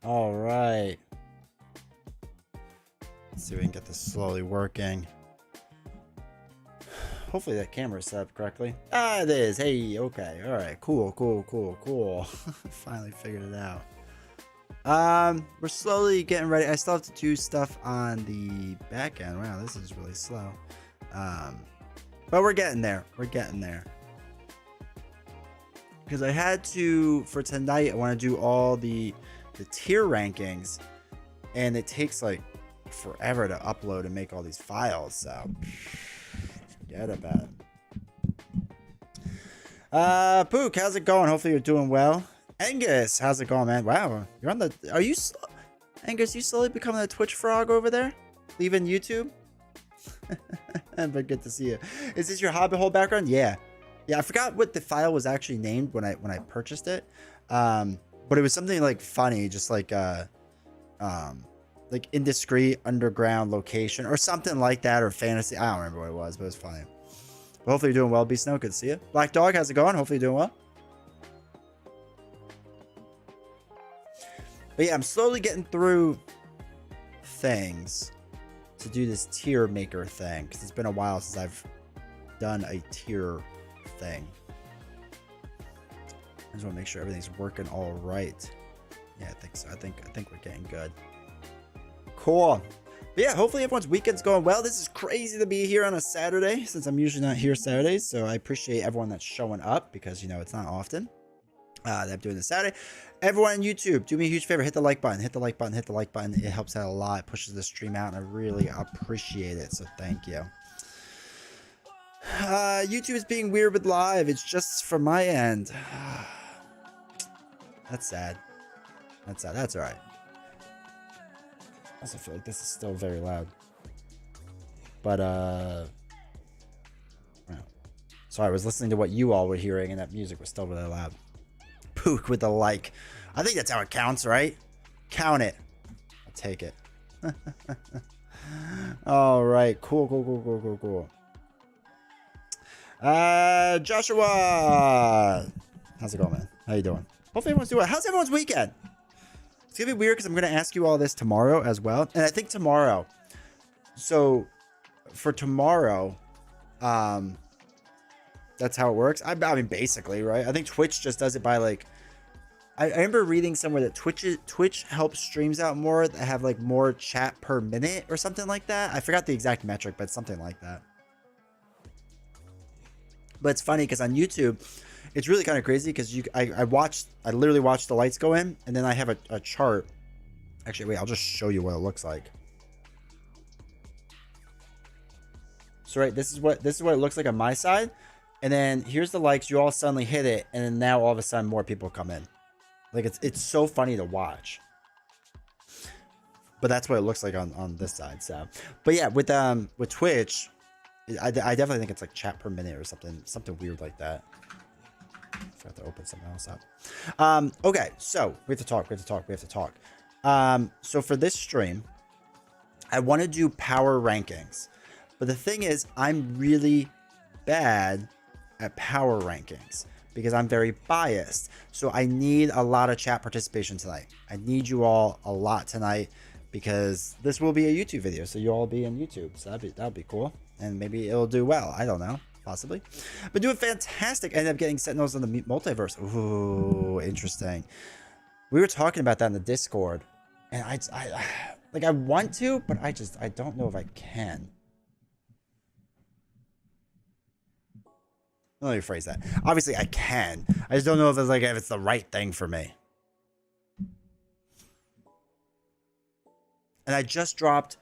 All right. Let's see if we can get this slowly working. Hopefully that camera is set up correctly. Ah, it is. Hey, okay. All right. Cool. Finally figured it out. We're slowly getting ready. I still have to do stuff on the back end. Wow, this is really slow. But we're getting there. Because I had to, for tonight, I want to do all the tier rankings. And it takes like forever to upload and make all these files. So, forget about it. Pook, how's it going? Hopefully you're doing well. Angus, how's it going, man? Wow, you're on the... Are you... Angus, you slowly becoming a Twitch frog over there? Leaving YouTube? But good to see you. Is this your Hobbit hole background? Yeah. Yeah, I forgot what the file was actually named when I purchased it. But it was something like funny, just like indiscreet underground location or something like that, or fantasy. I don't remember what it was, but it was funny. But hopefully you're doing well, Beast Snow. Good to see you. Black Dog, how's it going? Hopefully you're doing well. But yeah, I'm slowly getting through things to do this tier maker thing, because it's been a while since I've done a tier thing. I just want to make sure everything's working all right. Yeah, I think so. I think we're getting good. Cool. But yeah, hopefully everyone's weekend's going well. This is crazy to be here on a Saturday, since I'm usually not here Saturdays. So I appreciate everyone that's showing up, because, you know, it's not often that I'm doing this Saturday. Everyone on YouTube, do me a huge favor. Hit the like button. Hit the like button. Hit the like button. It helps out a lot. It pushes the stream out, and I really appreciate it. So thank you. YouTube is being weird with live. It's just from my end. That's sad. That's sad. That's all right. I also feel like this is still very loud. But, sorry, I was listening to what you all were hearing, and that music was still really loud. Pook with the like. I think that's how it counts, right? Count it. I'll take it. All right. Cool. Joshua. How's it going, man? How you doing? Hopefully everyone's doing well. How's everyone's weekend? It's going to be weird because I'm going to ask you all this tomorrow as well. And I think tomorrow. So, for tomorrow, that's how it works. I mean, basically, right? I think Twitch just does it by like... I remember reading somewhere that Twitch helps streams out more that have like more chat per minute or something like that. I forgot the exact metric, but something like that. But it's funny because on YouTube, it's really kind of crazy because I literally watched the lights go in, and then I have a chart. Actually, wait, I'll just show you what it looks like. So right, this is what it looks like on my side. And then here's the likes. You all suddenly hit it, and then now all of a sudden more people come in. Like it's so funny to watch. But that's what it looks like on this side. So, but yeah, with Twitch, I definitely think it's like chat per minute or something weird like that. I forgot to open something else up. Okay, so we have to talk. So for this stream, I want to do power rankings, but the thing is, I'm really bad at power rankings because I'm very biased. So I need a lot of chat participation tonight. I need you all a lot tonight because this will be a YouTube video, so you'll all be in YouTube. So that'd be cool, and maybe it'll do well. I don't know, possibly. But doing fantastic. I ended up getting Sentinels in the multiverse. Ooh, interesting. We were talking about that in the Discord, and I want to, but I don't know if I can. Let me rephrase that. Obviously, I can. I just don't know if it's the right thing for me. And I just dropped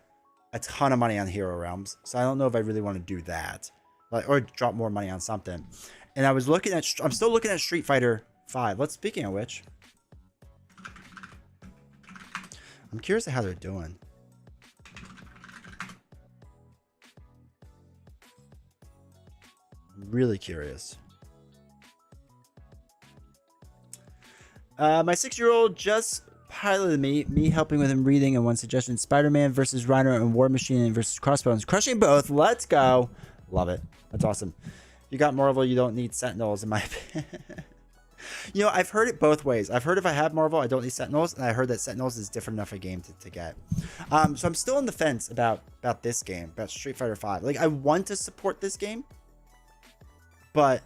a ton of money on Hero Realms, so I don't know if I really want to do that, or drop more money on something. And I'm still looking at Street Fighter 5. Speaking of which, I'm curious how they're doing. I'm really curious. My 6-year-old just piloted me helping with him reading, and one suggestion: Spider-Man versus Rhino and War Machine versus Crossbones. Crushing both. Let's go. Love it. That's awesome. If you got Marvel, you don't need Sentinels, in my opinion. You know, I've heard it both ways. I've heard if I have Marvel, I don't need Sentinels, and I heard that Sentinels is different enough a game to get. So I'm still on the fence about this game, about Street Fighter V. Like, I want to support this game, but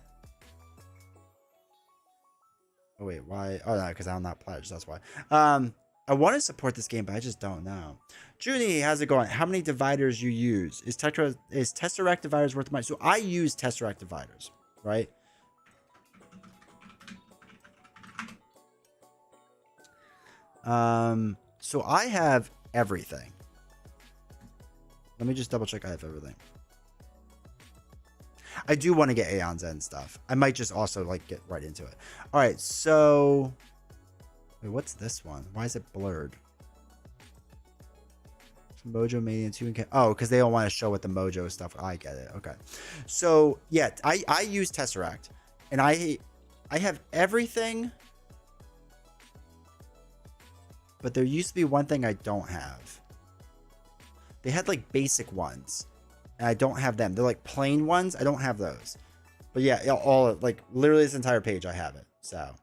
oh wait, why? Oh no, because I'm not pledged. That's why. I want to support this game, but I just don't know. Junie, how's it going? How many dividers you use? Is Tesseract dividers worth the money? So I use Tesseract dividers, right? So I have everything. Let me just double check I have everything. I do want to get Aeon's End stuff. I might just also like get right into it. All right, so wait, what's this one? Why is it blurred? Mojo Mania 2 and oh, because they don't want to show what the Mojo stuff. I get it. Okay. So yeah, I use Tesseract, and I have everything, but there used to be one thing I don't have. They had like basic ones, and I don't have them. They're like plain ones. I don't have those. But yeah, all like literally this entire page I have it. So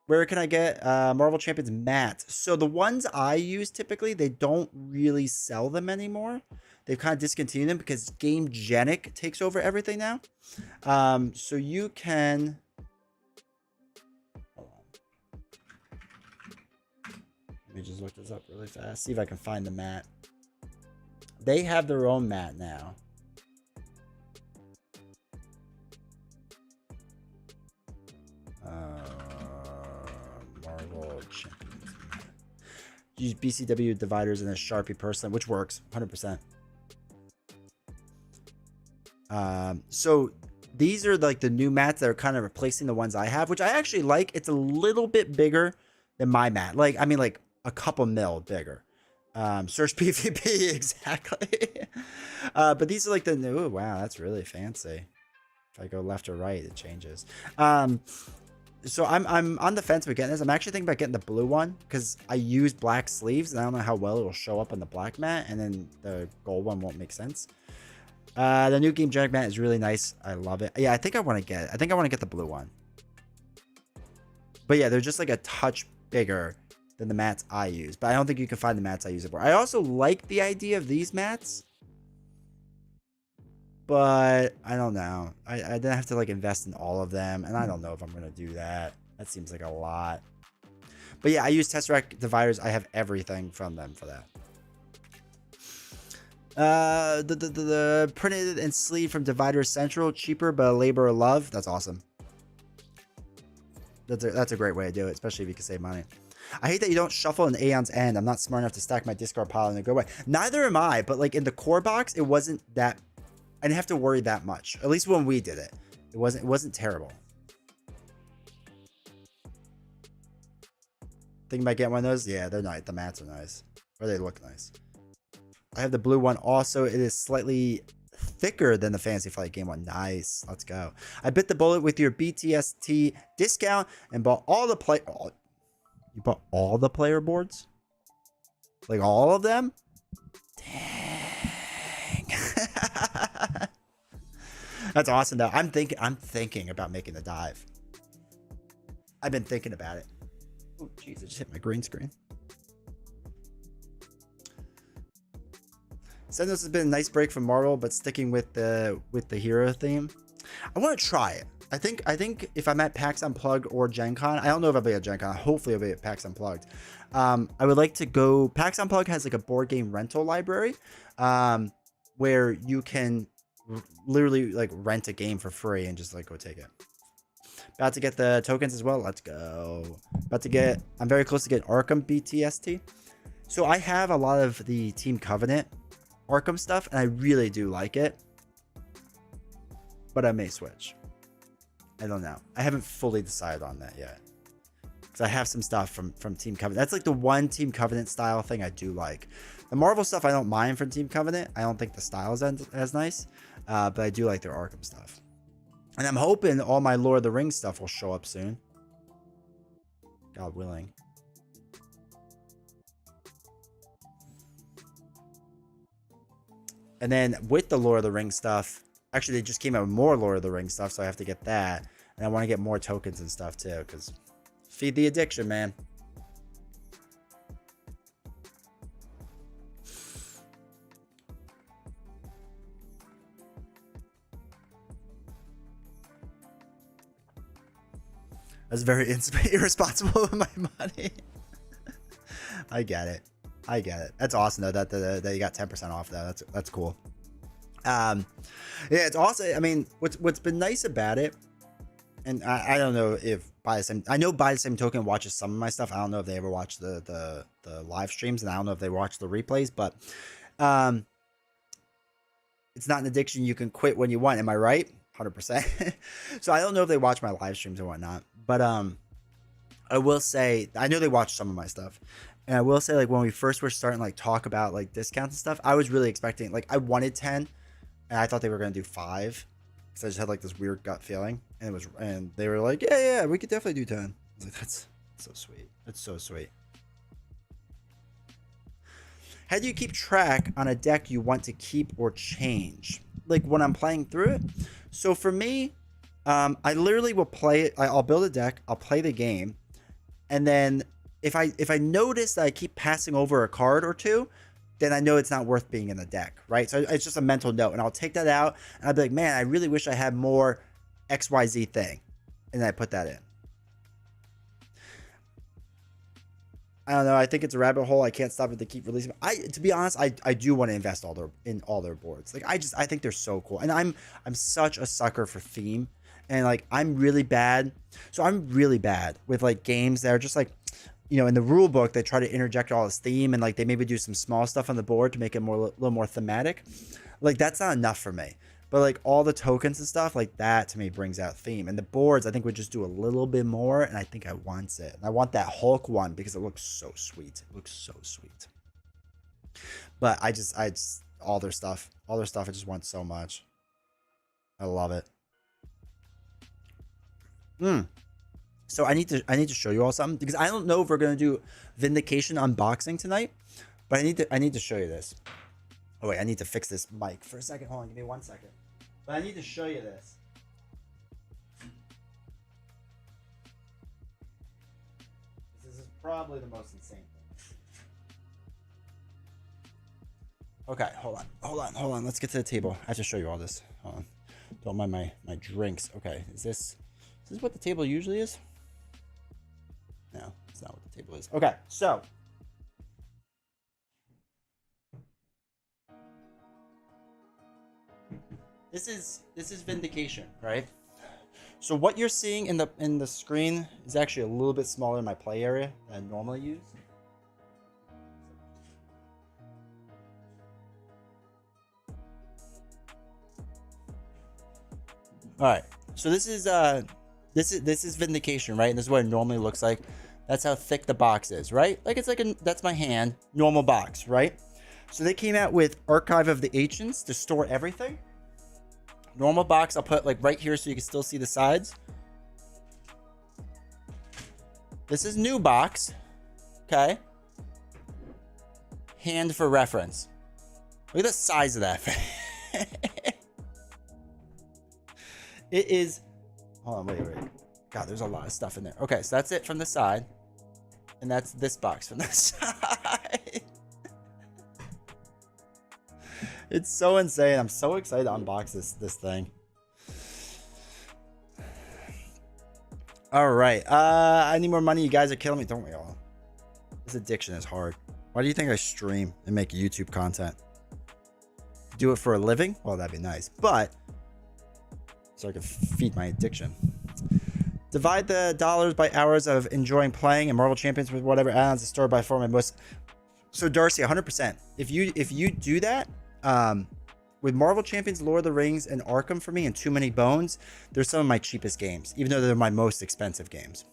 where can I get Marvel Champions matte? So the ones I use typically, they don't really sell them anymore. They've kind of discontinued them because Game Genic takes over everything now. So you can, hold on. Let me just look this up really fast. See if I can find the matte. They have their own matte now. Marvel Champions. Use BCW dividers and a Sharpie personally, which works 100%. So these are like the new mats that are kind of replacing the ones I have, which I actually like. It's a little bit bigger than my mat. Like, I mean, like a couple mil bigger. Search PvP, exactly. But these are like the new, wow, that's really fancy. If I go left or right, it changes. So I'm on the fence with getting this. I'm actually thinking about getting the blue one because I use black sleeves and I don't know how well it will show up on the black mat, and then the gold one won't make sense. The new Game Genic mat is really nice. I love it. Yeah, I think I want to get it. I think I want to get the blue one. But yeah, they're just like a touch bigger than the mats I use. But I don't think you can find the mats I use it for. I also like the idea of these mats, but I don't know. I didn't have to like invest in all of them, and I don't know if I'm gonna do that. That seems like a lot. But yeah, I use Tesseract dividers. I have everything from them for that. The printed and sleeve from Divider Central, cheaper but a labor of love. That's awesome. That's a great way to do it, especially if you can save money. I hate that you don't shuffle an Aeon's End. I'm not smart enough to stack my discard pile in a good way. Neither am I, but like in the core box, it wasn't that. I didn't have to worry that much. At least when we did it, it wasn't terrible. Thinking about getting one of those? Yeah, they're nice. The mats are nice, or they look nice. I have the blue one also. It is slightly thicker than the Fantasy Flight game one. Nice. Let's go. I bit the bullet with your BTST discount and bought all the play. Oh, you bought all the player boards? Like all of them? Dang. That's awesome though. I'm thinking about making the dive. I've been thinking about it. Oh jeez, I just hit my green screen. Sentinels has been a nice break from Marvel, but sticking with the hero theme. I want to try it. I think if I'm at PAX Unplugged or Gen Con, I don't know if I'll be at Gen Con. Hopefully I'll be at PAX Unplugged. I would like to go. PAX Unplugged has like a board game rental library, where you can literally like rent a game for free and just like go take it. About to get the tokens as well. Let's go. I'm very close to getting Arkham BTST. So I have a lot of the Team Covenant Arkham stuff, and I really do like it, but I may switch. I don't know. I haven't fully decided on that yet, because I have some stuff from Team Covenant. That's like the one Team Covenant style thing I do like. The Marvel stuff I don't mind from Team Covenant. I don't think the style is as nice, but I do like their Arkham stuff, and I'm hoping all my Lord of the Rings stuff will show up soon, God willing. And then with the Lord of the Rings stuff, actually they just came out with more Lord of the Rings stuff, so I have to get that. And I want to get more tokens and stuff too, because feed the addiction, man. That's very irresponsible with my money. I get it. I get it. That's awesome though that you got 10% off though. That's cool. Yeah, it's also, I mean, what's been nice about it, and I don't know if by the same, I know by the same token watches some of my stuff. I don't know if they ever watch the live streams, and I don't know if they watch the replays, but it's not an addiction you can quit when you want. Am I right? 100%. So I don't know if they watch my live streams or whatnot, but I will say I know they watch some of my stuff, and I will say, like, when we first were starting like talk about like discounts and stuff, I was really expecting, like, I wanted 10, and I thought they were gonna do 5 because I just had like this weird gut feeling, and they were like, yeah, we could definitely do 10. I was like, that's so sweet. That's so sweet. How do you keep track on a deck you want to keep or change? Like when I'm playing through it. So for me, I literally will play it. I'll build a deck. I'll play the game, and then if I notice that I keep passing over a card or two, then I know it's not worth being in the deck, right? So it's just a mental note, and I'll take that out, and I'll be like, man, I really wish I had more XYZ thing, and then I put that in. I don't know. I think it's a rabbit hole. I can't stop it to keep releasing. To be honest, I do want to invest in all their boards. Like I think they're so cool, and I'm such a sucker for theme, and like I'm really bad. So I'm really bad with like games that are just like, you know, in the rule book they try to interject all this theme, and like they maybe do some small stuff on the board to make it a little more thematic. Like that's not enough for me. But like all the tokens and stuff like that to me brings out theme, and the boards I think would just do a little bit more, and I think I want it. And I want that Hulk one because it looks so sweet. It looks so sweet. But I just all their stuff I just want so much. I love it. So I need to show you all something, because I don't know if we're gonna do Vindication unboxing tonight, but I need to show you this. Oh wait, I need to fix this mic for a second. Hold on, give me 1 second. But I need to show you this. This is probably the most insane thing. Okay, hold on. Let's get to the table. I have to show you all this. Hold on. Don't mind my drinks. Okay, is this what the table usually is? No, it's not what the table is. Okay, so this is Vindication, right? So what you're seeing in the screen is actually a little bit smaller than my play area that I normally use. All right, so this is Vindication, right? And this is what it normally looks like. That's how thick the box is, right? Like it's like that's my hand, normal box, right? So they came out with Archive of the Ancients to store everything. Normal box, I'll put like right here so you can still see the sides. This is new box. Okay. Hand for reference. Look at the size of that. It is. Hold on, wait. God, there's a lot of stuff in there. Okay, so that's it from the side. And that's this box from the side. It's so insane. I'm so excited to unbox this thing. All right. I need more money. You guys are killing me. Don't we all? This addiction is hard. Why do you think I stream and make YouTube content? Do it for a living? Well, that'd be nice. But so I can feed my addiction. Divide the dollars by hours of enjoying playing, and Marvel Champions with whatever add-ons is stored by format most. So Darcy, 100%. If you do that, with Marvel Champions, Lord of the Rings, and Arkham for me, and Too Many Bones, they're some of my cheapest games, even though they're my most expensive games.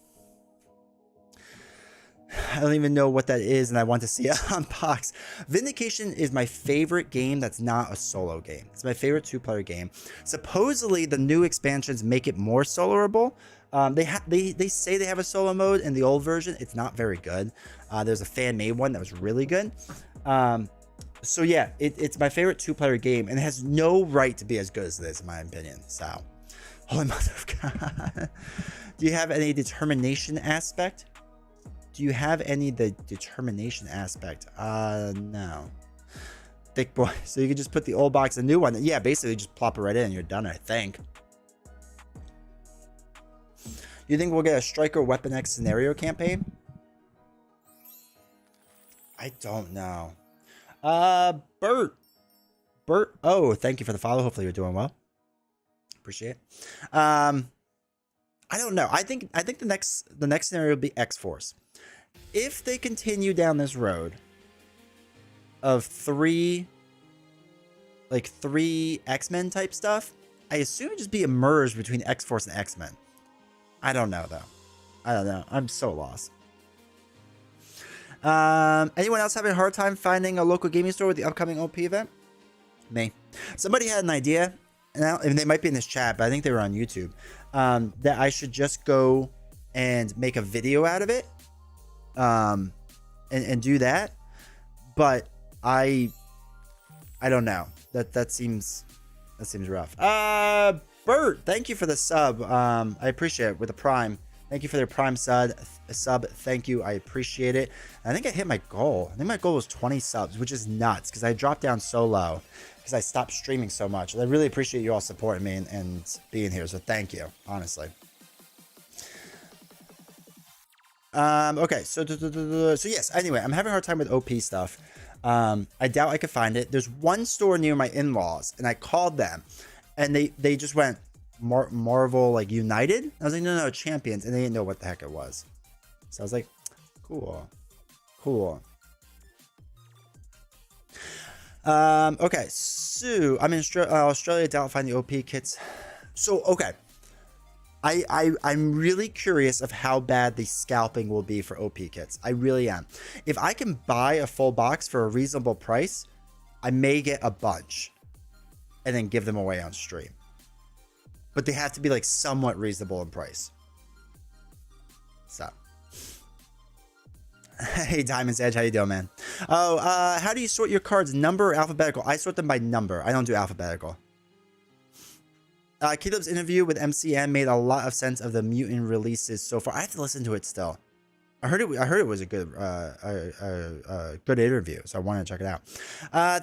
I don't even know what that is, and I want to see it unboxed. Vindication is my favorite game that's not a solo game. It's my favorite two-player game. Supposedly, the new expansions make it more soloable. They say they have a solo mode in the old version. It's not very good. There's a fan-made one that was really good. So yeah, it's my favorite two-player game, and it has no right to be as good as this, in my opinion. So Holy mother of God. Do you have any determination aspect? Do you have any the determination aspect? No. Thick boy. So you can just put the old box, a new one. Yeah, basically just plop it right in and you're done, I think. You think we'll get a Striker Weapon X scenario campaign? I don't know. Bert. Oh, thank you for the follow. Hopefully you're doing well. Appreciate it. I don't know. I think the next scenario will be X-Force. If they continue down this road of three X-Men type stuff, I assume it'd just be a merge between X-Force and X-Men. I don't know though. I don't know. I'm so lost. Anyone else having a hard time finding a local gaming store with the upcoming OP event? Me. Somebody had an idea, and they might be in this chat, but I think they were on YouTube, that I should just go and make a video out of it, and do that. But I don't know. That seems rough. Bert, thank you for the sub. I appreciate it with the Prime. Thank you for their Prime sub. Thank you. I appreciate it. I think I hit my goal. I think my goal was 20 subs, which is nuts because I dropped down so low because I stopped streaming so much. I really appreciate you all supporting me and being here. So thank you, honestly. Okay, so yes. Anyway, I'm having a hard time with OP stuff. I doubt I could find it. There's one store near my in-laws, and I called them, and they just went Marvel like United. I was like, no, Champions, and they didn't know what the heck it was. So I was like, cool. Okay, so I'm in Australia. Doubt find the OP kits. So okay, I'm really curious of how bad the scalping will be for OP kits. I really am. If I can buy a full box for a reasonable price, I may get a bunch and then give them away on stream. But they have to be like somewhat reasonable in price. So, hey Diamond's Edge, how you doing, man? Oh, how do you sort your cards? Number or alphabetical? I sort them by number. I don't do alphabetical. Caleb's interview with MCM made a lot of sense of the mutant releases so far. I have to listen to it still. I heard it was a good good interview, so I wanted to check it out.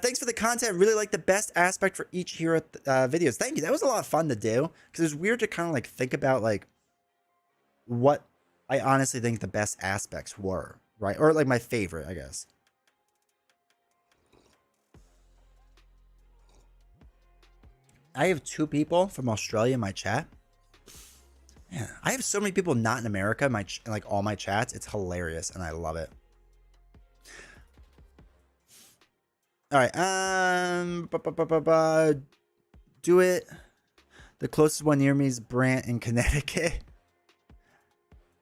Thanks for the content. Really like the best aspect for each hero videos. Thank you. That was a lot of fun to do because it was weird to kind of like think about like what I honestly think the best aspects were, right? Or like my favorite, I guess. I have 2 people from Australia in my chat. Man, I have so many people not in America in my like all my chats. It's hilarious and I love it. All right, do it. The closest one near me is Brant in Connecticut.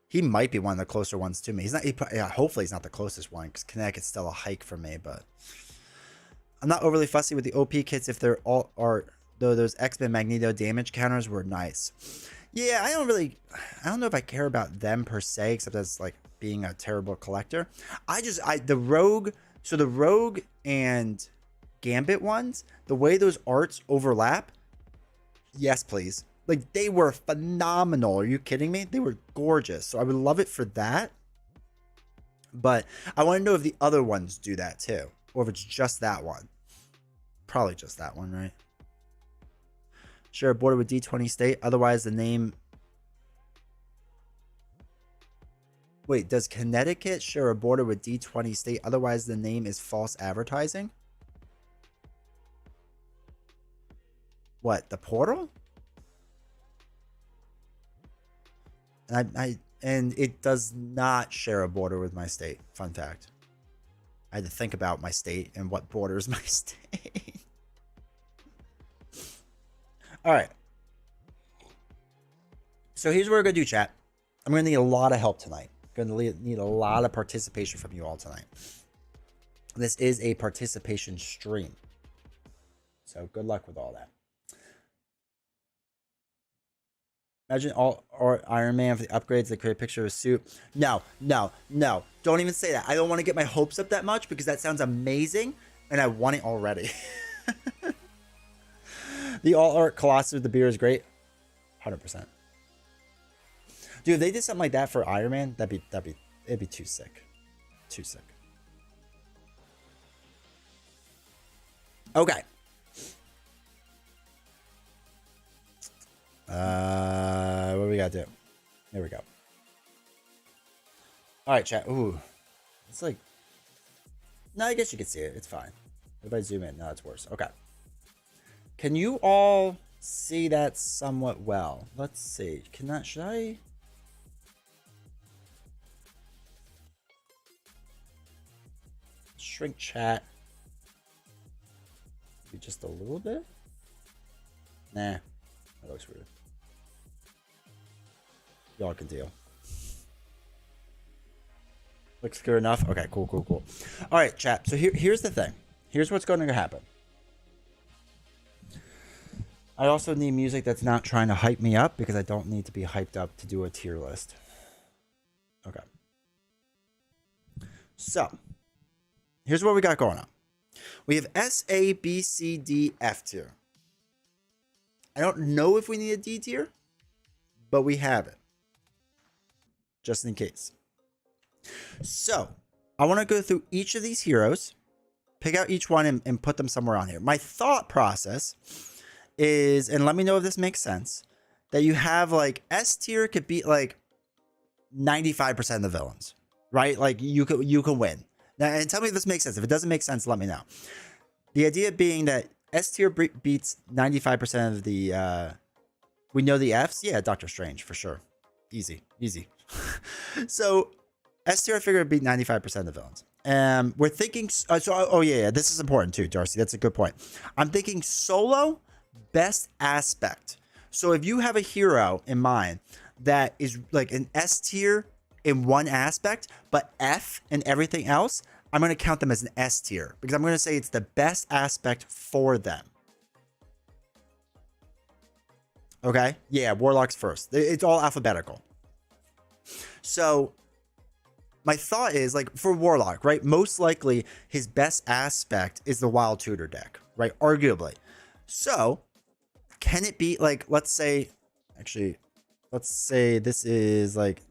He might be one of the closer ones to me. He's not. Yeah, hopefully he's not the closest one because Connecticut's still a hike for me. But I'm not overly fussy with the OP kits if they're all are. Though those X-Men Magneto damage counters were nice. Yeah, I don't know if I care about them per se, except as like being a terrible collector. The Rogue and Gambit ones, the way those arts overlap, yes please. Like they were phenomenal. Are you kidding me? They were gorgeous. So I would love it for that. But I want to know if the other ones do that too, or if it's just that one. Probably just that one, right? Share a border with D20 state. Otherwise, the name. Wait, does Connecticut share a border with D20 state? Otherwise, the name is false advertising? What, the portal? And it does not share a border with my state. Fun fact. I had to think about my state and what borders my state. All right. So here's what we're going to do, chat. I'm going to need a lot of help tonight. I'm going to need a lot of participation from you all tonight. This is a participation stream. So good luck with all that. Imagine all Iron Man for the upgrades. They create a picture of a suit. No. Don't even say that. I don't want to get my hopes up that much because that sounds amazing. And I want it already. The all art Colossus with the beer is great. 100%. Dude, if they did something like that for Iron Man, it'd be too sick. Too sick. Okay. What do we gotta do? There we go. All right, chat. Ooh, it's like. No, I guess you can see it. It's fine. If I zoom in, no, it's worse. Okay. Can you all see that somewhat well? Let's see. Should I? Shrink chat. Maybe just a little bit? Nah. That looks weird. Y'all can deal. Looks good enough? Okay, cool. All right, chat. So here's the thing. Here's what's going to happen. I also need music that's not trying to hype me up because I don't need to be hyped up to do a tier list. Okay. So, here's what we got going on. We have S, A, B, C, D, F tier. I don't know if we need a D tier, but we have it. Just in case. So, I want to go through each of these heroes, pick out each one and put them somewhere on here. My thought process is, and let me know if this makes sense, that you have like S tier could beat like 95% of the villains, right? Like you can win. Now, and tell me if this makes sense. If it doesn't make sense, let me know. The idea being that S tier beats 95% of the, we know the Fs? Yeah, Doctor Strange, for sure. Easy. So, S tier, I figure, would beat 95% of the villains. We're thinking, oh yeah, this is important too, Darcy. That's a good point. I'm thinking solo, best aspect. So if you have a hero in mind that is like an S tier in one aspect, but F in everything else, I'm going to count them as an S tier because I'm going to say it's the best aspect for them. Okay? Yeah, Warlock's first. It's all alphabetical. So my thought is, like, for Warlock, right? Most likely his best aspect is the Wild Tutor deck, right? Arguably. So can it be like, let's say this is like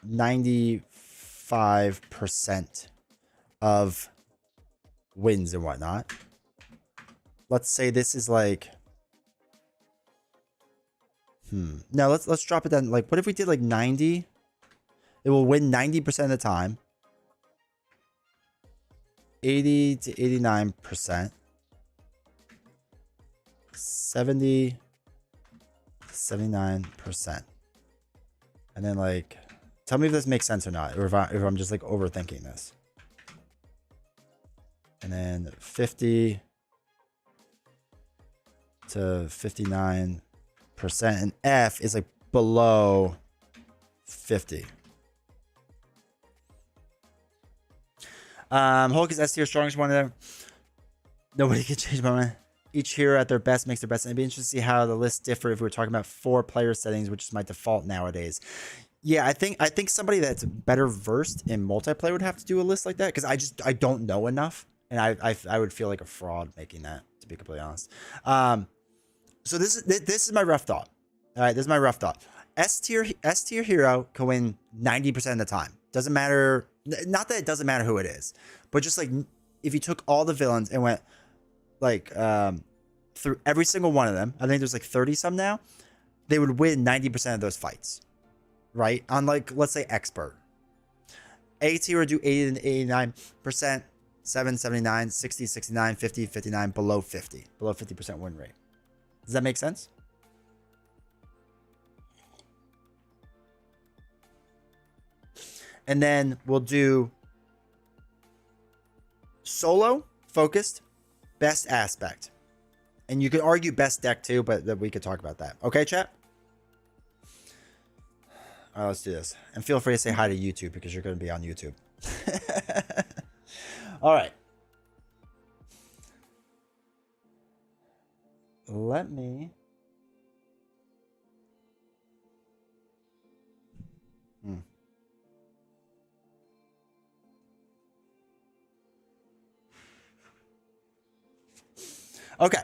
95% of wins and whatnot. Let's say this is like, no, let's drop it down. Like, what if we did like 90? It will win 90% of the time. 80 to 89%. 70 to 79%. And then, like, tell me if this makes sense or not, or if I'm just like overthinking this. And then 50 to 59%, and F is like below 50. Hulk is S tier, strongest one of them. Nobody can change my mind. Each hero at their best makes their best. And it'd be interesting to see how the lists differ if we were talking about 4-player settings, which is my default nowadays. Yeah, I think somebody that's better versed in multiplayer would have to do a list like that because I don't know enough, and I would feel like a fraud making that, to be completely honest. So this is my rough thought. All right, this is my rough thought. S tier hero can win 90% of the time. Doesn't matter. Not that it doesn't matter who it is, but just like if you took all the villains and went like through every single one of them, I think there's like 30 some now, they would win 90% of those fights, right? On like, let's say expert. A tier would do 80 to 89%, 7, 79, 60, 69, 50, 59, below 50, below 50% win rate. Does that make sense? And then we'll do solo, focused, best aspect. And you could argue best deck too, but we could talk about that. Okay, chat? All right, let's do this. And feel free to say hi to YouTube because you're going to be on YouTube. All right. Let me... Okay.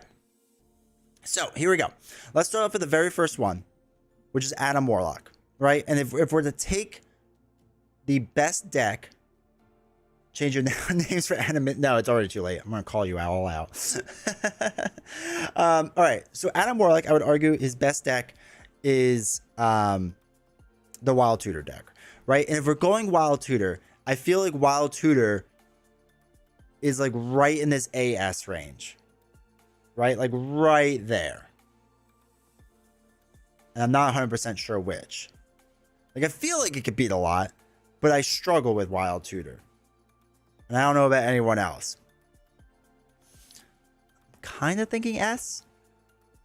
So here we go. Let's start off with the very first one, which is Adam Warlock, right? And if we're to take the best deck, change your names for Adam. No, it's already too late. I'm going to call you all out. All right. So Adam Warlock, I would argue his best deck is the Wild Tutor deck, right? And if we're going Wild Tutor, I feel like Wild Tutor is like right in this AS range, right? Like right there. And I'm not 100% sure which. Like I feel like it could beat a lot, but I struggle with Wild Tutor. And I don't know about anyone else. Kind of thinking S.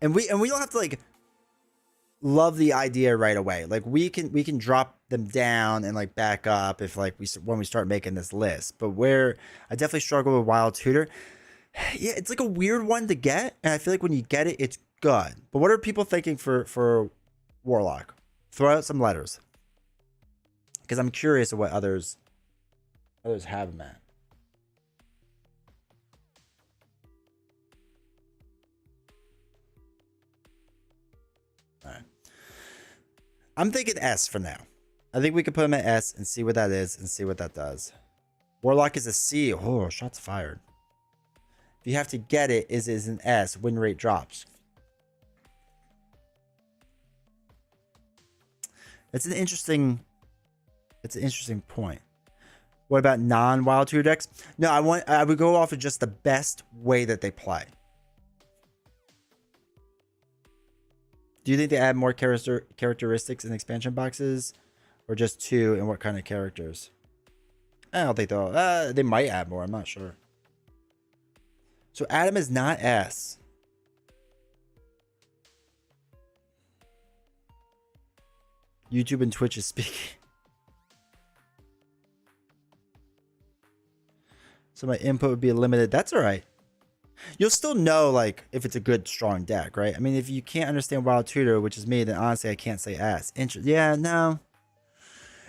And we don't have to like love the idea right away. Like we can drop them down and like back up if like when we start making this list. But where I definitely struggle with Wild Tutor. Yeah, it's like a weird one to get, and I feel like when you get it, it's good. But what are people thinking for Warlock? Throw out some letters, because I'm curious of what others have him at. All right, I'm thinking S for now. I think we could put him at S and see what that is and see what that does. Warlock is a C. Oh, shots fired. If you have to get it, is an S. Win rate drops. It's an interesting point. What about non-Wild Tutor decks? No, I would go off of just the best way that they play. Do you think they add more characteristics in expansion boxes, or just 2? And what kind of characters? I don't think they'll. They might add more. I'm not sure. So Adam is not S. YouTube and Twitch is speaking. So my input would be limited. That's all right. You'll still know like if it's a good strong deck, right? I mean, if you can't understand Wild Tutor, which is me, then honestly I can't say S. Yeah, no.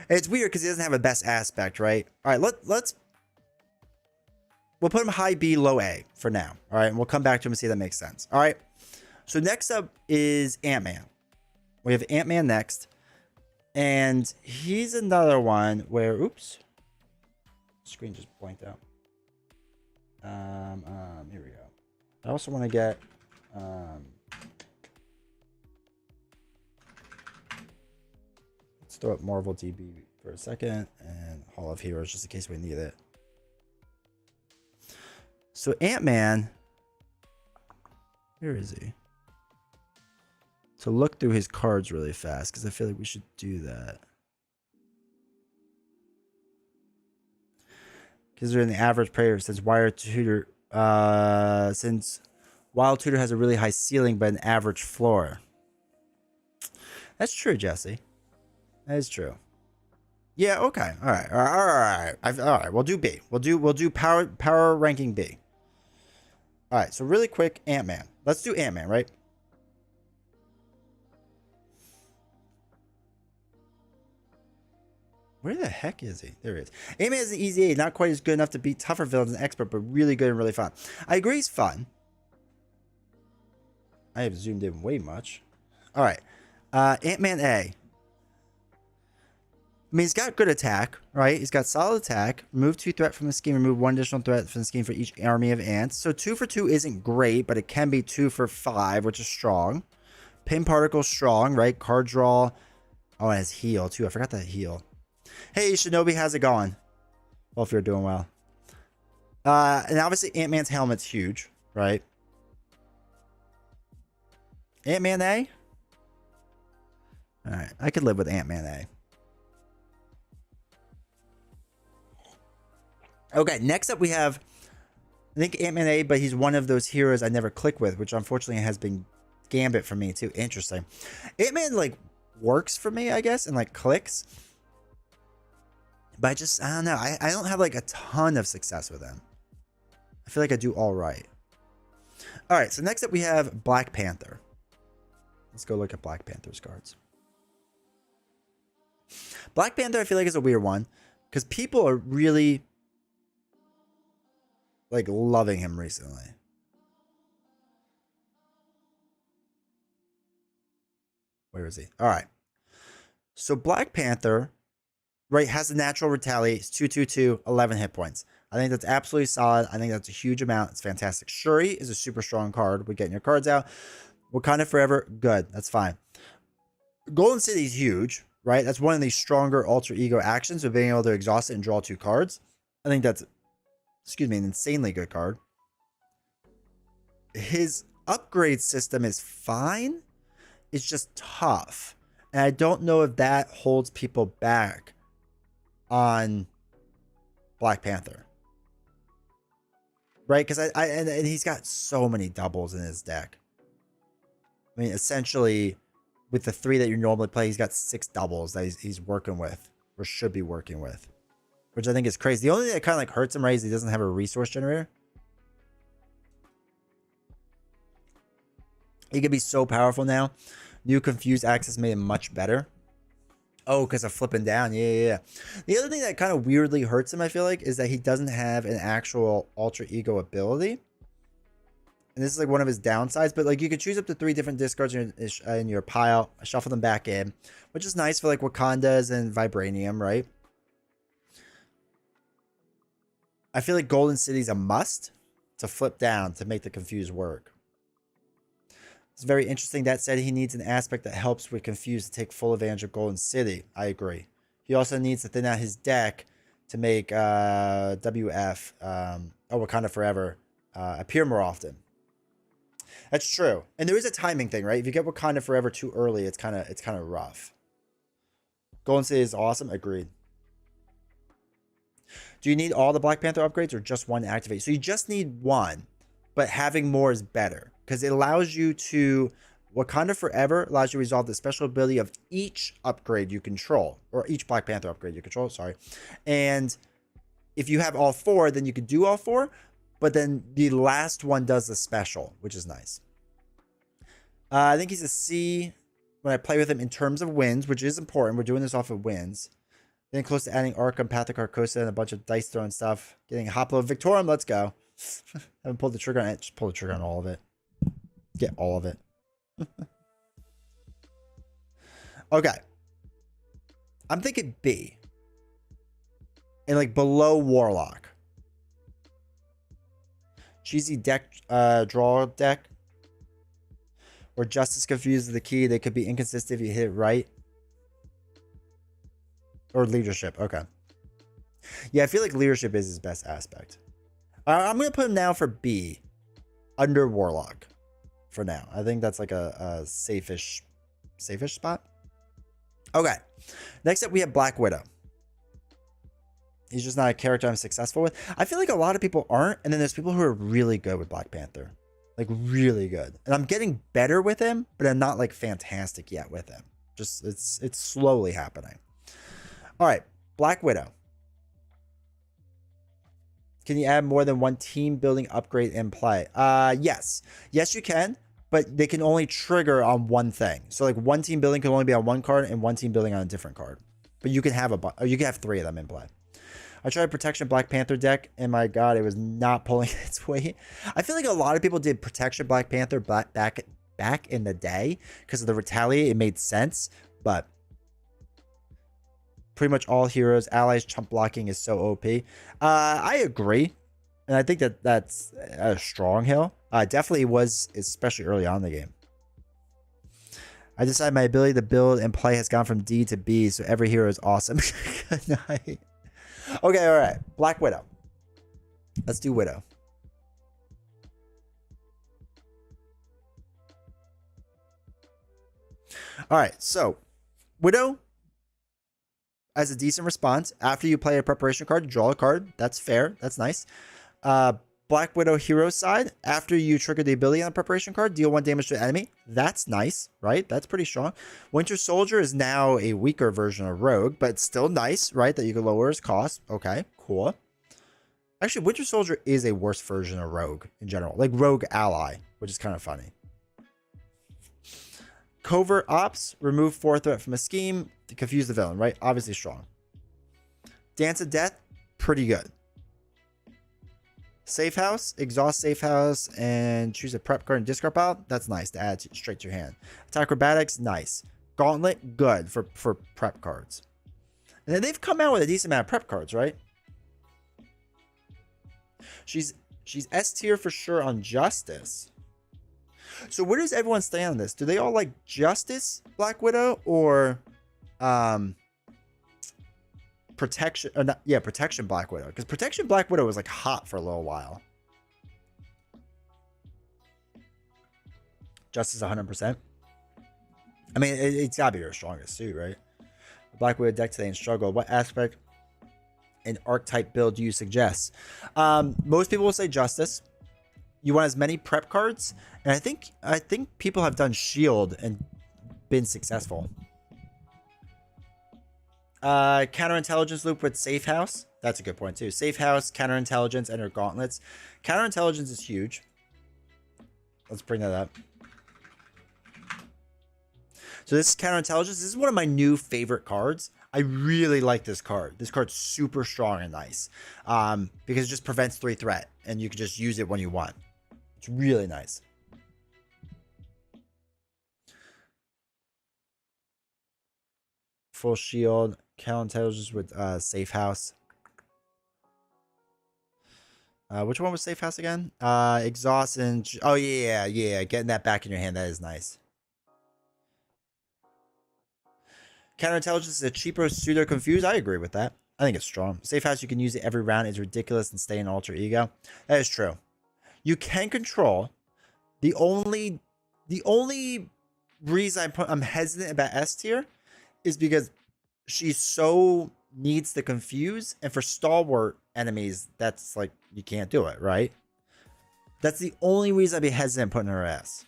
It's weird because he doesn't have a best aspect, right? All right, we'll put him high B, low A for now. All right, and we'll come back to him and see if that makes sense. All right. So next up is Ant-Man. We have Ant-Man next. And he's another one where, oops, screen just blanked out. Here we go. I also want to get, let's throw up Marvel DB for a second and Hall of Heroes just in case we need it. So Ant-Man, where is he? To look through his cards really fast because I feel like we should do that. Because they're in the average player since Wild Tutor has a really high ceiling but an average floor. That's true, Jesse. That is true. Yeah. Okay. All right. All right. All right. We'll do B. We'll do power ranking B. All right. So really quick, Ant-Man. Let's do Ant-Man, right? Where the heck is he? There he is. Ant-Man is an easy A, not quite as good enough to beat tougher villains and expert, but really good and really fun. I agree he's fun. I have zoomed in way much. All right. Ant-Man A. I mean, he's got good attack, right? He's got solid attack. Remove 2 threat from the scheme. Remove 1 additional threat from the scheme for each army of ants. So 2 for 2 isn't great, but it can be 2 for 5, which is strong. Pin particle strong, right? Card draw. Oh, and his heal too. I forgot that heal. Hey, Shinobi, how's it going? Well, if you're doing well. And obviously Ant-Man's helmet's huge, right? Ant-Man A? Alright, I could live with Ant-Man A. Okay, next up we have, I think Ant-Man A, but he's one of those heroes I never click with, which unfortunately has been Gambit for me too. Interesting. Ant-Man like works for me, I guess, and like clicks. But I don't know. I don't have like a ton of success with him. I feel like I do all right. All right, so next up we have Black Panther. Let's go look at Black Panther's cards. Black Panther I feel like is a weird one because people are really like loving him recently. Where is he? All right. So Black Panther, right, has a natural retaliate. It's 2/2/2, 11 hit points. I think that's absolutely solid. I think that's a huge amount. It's fantastic. Shuri is a super strong card. We're getting your cards out. Wakanda Forever, good. That's fine. Golden City is huge, right? That's one of the stronger alter ego actions of being able to exhaust it and draw 2 cards. I think that's, an insanely good card. His upgrade system is fine. It's just tough. And I don't know if that holds people back on Black Panther. Right? Because and he's got so many doubles in his deck. I mean, essentially, with the 3 that you normally play, he's got 6 doubles that he's working with, or should be working with, which I think is crazy. The only thing that kind of like hurts him, right, is he doesn't have a resource generator. He could be so powerful now. New confused access made him much better. Oh, because of flipping down. Yeah. The other thing that kind of weirdly hurts him, I feel like, is that he doesn't have an actual alter ego ability. And this is like one of his downsides, but like you could choose up to 3 different discards in your pile, shuffle them back in, which is nice for like Wakandas and Vibranium, right? I feel like Golden City's a must to flip down to make the confuse work. It's very interesting. That said, he needs an aspect that helps with confuse to take full advantage of Golden City. I agree. He also needs to thin out his deck to make WF, Wakanda Forever, appear more often. That's true. And there is a timing thing, right? If you get Wakanda Forever too early, it's kind of rough. Golden City is awesome. Agreed. Do you need all the Black Panther upgrades or just one activate? So you just need one, but having more is better because it allows you to... Wakanda Forever allows you to resolve the special ability of each upgrade you control, or each Black Panther upgrade you control, sorry. And if you have all 4, then you can do all 4, but then the last one does the special, which is nice. I think he's a C when I play with him in terms of wins, which is important. We're doing this off of wins. Getting close to adding Arkham, Pathic Arcosa, and a bunch of dice throwing stuff. Getting Hoplo Victorium, let's go. Haven't pulled the trigger on it. Just pull the trigger on all of it. Get all of it. Okay. I'm thinking B. And like below Warlock. Cheesy deck, draw deck. Or Justice Confused is the key. They could be inconsistent if you hit it right. Or Leadership. Okay. Yeah, I feel like Leadership is his best aspect. I'm going to put him now for B. Under Warlock. For now. I think that's like a safe-ish spot. Okay. Next up, we have Black Widow. He's just not a character I'm successful with. I feel like a lot of people aren't. And then there's people who are really good with Black Panther. Like really good. And I'm getting better with him, but I'm not like fantastic yet with him. Just it's slowly happening. All right, Black Widow. Can you add more than one team building upgrade in play? Yes. Yes, you can, but they can only trigger on one thing. So like one team building can only be on one card and one team building on a different card. But you can have you can have 3 of them in play. I tried Protection Black Panther deck, and my God, it was not pulling its weight. I feel like a lot of people did Protection Black Panther back in the day because of the Retaliate. It made sense, but pretty much all heroes, allies, chump blocking is so OP. I agree, and I think that's a strong hill. Definitely was, especially early on in the game. I decided my ability to build and play has gone from D to B, so every hero is awesome. Good night. Okay, all right. Black Widow. Let's do Widow. All right, so Widow as a decent response. After you play a preparation card, draw a card. That's fair. That's nice. Black Widow hero side. After you trigger the ability on the preparation card, deal 1 damage to an enemy. That's nice, right? That's pretty strong. Winter Soldier is now a weaker version of Rogue, but still nice, right? That you can lower his cost. Okay, cool. Actually, Winter Soldier is a worse version of Rogue in general. Like Rogue Ally, which is kind of funny. Covert Ops. Remove 4 threat from a scheme to confuse the villain, right? Obviously strong. Dance of Death. Pretty good. Safe House, exhaust Safe House, and choose a prep card and discard pile. That's nice to add straight to your hand. Attack Acrobatics, nice. Gauntlet, good for prep cards. And then they've come out with a decent amount of prep cards, right? She's S tier for sure on Justice. So where does everyone stand on this? Do they all like Justice Black Widow or Protection? Or not, yeah, Protection Black Widow. Because Protection Black Widow was like hot for a little while. Justice 100%. I mean, it's gotta be her strongest suit, right? Black Widow deck today and struggle. What aspect and archetype build do you suggest? Most people will say Justice. You want as many prep cards, and I think people have done Shield and been successful. Counterintelligence loop with Safe House. That's a good point too. Safe House, counterintelligence, and her gauntlets. Counterintelligence is huge. Let's bring that up. So this is counterintelligence. This is one of my new favorite cards. I really like this card. This card's super strong and nice because it just prevents 3 threat, and you can just use it when you want. It's really nice. Full shield, counterintelligence with Safe House. Which one was Safe House again? Exhaust and... Oh, yeah. Getting that back in your hand, that is nice. Counterintelligence is a cheaper pseudo confused. I agree with that. I think it's strong. Safe House, you can use it every round. Is ridiculous and stay in alter ego. That is true. You can control. The only reason I'm hesitant about S tier is because she so needs to confuse, and for stalwart enemies, that's like you can't do it, right? That's the only reason I'd be hesitant putting her S.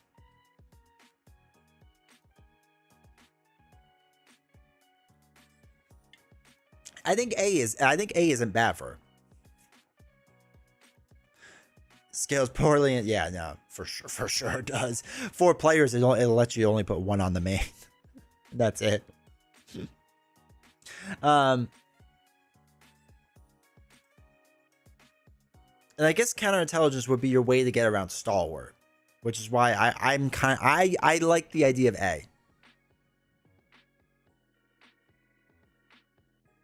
I think A isn't bad for her. Scales poorly, and yeah, no, for sure it does. 4 players, it'll let you only put 1 on the main. That's it. And I guess counterintelligence would be your way to get around stalwart, which is why I like the idea of A.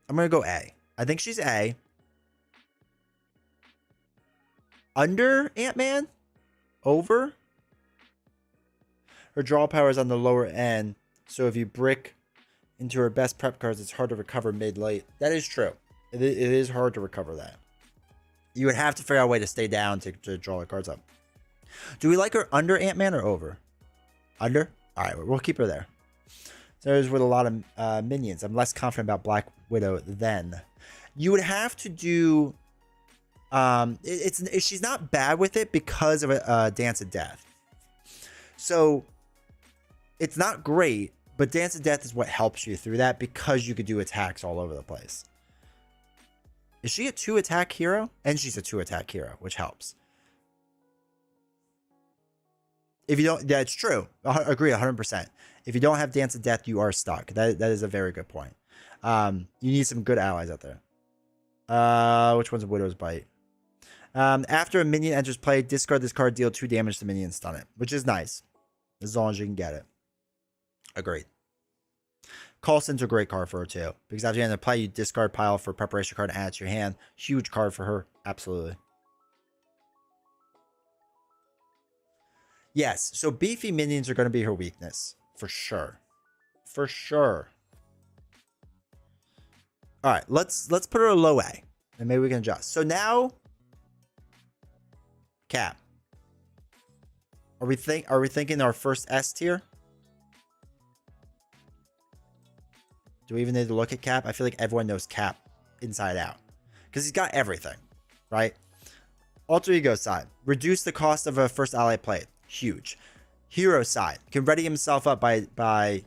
I'm gonna go A. I think she's A. Under Ant-Man? Over? Her draw power is on the lower end, so if you brick into her best prep cards, it's hard to recover mid-late. That is true. It is hard to recover that. You would have to figure out a way to stay down to draw the cards up. Do we like her under Ant-Man or over? Under? Alright, we'll keep her there. So there's with a lot of minions. I'm less confident about Black Widow then. You would have to do... she's not bad with it because of a Dance of Death. So it's not great, but Dance of Death is what helps you through that because you could do attacks all over the place. Is she a 2-attack hero? And she's a 2-attack hero, which helps. If you don't, that's true. I agree 100%. If you don't have Dance of Death, you are stuck. That is a very good point. You need some good allies out there. Which one's a Widow's Bite? After a minion enters play, discard this card, deal 2 damage to minion, stun it, which is nice. As long as you can get it. Agreed. Coulson's a great card for her too. Because after you end the play, you discard pile for preparation card and add it to your hand. Huge card for her. Absolutely. Yes, so beefy minions are going to be her weakness. For sure. For sure. Alright, let's put her a low A. And maybe we can adjust. So now... Cap. Are we thinking our first S tier? Do we even need to look at Cap? I feel like everyone knows Cap inside out. Because he's got everything. Right? Alter Ego side. Reduce the cost of a first ally played. Huge. Hero side. Can ready himself up by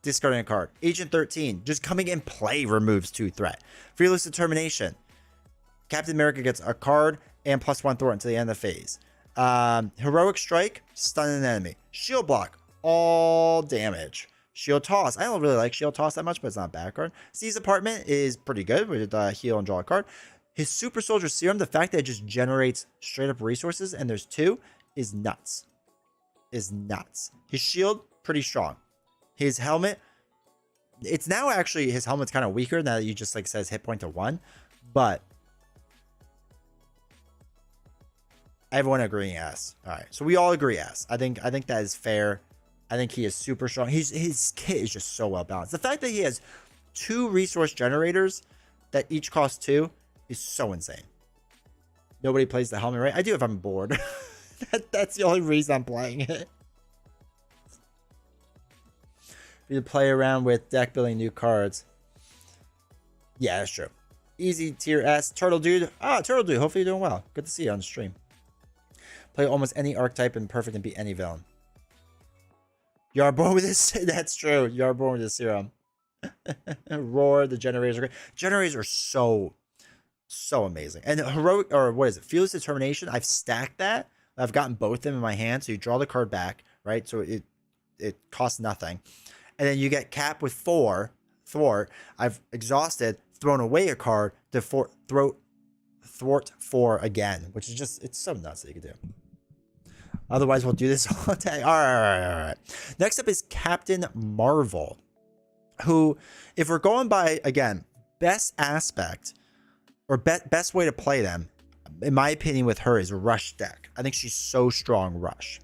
discarding a card. Agent 13. Just coming in play removes 2 threat. Fearless Determination. Captain America gets a card and +1 threat until the end of the phase. Heroic Strike. Stun an enemy. Shield Block. All damage. Shield Toss. I don't really like Shield Toss that much, but it's not a bad card. Seize Apartment is pretty good with heal and draw a card. His Super Soldier Serum, the fact that it just generates straight up resources, and there's 2, is nuts. Is nuts. His shield, pretty strong. His helmet, it's now actually, his helmet's kind of weaker now that you just like says hit point to 1, but everyone agreeing S. All right, so we all agree S. I think that is fair. I think he is super strong. His kit is just so well balanced. The fact that he has 2 resource generators that each cost 2 is so insane. Nobody plays the helmet, right? I do if I'm bored. That's the only reason I'm playing it. You play around with deck building new cards. Yeah, that's true. Easy tier S. Turtle Dude. Ah, Turtle Dude. Hopefully you're doing well. Good to see you on the stream. Play almost any archetype and perfect and beat any villain. You are born with this. That's true. You are born with this serum. Roar. The generators are great. Generators are so amazing. And heroic, or what is it? Fearless Determination. I've stacked that. I've gotten both of them in my hand. So you draw the card back, right? So it costs nothing. And then you get cap with 4 thwart. I've exhausted, thrown away a card to thwart 4 again, which is just, it's so nuts that you can do. Otherwise, we'll do this all day. All right. Next up is Captain Marvel, who, if we're going by, again, best aspect or best way to play them, in my opinion, with her is rush deck. I think she's so strong rush.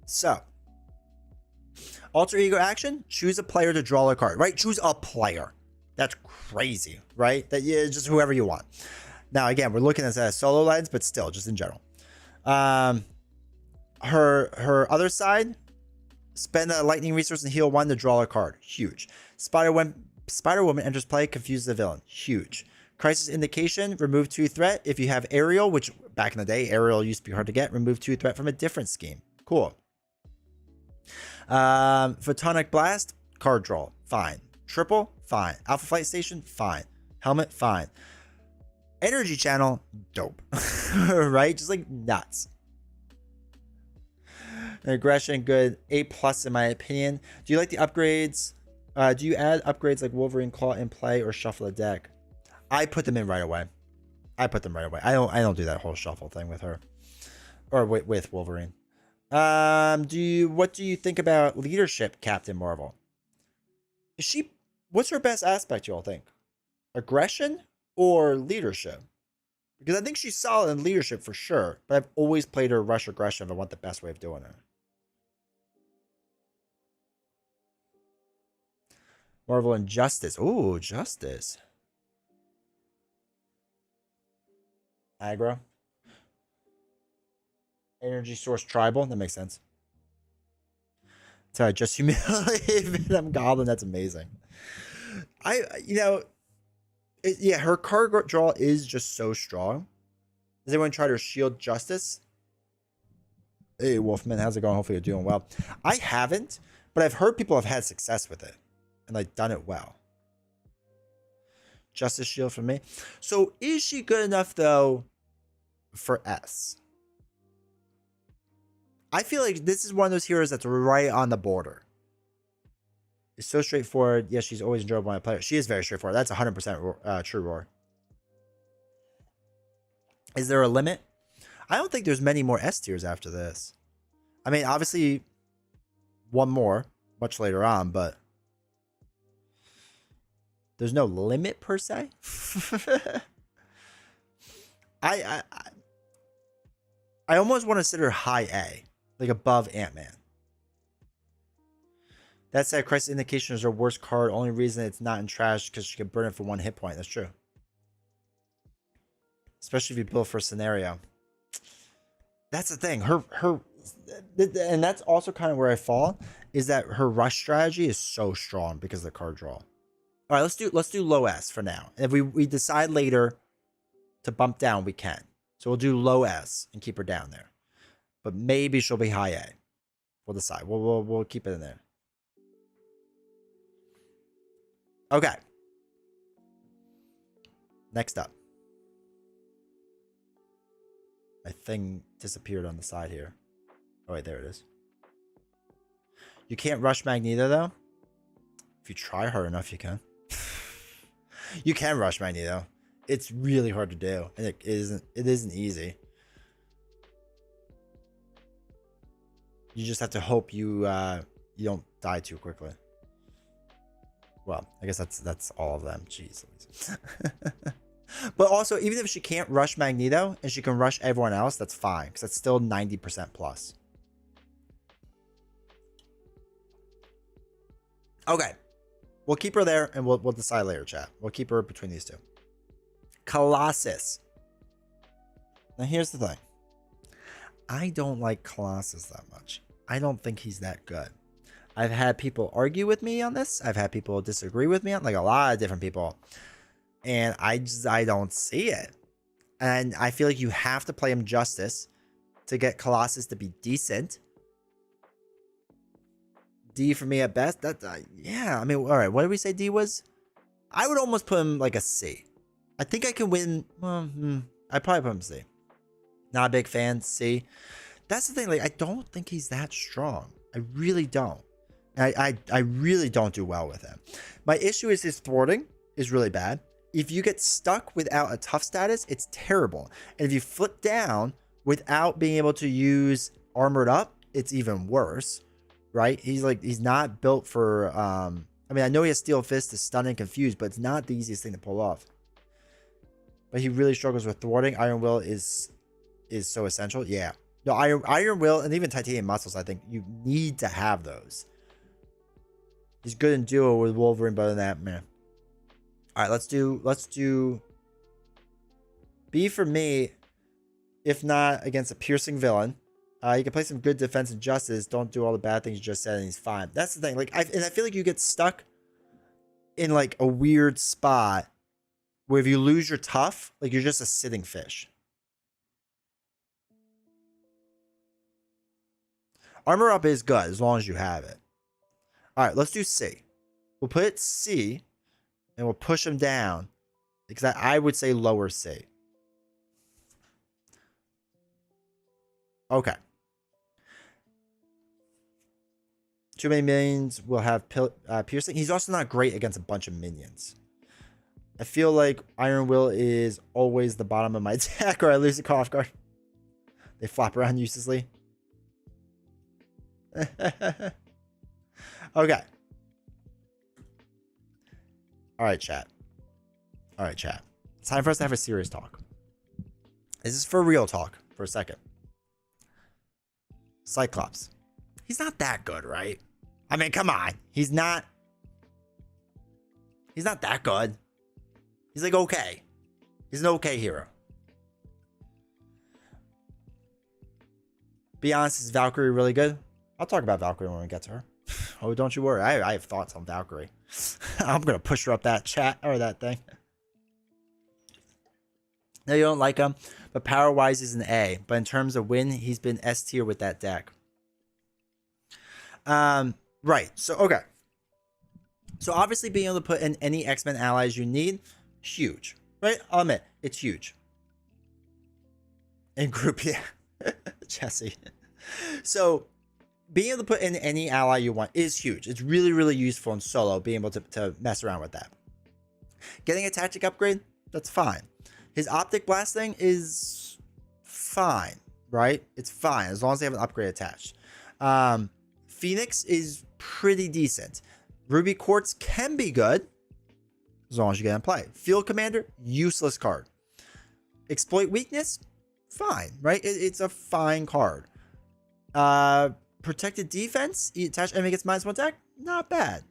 So, alter ego action, choose a player to draw a card, right? Choose a player. That's crazy, right? That yeah, just whoever you want. Now, again, we're looking at this as solo lens, but still, just in general. Her other side, spend a lightning resource and heal 1 to draw a card. Huge. Spider-Woman enters play, confuses the villain. Huge. Crisis Indication, remove 2 threat. If you have Aerial, which back in the day, Aerial used to be hard to get, remove 2 threat from a different scheme. Cool. Photonic Blast, card draw, fine. Triple, fine. Alpha Flight Station, fine. Helmet, fine. Energy Channel, dope. Right? Just like nuts. Aggression, good. A+ in my opinion. Do you like the upgrades? Do you add upgrades like Wolverine Claw in play or shuffle a deck? I put them in right away. I don't do that whole shuffle thing with her. Or with Wolverine. What do you think about leadership, Captain Marvel? What's her best aspect, y'all think? Aggression or leadership? Because I think she's solid in leadership for sure, but I've always played her rush aggression if I want the best way of doing it. Marvel and Justice. Ooh, Justice. Aggro. Energy Source Tribal. That makes sense. Sorry, just humiliate Venom Goblin. That's amazing. Yeah, her card draw is just so strong. Does anyone try to shield Justice? Hey, Wolfman, how's it going? Hopefully you're doing well. I haven't, but I've heard people have had success with it and like done it well. Justice Shield for me. So is she good enough though for S? I feel like this is one of those heroes that's right on the border. It's so straightforward. Yes, she's always enjoyable when I play her. She is very straightforward. That's 100% true, Roar. Is there a limit? I don't think there's many more S tiers after this. I mean, obviously, one more much later on, but there's no limit per se. I almost want to consider high A, like above Ant-Man. That said, Crisis Indication is her worst card. Only reason it's not in trash because she can burn it for 1 hit point. That's true. Especially if you build for a scenario. That's the thing. And that's also kind of where I fall, is that her rush strategy is so strong because of the card draw. All right, let's do low S for now. And if we decide later to bump down, we can. So we'll do low S and keep her down there. But maybe she'll be high A. We'll decide. We'll keep it in there. Okay. Next up. My thing disappeared on the side here. Oh, wait, there it is. You can't rush Magneto, though. If you try hard enough, you can. You can rush Magneto. It's really hard to do, and it isn't easy. You just have to hope you you don't die too quickly. Well, I guess that's all of them. Jeez. But also, even if she can't rush Magneto and she can rush everyone else, that's fine because that's still 90% plus. Okay, we'll keep her there and we'll decide later, chat. We'll keep her between these two. Colossus. Now here's the thing. I don't like Colossus that much. I don't think he's that good. I've had people argue with me on this. I've had people disagree with me on, like, a lot of different people. And I don't see it. And I feel like you have to play him justice to get Colossus to be decent. D for me at best. Yeah, I mean, all right. What did we say D was? I would almost put him like a C. I think I can win. Well, I'd probably put him C. Not a big fan. C. That's the thing. Like, I don't think he's that strong. I really don't. I really don't do well with him. My issue is his thwarting is really bad. If you get stuck without a tough status, it's terrible. And if you flip down without being able to use armored up, it's even worse, right? He's not built for, I mean, I know he has steel fist to stun and confuse, but it's not the easiest thing to pull off. But he really struggles with thwarting. Iron Will is so essential. Yeah. No, Iron Will and even titanium muscles, I think you need to have those. He's good in duo with Wolverine, but other than that, man. All right, let's do B for me. If not against a piercing villain, you can play some good defense and justice. Don't do all the bad things you just said, and he's fine. That's the thing. Like, I feel like you get stuck in like a weird spot where if you lose your tough, like you're just a sitting fish. Armor up is good as long as you have it. All right, let's do C. We'll put it C, and we'll push him down because I would say lower C. Okay. Too many minions will have piercing. He's also not great against a bunch of minions. I feel like Iron Will is always the bottom of my deck, or I lose a call off guard. They flop around uselessly. Okay. All right, chat. All right, chat. It's time for us to have a serious talk. This is for real talk for a second. Cyclops. He's not that good, right? I mean, come on. He's not that good. He's like okay. He's an okay hero. Be honest, is Valkyrie really good? I'll talk about Valkyrie when we get to her. Oh, don't you worry. I have thoughts on Valkyrie. I'm going to push her up that chat or that thing. No, you don't like him, but power-wise he's an A. But in terms of win, he's been S tier with that deck. Right. So, okay. So, obviously being able to put in any X-Men allies you need, huge. Right? I'll admit, it's huge. And group, yeah. Jesse. So, being able to put in any ally you want is huge. It's really, really useful in solo, being able to mess around with that. Getting a tactic upgrade, that's fine. His optic blasting is fine, right? It's fine as long as they have an upgrade attached. Phoenix is pretty decent. Ruby Quartz can be good as long as you get in play. Field Commander, useless card. Exploit Weakness, fine, right? It's a fine card. Protected Defense, you attach enemy gets -1 attack, not bad.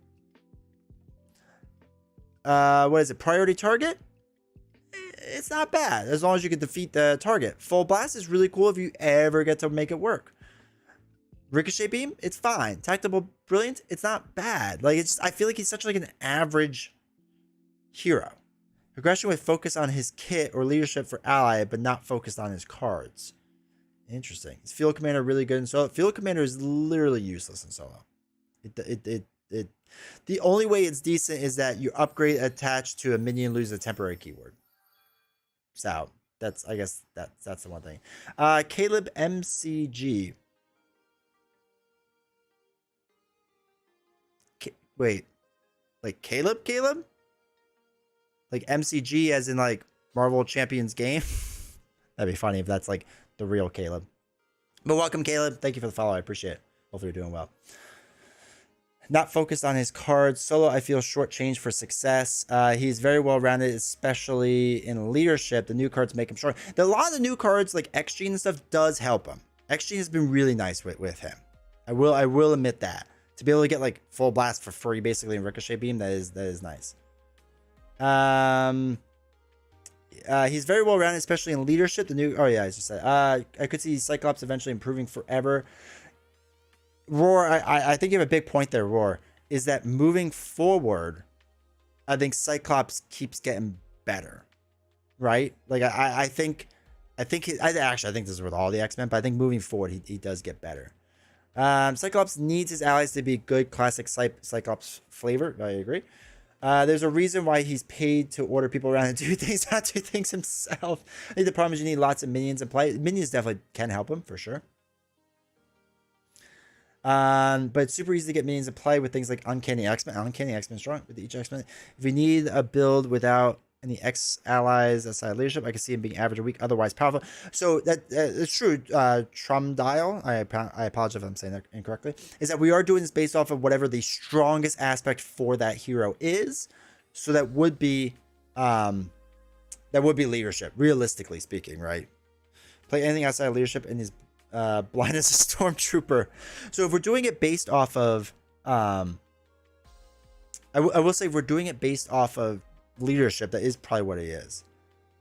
What is it? Priority Target? It's not bad as long as you can defeat the target. Full Blast is really cool if you ever get to make it work. Ricochet Beam, it's fine. Tactical Brilliance, it's not bad. Like, it's, I feel like he's such like an average hero. Aggression with focus on his kit or leadership for ally, but not focused on his cards. Interesting. Is Field Commander really good in solo? Field Commander is literally useless in solo. The only way it's decent is that you upgrade attached to a minion, lose a temporary keyword. So that's, I guess that's the one thing. Caleb MCG. Wait, like Caleb? Like MCG as in like Marvel Champions game? That'd be funny if that's like the real Caleb. But welcome, Caleb. Thank you for the follow. I appreciate it. Hopefully you're doing well. Not focused on his cards. Solo, I feel shortchanged for success. He's very well rounded, especially in leadership. The new cards make him strong. A lot of the new cards, like XG and stuff, does help him. XG has been really nice with him. I will admit that. To be able to get like full blast for free, basically, in Ricochet Beam, that is nice. He's very well rounded, especially in leadership. The new, oh yeah, I just said. I could see Cyclops eventually improving forever. Roar, I think you have a big point there, Roar, is that moving forward, I think Cyclops keeps getting better, right? Like I think this is with all the X-Men, but I think moving forward he does get better. Cyclops needs his allies to be good classic Cyclops flavor. I agree. There's a reason why he's paid to order people around and do things, not do things himself. I think the problem is you need lots of minions in play. Minions definitely can help him for sure. But it's super easy to get minions in play with things like Uncanny X-Men. Uncanny X-Men strong with each X-Men. If we need a build without any X-allies aside leadership, I can see him being average or weak, otherwise powerful. So that it's true. Trumdial, I apologize if I'm saying that incorrectly, is that we are doing this based off of whatever the strongest aspect for that hero is. So that would be leadership, realistically speaking, right? Play anything outside of leadership and his blind as a stormtrooper. So if we're doing it based off of I will say if we're doing it based off of leadership, that is probably what he is.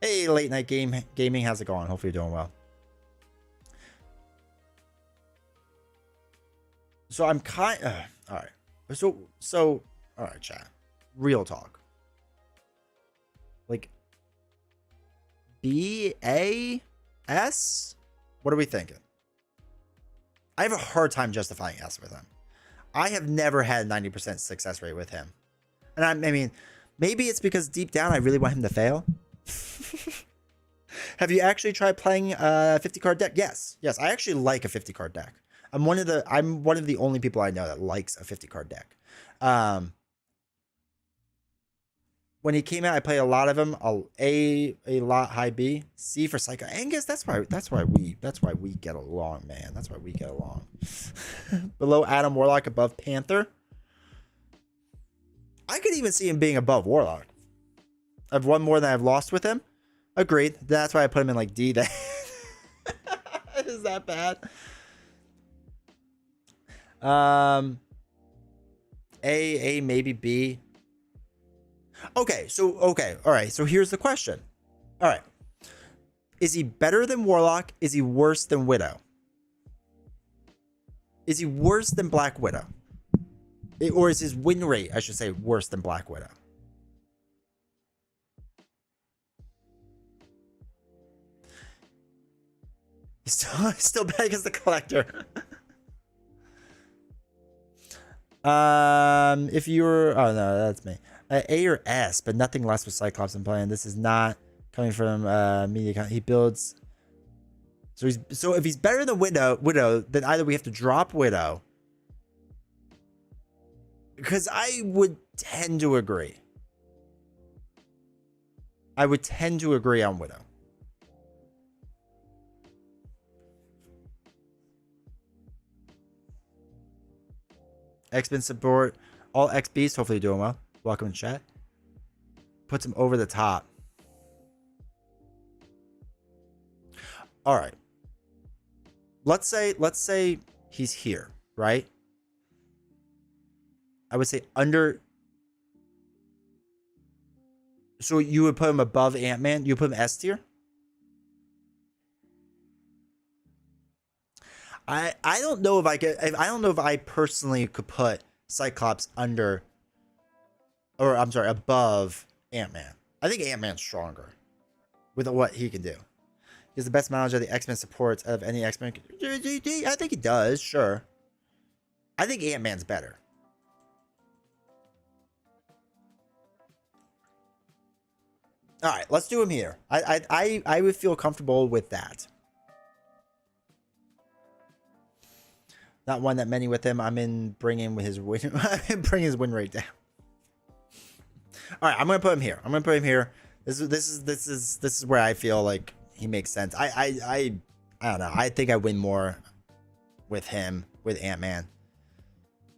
Hey, late night gaming, how's it going? Hopefully you're doing well. So I'm all right. So all right, chat. Real talk. Like BAS? What are we thinking? I have a hard time justifying S with him. I have never had a 90% success rate with him. And I mean, maybe it's because deep down I really want him to fail. Have you actually tried playing a 50 card deck? Yes. Yes, I actually like a 50 card deck. I'm one of the only people I know that likes a 50 card deck. When he came out, I played a lot of them. A lot, high B, C for Psycho. Angus, that's why we get along, man. That's why we get along. Below Adam Warlock, above Panther. I could even see him being above Warlock. I've won more than I've lost with him. Agreed. That's why I put him in like D. That is that bad. A maybe B. Okay, all right. So here's the question. All right, is he better than Warlock? Is he worse than Widow? Is he worse than Black Widow? Or is his win rate, I should say, worse than Black Widow? He's still bad as the collector. If you were, oh no, that's me. A or S, but nothing less with Cyclops in playing. This is not coming from media. He builds. So if he's better than Widow, then either we have to drop Widow. Because I would tend to agree. I would tend to agree on Widow. X-Men support. All XBs, hopefully you're doing well. Welcome to chat. Puts him over the top. All right. Let's say he's here, right? I would say under. So you would put him above Ant-Man? You put him S tier? I don't know if I could. I don't know if I personally could put Cyclops under, or I'm sorry, above Ant-Man. I think Ant-Man's stronger with what he can do. He's the best manager the X-Men supports out of any X-Men. I think he does, sure. I think Ant-Man's better. All right, let's do him here. I would feel comfortable with that. Not one that many with him. I'm in bringing his win. Bring his win rate down. All right, I'm gonna put him here. This is where I feel like he makes sense. I don't know. I think I win more with him. with Ant-Man.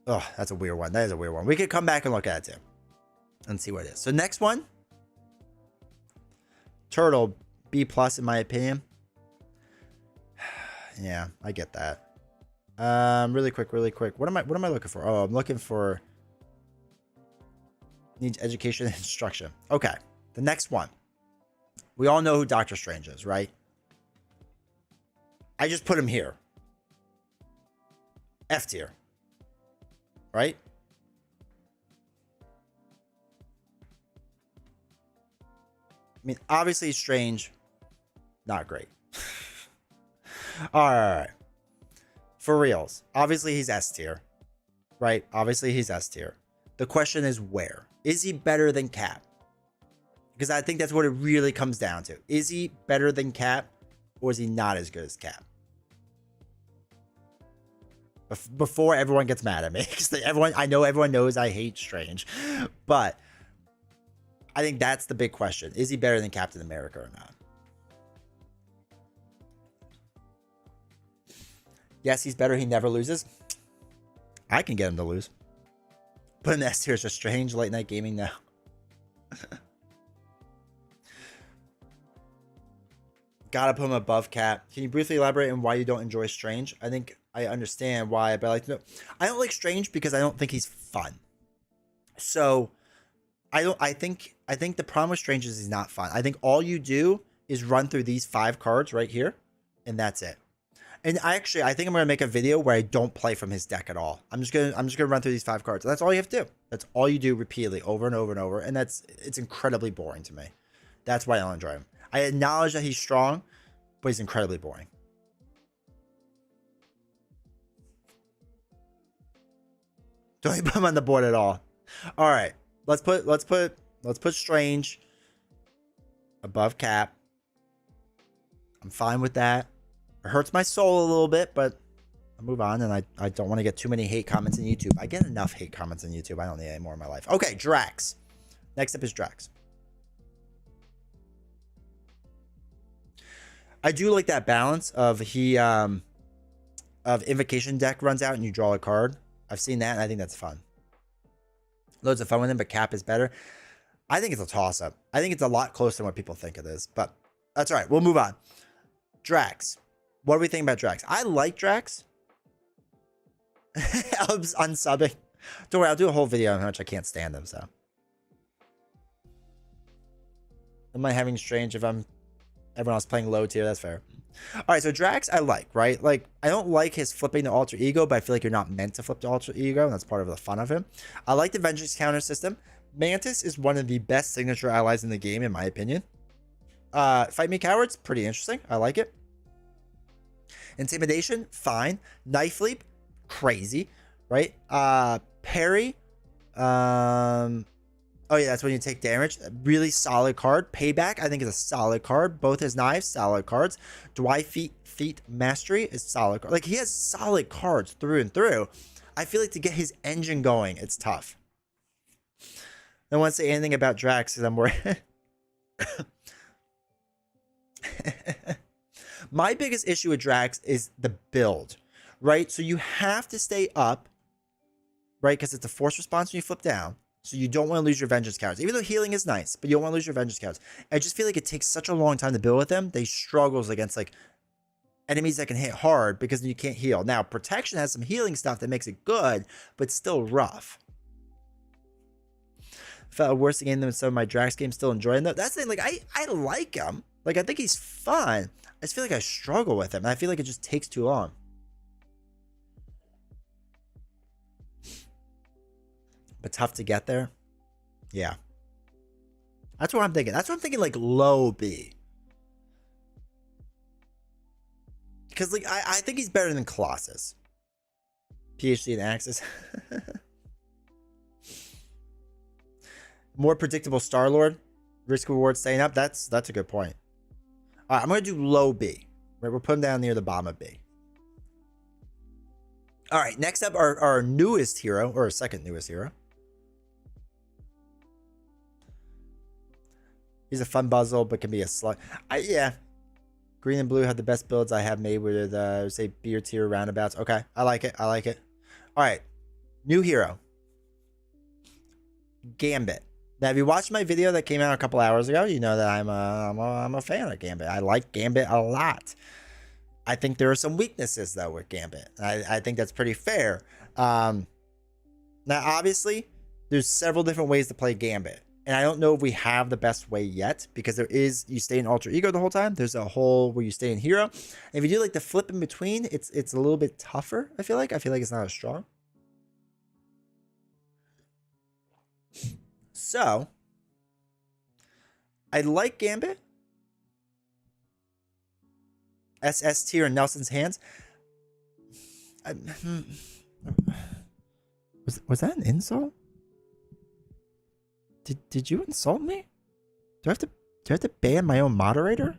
Oh, that's a weird one. That is a weird one. We could come back and look at it too and see what it is. So next one, Turtle, B+ in my opinion. Yeah, I get that. Really quick. What am I looking for? Oh, I'm looking for needs education and instruction. Okay, the next one. We all know who Doctor Strange is, right? I just put him here. F tier. Right? I mean, obviously Strange, not great. All right. For reals. Obviously he's S tier. Right? Obviously he's S tier. The question is where? Is he better than Cap? Because I think that's what it really comes down to. Is he better than Cap, or is he not as good as Cap? Before everyone gets mad at me, because I know everyone knows I hate Strange, but I think that's the big question. Is he better than Captain America or not? Yes, he's better. He never loses. I can get him to lose. Put him in S tier is just Strange. Late night gaming now. Gotta put him above Cap. Can you briefly elaborate on why you don't enjoy Strange? I think I understand why, but I like to know. I don't like Strange because I don't think he's fun. So I think the problem with Strange is he's not fun. I think all you do is run through these 5 cards right here, and that's it. And I think I'm gonna make a video where I don't play from his deck at all. I'm just gonna run through these 5 cards. That's all you have to do. That's all you do repeatedly, over and over and over. And it's incredibly boring to me. That's why I don't enjoy him. I acknowledge that he's strong, but he's incredibly boring. Don't even put him on the board at all. All right, let's put Strange above Cap. I'm fine with that. It hurts my soul a little bit, but I'll move on. And I don't want to get too many hate comments on YouTube. I get enough hate comments on YouTube. I don't need any more in my life. Okay, Drax. Next up is Drax. I do like that balance of Invocation deck runs out and you draw a card. I've seen that and I think that's fun. Loads of fun with him, but Cap is better. I think it's a toss-up. I think it's a lot closer than what people think it is, but that's all right. We'll move on. Drax. What do we think about Drax? I like Drax. I'm unsubbing. Don't worry, I'll do a whole video on how much I can't stand him, so. Am I having Strange if everyone else playing low tier? That's fair. All right, so Drax I like, right? Like, I don't like his flipping the alter ego, but I feel like you're not meant to flip the alter ego, and that's part of the fun of him. I like the vengeance counter system. Mantis is one of the best signature allies in the game, in my opinion. Fight Me Cowards, pretty interesting. I like it. Intimidation, fine. Knife Leap, crazy, right? Parry, oh yeah, that's when you take damage. Really solid card. Payback, I think, is a solid card. Both his knives, solid cards. Dwy Feet Mastery is solid. Like, he has solid cards through and through. I feel like to get his engine going, it's tough. I don't want to say anything about Drax because I'm worried. My biggest issue with Drax is the build, right? So you have to stay up, right? Because it's a force response when you flip down. So you don't want to lose your vengeance cards, even though healing is nice, but you don't want to lose your vengeance cards. I just feel like it takes such a long time to build with them. They struggles against like enemies that can hit hard because you can't heal. Now, protection has some healing stuff that makes it good, but still rough. Felt worse game than some of my Drax games. Still enjoying them. That's the thing. Like I like him. Like I think he's fun. I just feel like I struggle with him. And I feel like it just takes too long. But tough to get there. Yeah. That's what I'm thinking. That's what I'm thinking, like low B. Because like I think he's better than Colossus. PhD in Axis. More predictable Star-Lord. Risk reward staying up. That's a good point. All right, I'm going to do low B. Right, we'll put him down near the bottom of B. All right, next up, our newest hero, or our second newest hero. He's a fun buzzle, but can be a slug. Yeah. Green and blue have the best builds I have made with, say, B or tier roundabouts. Okay, I like it. I like it. All right, new hero. Gambit. Now, if you watched my video that came out a couple hours ago, you know that I'm a fan of Gambit. I like Gambit a lot. I think there are some weaknesses, though, with Gambit. I think that's pretty fair. Now, obviously, there's several different ways to play Gambit. And I don't know if we have the best way yet, because there is, you stay in alter ego the whole time. There's a whole where you stay in hero. And if you do like the flip in between, it's a little bit tougher, I feel like. I feel like it's not as strong. So, I like Gambit. SS tier in Nelson's hands. Was that an insult? Did you insult me? Do I have to ban my own moderator?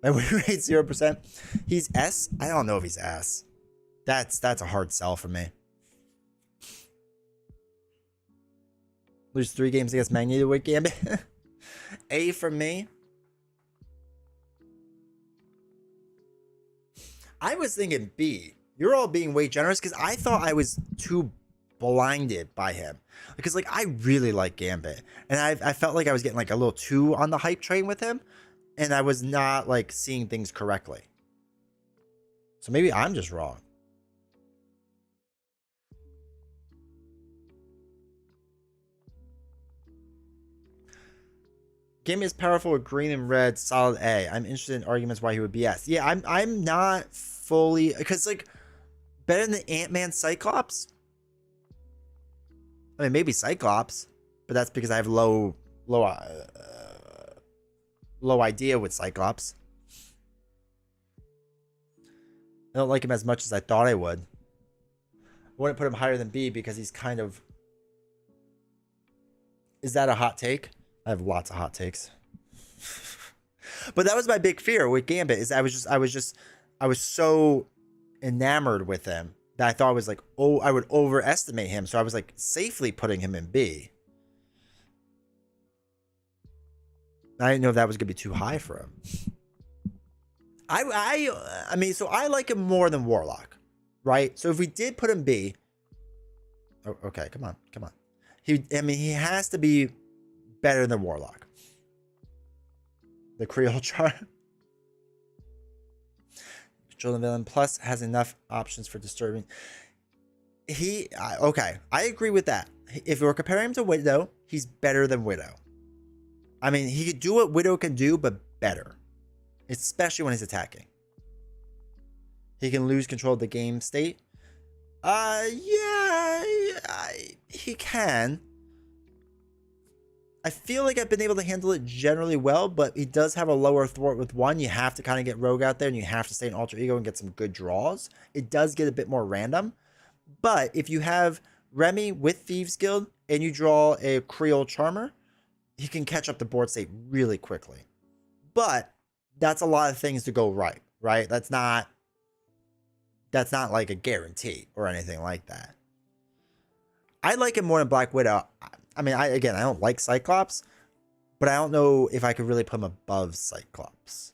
My win rate 0%. He's S? I don't know if he's S. That's a hard sell for me. Lose 3 games against Magneto with Gambit. A for me. I was thinking B. You're all being way generous because I thought I was too blinded by him. Because like I really like Gambit. And I felt like I was getting like a little too on the hype train with him. And I was not like seeing things correctly. So maybe I'm just wrong. Gambit is powerful with green and red, solid A. I'm interested in arguments why he would be S. Yeah, I'm not fully, because like better than Ant-Man Cyclops. I mean, maybe Cyclops, but that's because I have low idea with Cyclops. I don't like him as much as I thought I would. I wouldn't put him higher than B because he's kind of. Is that a hot take? I have lots of hot takes. But that was my big fear with Gambit, is I was so enamored with him that I thought I was like, oh, I would overestimate him. So I was like safely putting him in B. I didn't know if that was gonna be too high for him. I mean, so I like him more than Warlock, right? So if we did put him B, oh, okay, come on. He has to be better than Warlock. The Creole chart. Control the villain plus has enough options for disturbing. Okay, I agree with that. If we're comparing him to Widow, he's better than Widow. I mean, he could do what Widow can do, but better. Especially when he's attacking. He can lose control of the game state. Yeah, he can. I feel like I've been able to handle it generally well, but he does have a lower thwart with one. You have to kind of get Rogue out there, and you have to stay in alter ego and get some good draws. It does get a bit more random. But if you have Remy with Thieves Guild and you draw a Creole Charmer, he can catch up the board state really quickly. But that's a lot of things to go right, right? That's not like a guarantee or anything like that. I like him more than Black Widow. I mean, I don't like Cyclops, but I don't know if I could really put him above Cyclops.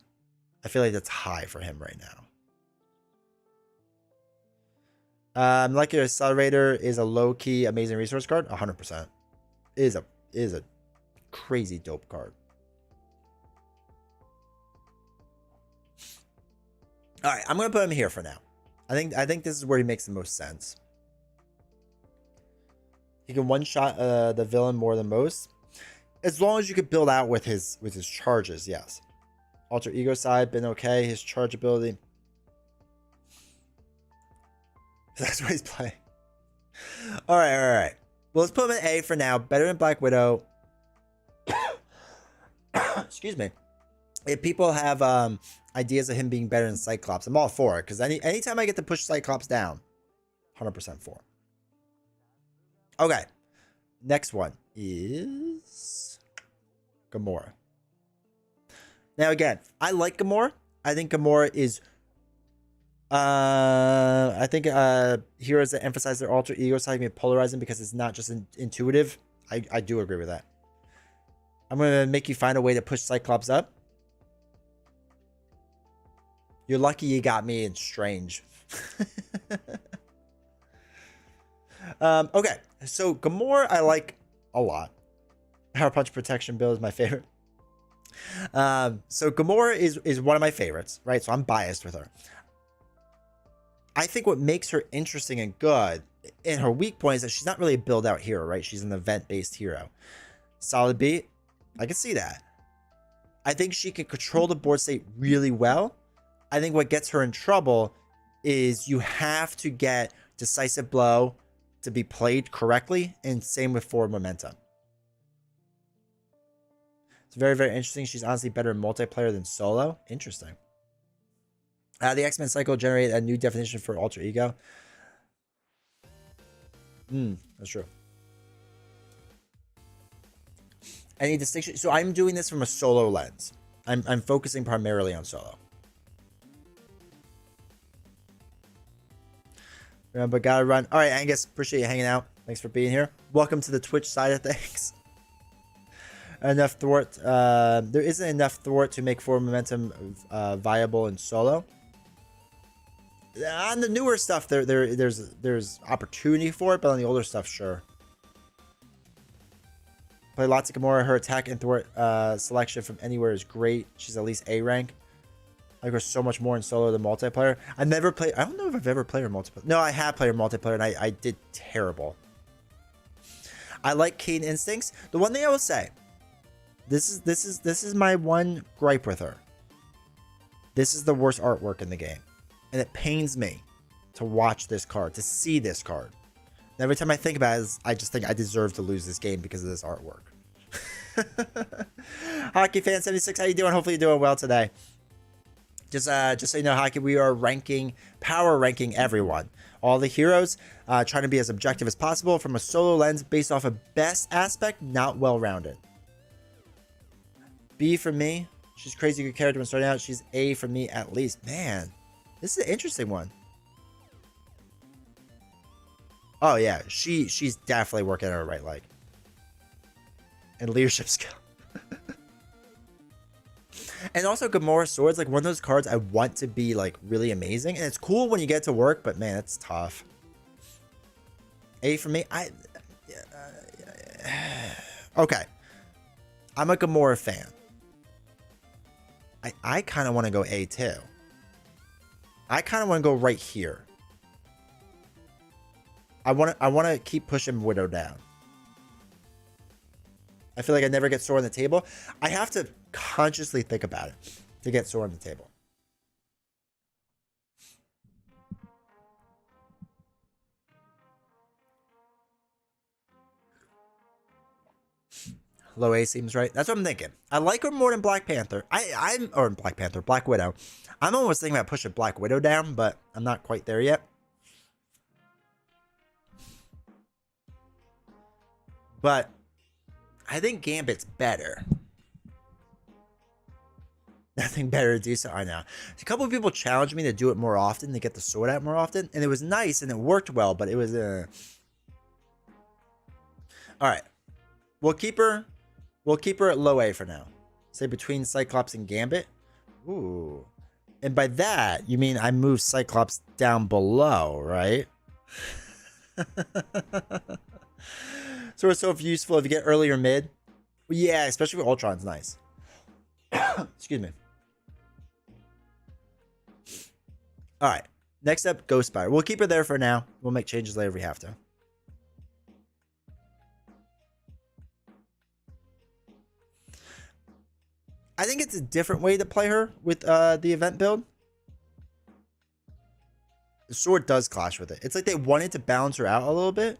I feel like that's high for him right now. Molecular Accelerator is a low-key amazing resource card. 100%. Is a crazy dope card. All right, I'm gonna put him here for now. I think this is where he makes the most sense. He can one-shot the villain more than most, as long as you could build out with his charges. Yes, alter ego side been okay. His charge ability. That's what he's playing. All right. Well, let's put him in A for now. Better than Black Widow. Excuse me. If people have ideas of him being better than Cyclops, I'm all for it, because anytime I get to push Cyclops down, 100% for. Okay, next one is Gamora. Now again, I like Gamora. I think Gamora is I think heroes that emphasize their alter ego side can be polarizing because it's not just intuitive. I do agree with that. I'm going to make you find a way to push Cyclops up. You're lucky you got me in Strange. Okay, so Gamora I like a lot. Power Punch Protection build is my favorite. So Gamora is one of my favorites, right? So I'm biased with her. I think what makes her interesting and good, and her weak point is that she's not really a build out hero, right? She's an event-based hero. Solid beat, I can see that. I think she can control the board state really well. I think what gets her in trouble is you have to get decisive blow to be played correctly, and same with forward momentum. It's very, very interesting. She's honestly better in multiplayer than solo. Interesting. The X-Men cycle generated a new definition for alter ego. That's true. Any distinction? So I'm doing this from a solo lens. I'm focusing primarily on solo. Remember, gotta run. All right, Angus, appreciate you hanging out. Thanks for being here. Welcome to the Twitch side of things. Enough thwart. There isn't enough thwart to make forward momentum viable in solo. On the newer stuff, there's opportunity for it, but on the older stuff, sure. Play lots of Gamora. Her attack and thwart selection from anywhere is great. She's at least A rank. I like her so much more in solo than multiplayer. I never played. I don't know if I've ever played her multiplayer. No, I have played her multiplayer, and I did terrible. I like Keen Instincts. The one thing I will say, this is my one gripe with her. This is the worst artwork in the game. And it pains me to watch this card, to see this card. And every time I think about it, I just think I deserve to lose this game because of this artwork. Hockey fan 76, how you doing? Hopefully you're doing well today. Just so you know, Hockey, we are power ranking everyone. All the heroes, trying to be as objective as possible from a solo lens based off of best aspect, not well-rounded. B for me. She's crazy good character when starting out. She's A for me at least. Man. This is an interesting one. Oh yeah, she's definitely working on her right leg. And leadership skill. And also Gamora Swords, like one of those cards I want to be like really amazing. And it's cool when you get to work, but man, it's tough. A for me. Okay. I'm a Gamora fan. I kind of want to go A too. I kind of want to go right here. I want to keep pushing Widow down. I feel like I never get Sword on the table. I have to consciously think about it to get Sword on the table. Low A seems right. That's what I'm thinking. I like her more than Black Panther. Black Widow. I'm almost thinking about pushing Black Widow down, but I'm not quite there yet. But I think Gambit's better. Nothing better to do so. I know. A couple of people challenged me to do it more often, to get the sword out more often, and it was nice and it worked well, but it was all right. We'll keep her at low A for now. Say between Cyclops and Gambit. Ooh. And by that, you mean I move Cyclops down below, right? So it's so useful if you get early or mid. Yeah, especially with Ultron's nice. Excuse me. All right. Next up, Ghost Spider. We'll keep her there for now. We'll make changes later if we have to. I think it's a different way to play her with the event build. The sword does clash with it. It's like they wanted to balance her out a little bit,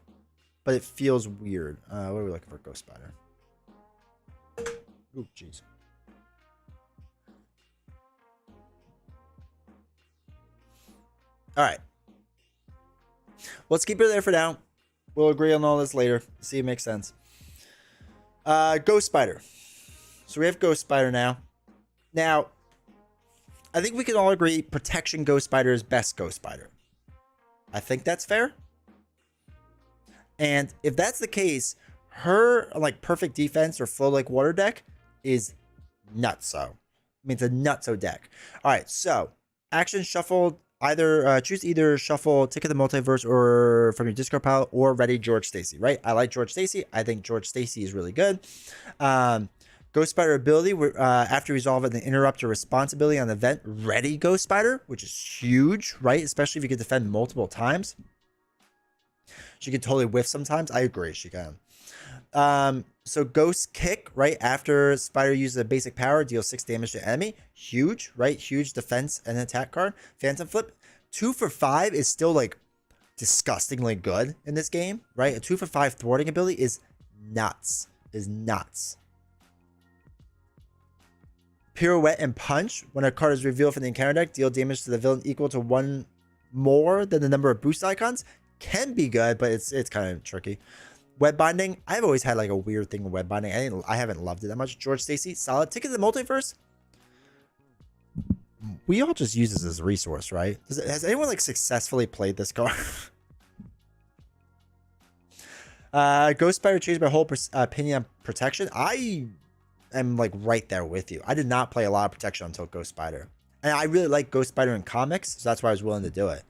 but it feels weird. What are we looking for? Ghost Spider. Ooh, jeez. All right. Let's keep her there for now. We'll agree on all this later. See if it makes sense. Ghost Spider. So we have Ghost Spider now. Now, I think we can all agree Protection Ghost Spider is best Ghost Spider. I think that's fair. And if that's the case, her like perfect defense or flow like water deck is nutso. I mean, it's a nutso deck. All right, so action shuffle. Either choose either shuffle Ticket the Multiverse or from your discard pile or ready George Stacy. Right, I like George Stacy. I think George Stacy is really good. Ghost Spider ability, after resolving the interrupt or responsibility on the event, ready Ghost Spider, which is huge, right? Especially if you can defend multiple times. She can totally whiff sometimes. I agree, she can. So Ghost Kick, right? After Spider uses a basic power, deals 6 damage to enemy. Huge, right? Huge defense and attack card. Phantom Flip. 2 for 5 is still like disgustingly good in this game, right? A 2 for 5 thwarting ability is nuts. Is nuts. Pirouette and Punch. When a card is revealed from the encounter deck, deal damage to the villain equal to 1 more than the number of boost icons. Can be good, but it's kind of tricky. Web binding. I've always had like a weird thing with web binding. I haven't loved it that much. George Stacy, solid. Ticket to the Multiverse. We all just use this as a resource, right? Has anyone like successfully played this card? Ghost Spider changed my whole opinion on protection. I am like right there with you. I did not play a lot of protection until Ghost Spider, and I really like Ghost Spider in comics, so that's why I was willing to do it.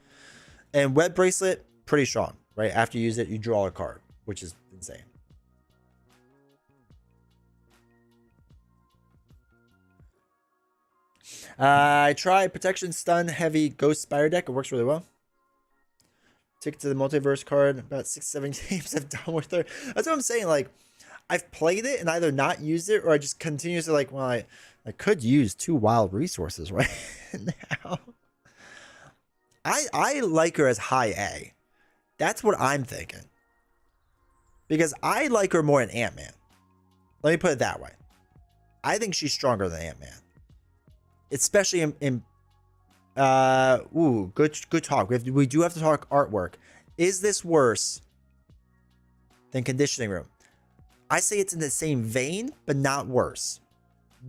And Web Bracelet, pretty strong, right? After you use it, you draw a card, which is insane. I tried Protection Stun Heavy Ghost Spider deck. It works really well. Ticket to the Multiverse card. About 6-7 games I've done with her. That's what I'm saying. Like, I've played it and either not used it or I just continuously like, well, I could use 2 wild resources right now. I like her as high A. That's what I'm thinking. Because I like her more in Ant-Man. Let me put it that way. I think she's stronger than Ant-Man. Especially in good talk. We do have to talk artwork. Is this worse than Conditioning Room? I say it's in the same vein, but not worse.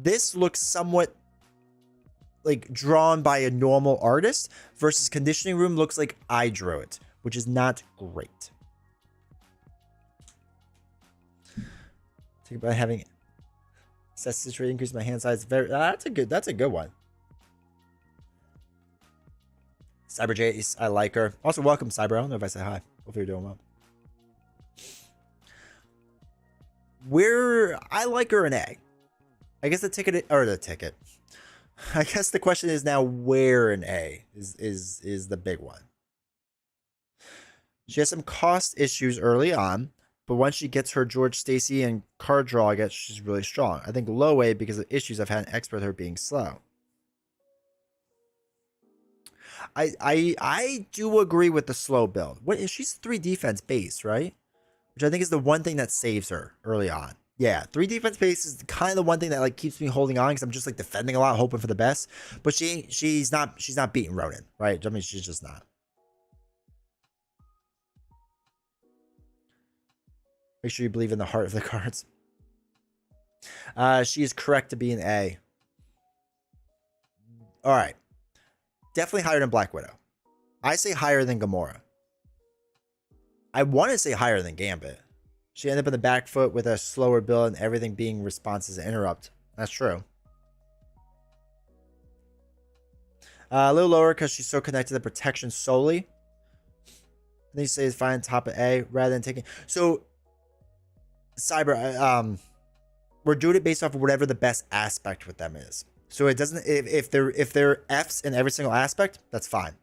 This looks somewhat like drawn by a normal artist versus Conditioning Room looks like I drew it, which is not great. Think about having accessory rate increase my hand size. That's a good one. Cyber Jace, I like her. Also, welcome Cyber. I don't know if I said hi. Hope you're doing well. I like her an A. I guess I guess the question is now where an A is the big one. She has some cost issues early on, but once she gets her George Stacy and card draw, I guess she's really strong. I think low A because of issues I've had an expert with her being slow. I do agree with the slow build. She's 3 defense base, right? Which I think is the one thing that saves her early on. Yeah, 3 defense base is kind of the one thing that like keeps me holding on because I'm just like defending a lot, hoping for the best. But she's not beating Ronan, right? I mean, she's just not. Make sure you believe in the heart of the cards. She is correct to be an A. All right. Definitely higher than Black Widow. I say higher than Gamora. I want to say higher than Gambit. She ended up in the back foot with a slower build and everything being responses to interrupt. That's true. A little lower because she's so connected to protection solely. And they say it's fine top of A rather than taking. So Cyber, we're doing it based off of whatever the best aspect with them is. So it doesn't if they're F's in every single aspect, that's fine.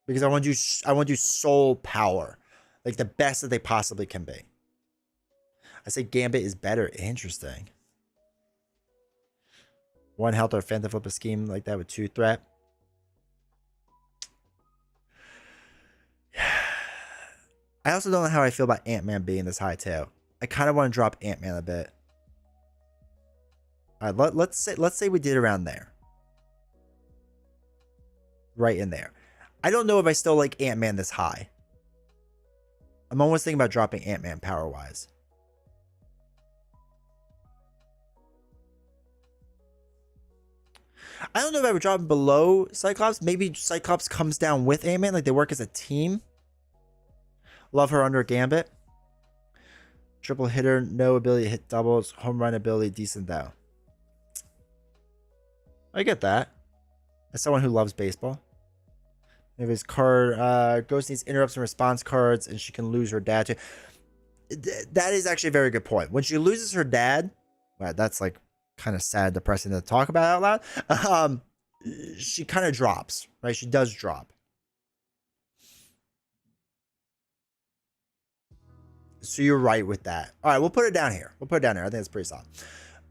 Because I want to do soul power, like the best that they possibly can be. I say Gambit is better. Interesting. 1 health or Phantom Flip a scheme like that with 2 threat. I also don't know how I feel about Ant-Man being this high too. I kind of want to drop Ant-Man a bit. All right, let's say we did around there. Right in there. I don't know if I still like Ant-Man this high. I'm almost thinking about dropping Ant-Man power-wise. I don't know if I would drop him below Cyclops. Maybe Cyclops comes down with Ant-Man, like they work as a team. Love her under Gambit. triple hitter, no ability to hit doubles, home run ability, decent though. I get that. As someone who loves baseball. If his card, Ghost needs interrupts and response cards, and she can lose her dad too. That is actually a very good point. When she loses her dad, wow, that's like kind of sad, depressing to talk about out loud. She kind of drops, right? She does drop. So you're right with that. All right, we'll put it down here. I think it's pretty solid.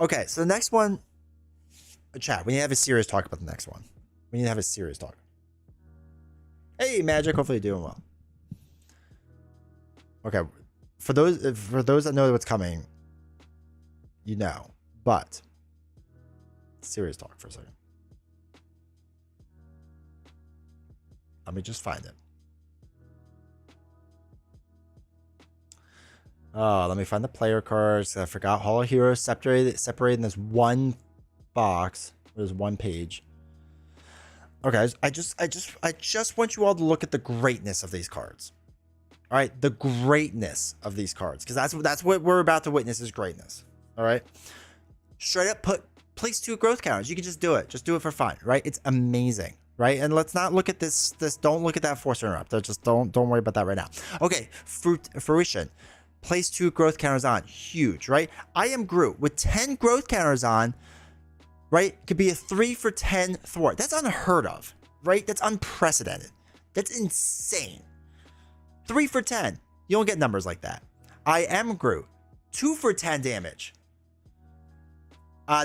Okay, so the next one, chat. We need to have a serious talk about the next one. We need to have a serious talk. Hey, Magic. Hopefully you're doing well. Okay, for those that know what's coming, you know. But serious talk for a second. Let me just find it. Let me find the player cards. I forgot Hall of Heroes separated in this one box. There's one page. Okay, I just want you all to look at the greatness of these cards. All right, the greatness of these cards, because that's what we're about to witness is greatness. All right, straight up place 2 growth counters. You can just do it. Just do it for fun, right? It's amazing, right? And let's not look at this. Don't look at that force interrupt. Just don't worry about that right now. Okay, fruition. Place 2 growth counters on. Huge, right? I am Groot with 10 growth counters on. Right? Could be a 3 for 10 thwart. That's unheard of, right? That's unprecedented. That's insane. 3 for 10. You don't get numbers like that. I am Groot. 2 for 10 damage.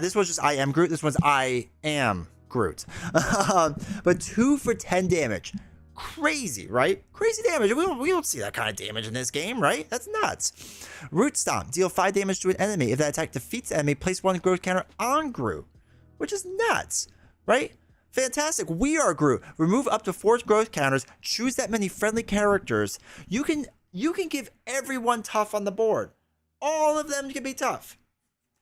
This was just I am Groot. This one's I am Groot. But 2 for 10 damage. Crazy, right? Crazy damage. We don't see that kind of damage in this game, right? That's nuts. Root Stomp. Deal 5 damage to an enemy. If that attack defeats the enemy, place 1 growth counter on Groot. Which is nuts, right? Fantastic. We are Groot. Remove up to 4 growth counters. Choose that many friendly characters. You can give everyone tough on the board. All of them can be tough.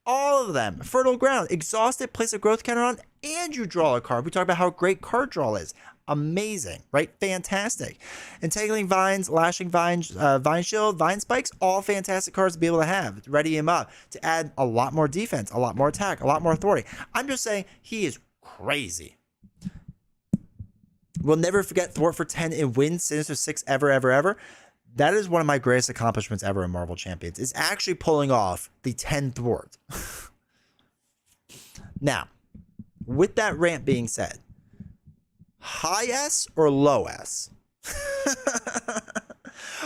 All of them. Fertile Ground. Exhausted. Place a growth counter on, and you draw a card. We talk about how great card draw is. Amazing, right? Fantastic. Entangling Vines, Lashing Vines, Vine Shield, Vine Spikes, all fantastic cards to be able to have. To ready him up to add a lot more defense, a lot more attack, a lot more authority. I'm just saying he is crazy. We'll never forget Thwart for 10 and win Sinister 6 ever. That is one of my greatest accomplishments ever in Marvel Champions. Is actually pulling off the 10 Thwart. Now, with that rant being said, high S or low S?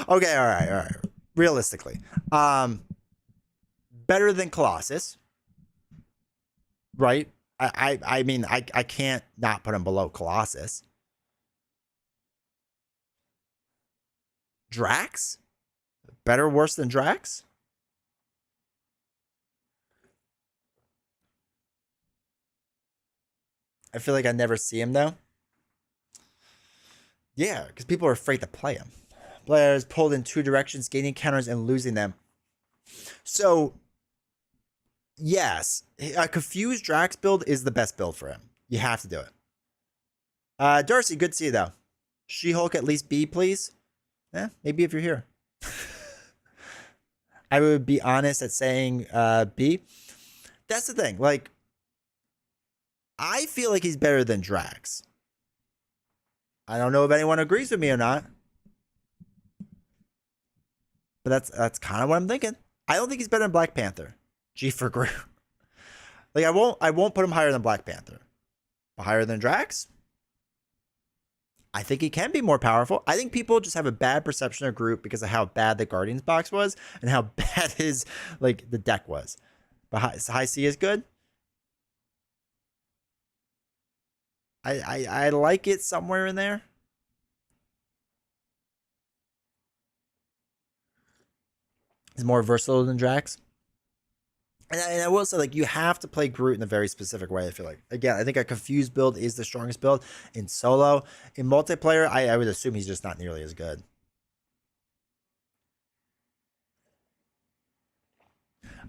Okay, all right. Realistically, better than Colossus, right? I mean, I can't not put him below Colossus. Drax? Better, worse than Drax? I feel like I never see him though. Yeah, because people are afraid to play him. Players pulled in 2 directions, gaining counters and losing them. So, yes, a confused Drax build is the best build for him. You have to do it. Darcy, good to see you though. She-Hulk at least B, please. Yeah, maybe if you're here. I would be honest at saying B. That's the thing. Like, I feel like he's better than Drax. I don't know if anyone agrees with me or not. But that's kind of what I'm thinking. I don't think he's better than Black Panther. G for Groot. Like I won't put him higher than Black Panther. But higher than Drax? I think he can be more powerful. I think people just have a bad perception of Groot because of how bad the Guardians box was and how bad his the deck was. But high C is good. I like it somewhere in there. It's more versatile than Drax. And I will say, like, you have to play Groot in a very specific way, I feel like. Again, I think a confused build is the strongest build in solo. In multiplayer, I would assume he's just not nearly as good.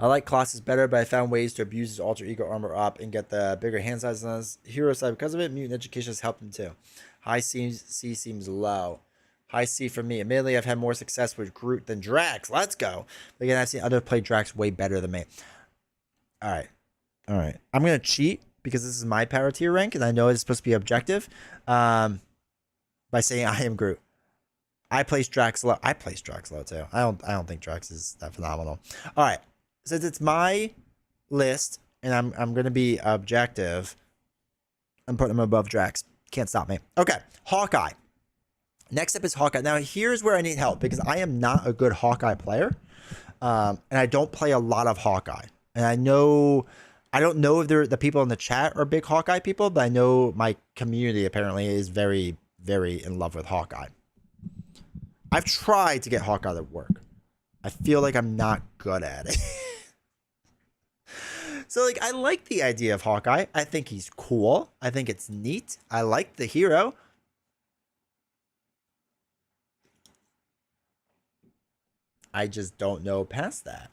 I like Colossus better, but I found ways to abuse his alter ego armor up and get the bigger hand size on his hero side. Because of it, mutant education has helped him too. High C seems low. High C for me. Admittedly, I've had more success with Groot than Drax. Let's go. But again, I've seen others play Drax way better than me. All right. All right. I'm going to cheat because this is my power tier rank, and I know it's supposed to be objective, by saying I am Groot. I place Drax low. I place Drax low too. I don't think Drax is that phenomenal. All right. Since it's my list and I'm going to be objective, I'm putting him above Drax. Can't stop me. Okay. Hawkeye. Next up is Hawkeye. Now, here's where I need help because I am not a good Hawkeye player. And I don't play a lot of Hawkeye. And I don't know if the people in the chat are big Hawkeye people, but I know my community apparently is very, very in love with Hawkeye. I've tried to get Hawkeye to work. I feel like I'm not good at it. So, like, I like the idea of Hawkeye. I think he's cool. I think it's neat. I like the hero. I just don't know past that.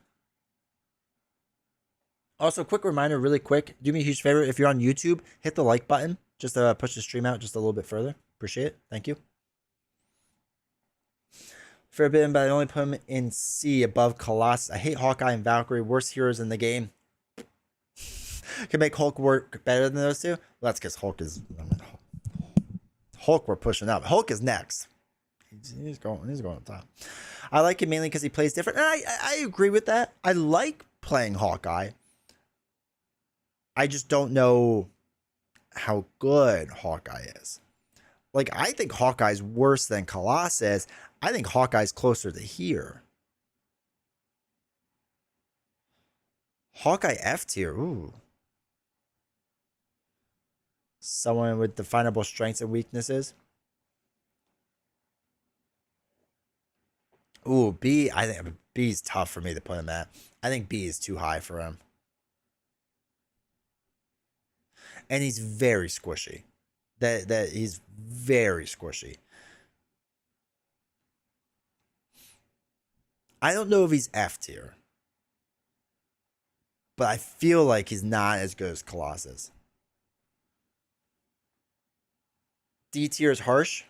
Also, quick reminder, really quick. Do me a huge favor. If you're on YouTube, hit the like button. Just to push the stream out just a little bit further. Appreciate it. Thank you. Forbidden, but I only put him in C above Colossus. I hate Hawkeye and Valkyrie. Worst heroes in the game. Can make Hulk work better than those two? Well, that's because Hulk is... Hulk we're pushing up. Hulk is next. He's going up top. I like him mainly because he plays different. And I agree with that. I like playing Hawkeye. I just don't know how good Hawkeye is. Like, I think Hawkeye's worse than Colossus. I think Hawkeye's closer to here. Hawkeye F tier. Ooh. Someone with definable strengths and weaknesses. Ooh, B. I think B's tough for me to put him at. I think B is too high for him. And he's very squishy. That he's very squishy. I don't know if he's F tier. But I feel like he's not as good as Colossus. D tier is harsh.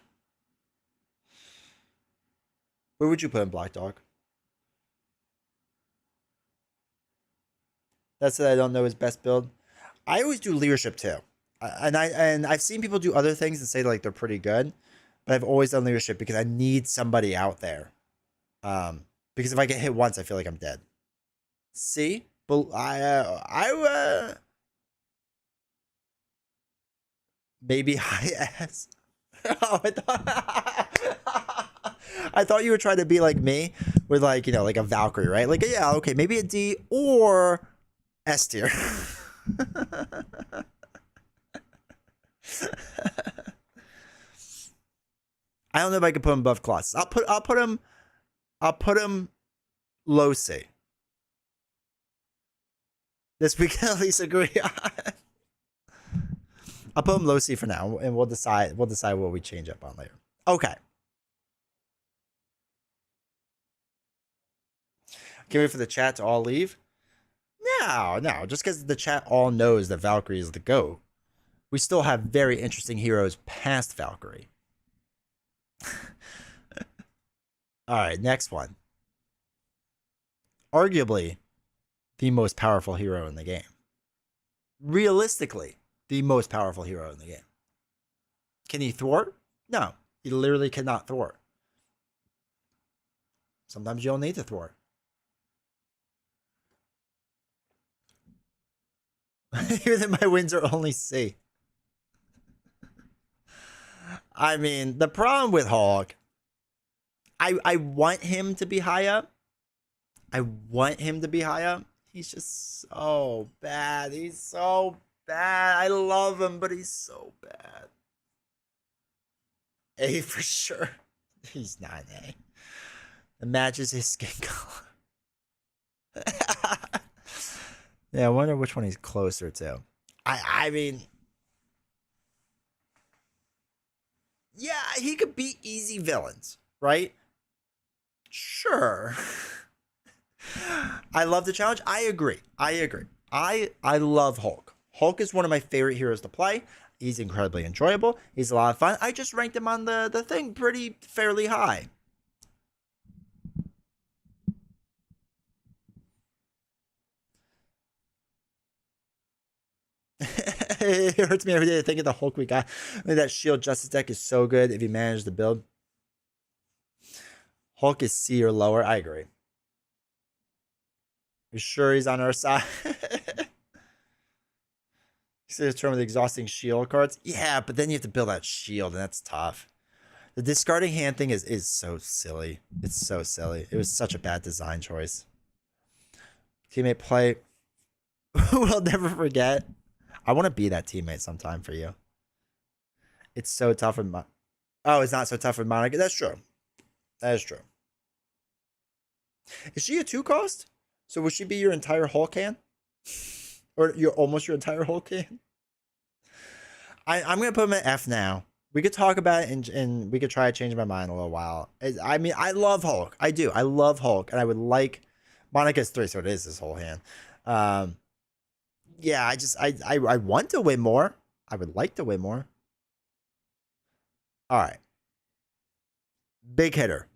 Where would you put him, Black Dog? That's it. I don't know his best build. I always do leadership too. And I've seen people do other things and say like they're pretty good. But I've always done leadership because I need somebody out there. Because if I get hit once, I feel like I'm dead. See? But maybe high S. Oh, I thought you were trying to be like me with like, you know, like a Valkyrie, right? Like, yeah, okay, maybe a D or S tier. I don't know if I could put him above Colossus. I'll put him low C. This we can at least agree on. I'll put him low C for now, and we'll decide what we change up on later. Okay. Can't wait for the chat to all leave. No. Just because the chat all knows that Valkyrie is the GOAT, we still have very interesting heroes past Valkyrie. All right, next one. Arguably, the most powerful hero in the game. Realistically, the most powerful hero in the game. Can he thwart? No, he literally cannot thwart. Sometimes you don't need to thwart. Even my wins are only C. I mean, the problem with Hulk, I want him to be high up. He's just so bad. He's so bad. I love him, but he's so bad. A for sure. He's not an A. It matches his skin color. Yeah, I wonder which one he's closer to. I mean, yeah, he could be easy villains, right? Sure. I love the challenge. I agree. I love Hulk. Hulk is one of my favorite heroes to play. he's incredibly enjoyable. He's a lot of fun. I just ranked him on the thing pretty fairly high. It hurts me every day to think of the Hulk we got. I mean, that Shield Justice deck is so good if you manage to build. Hulk is C or lower. I agree. You sure he's on our side? You see the term with the exhausting shield cards? Yeah, but then you have to build that shield, and that's tough. The discarding hand thing is so silly. It's so silly. It was such a bad design choice. Teammate play. We'll never forget. I want to be that teammate sometime for you. It's so tough with oh, it's not so tough with Monica. That's true. That is true. Is she a 2-cost? So would she be your entire Hulk hand? Or almost your entire Hulk hand? I'm going to put him at F now. We could talk about it and we could try to change my mind a little while. I mean, I love Hulk. I do. I love Hulk. And I would like... Monica's 3, so it is his whole hand. Yeah, I want to win more. I would like to win more. All right. Big hitter.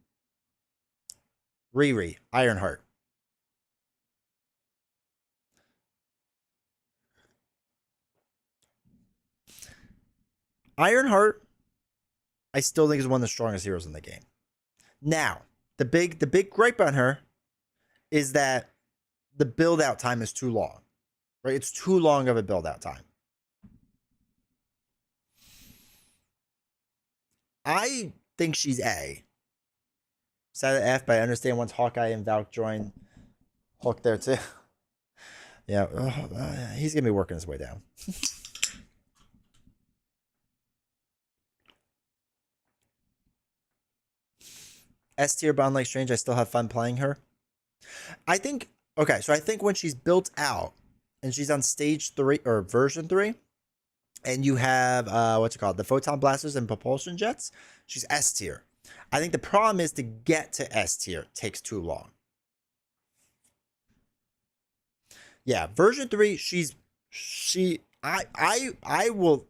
Riri, Ironheart. Ironheart, I still think is one of the strongest heroes in the game. Now, the big gripe on her is that the build out time is too long. Right? It's too long of a build out time. I think she's A. Set at F, but I understand once Hawkeye and Valk join Hulk there too. Yeah, he's gonna be working his way down. S tier, but unlike Strange, I still have fun playing her. I think, okay, so I think when she's built out and she's on stage 3 or version 3, and you have, what's it called? The photon blasters and propulsion jets, she's S tier. I think the problem is to get to S tier takes too long. Yeah, version 3, I will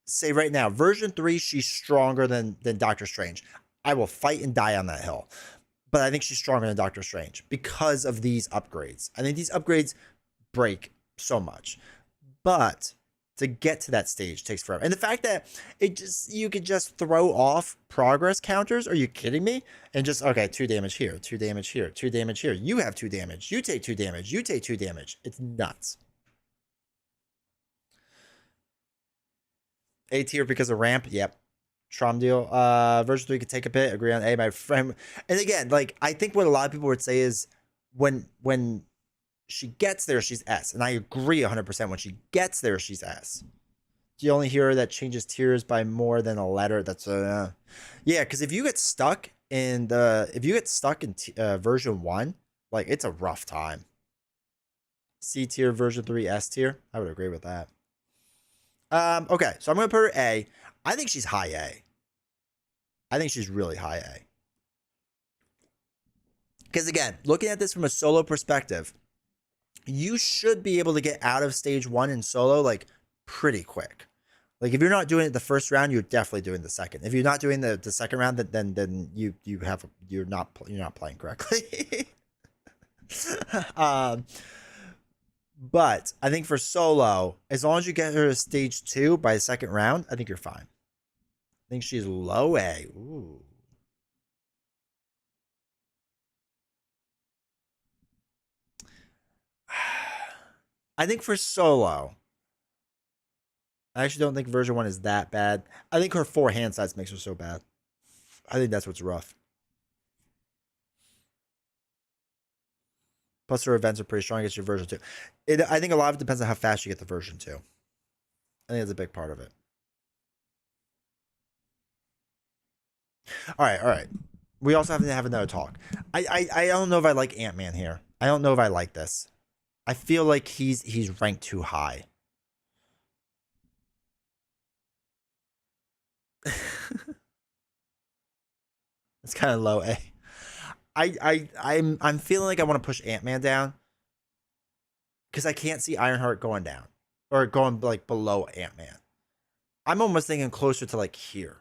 say right now, version 3, she's stronger than Doctor Strange. I will fight and die on that hill. But I think she's stronger than Doctor Strange because of these upgrades. I think these upgrades break so much. But to get to that stage takes forever. And the fact that you could just throw off progress counters, are you kidding me? And just, okay, 2 damage here, 2 damage here, 2 damage here. You have 2 damage. You take 2 damage. You take 2 damage. It's nuts. A tier because of ramp. Yep. Trom deal. Version 3 could take a bit. Agree on A, my friend. And again, like, I think what a lot of people would say is when she gets there, she's S. And I agree 100%. When she gets there, she's S. Do you only hear her that changes tiers by more than a letter? That's yeah, because if you get stuck in version 1, like, it's a rough time. C tier, version 3, S tier. I would agree with that. Okay, so I'm gonna put her A. I think she's high A. I think she's really high A. Because again, looking at this from a solo perspective, you should be able to get out of stage 1 in solo like pretty quick. Like, if you're not doing it the first round, you're definitely doing the second. If you're not doing the second round, then you're not playing correctly. But I think for solo, as long as you get her to stage 2 by the second round, I think you're fine. I think she's low A. Ooh. I think for solo, I actually don't think version 1 is that bad. I think her 4 hand size makes her so bad. I think that's what's rough. Plus her events are pretty strong against your version 2. I think a lot of it depends on how fast you get the version 2. I think that's a big part of it. All right. We also have to have another talk. I don't know if I like Ant-Man here. I don't know if I like this. I feel like he's ranked too high. It's kind of low A. I'm feeling like I want to push Ant-Man down because I can't see Ironheart going down or going like below Ant-Man. I'm almost thinking closer to like here,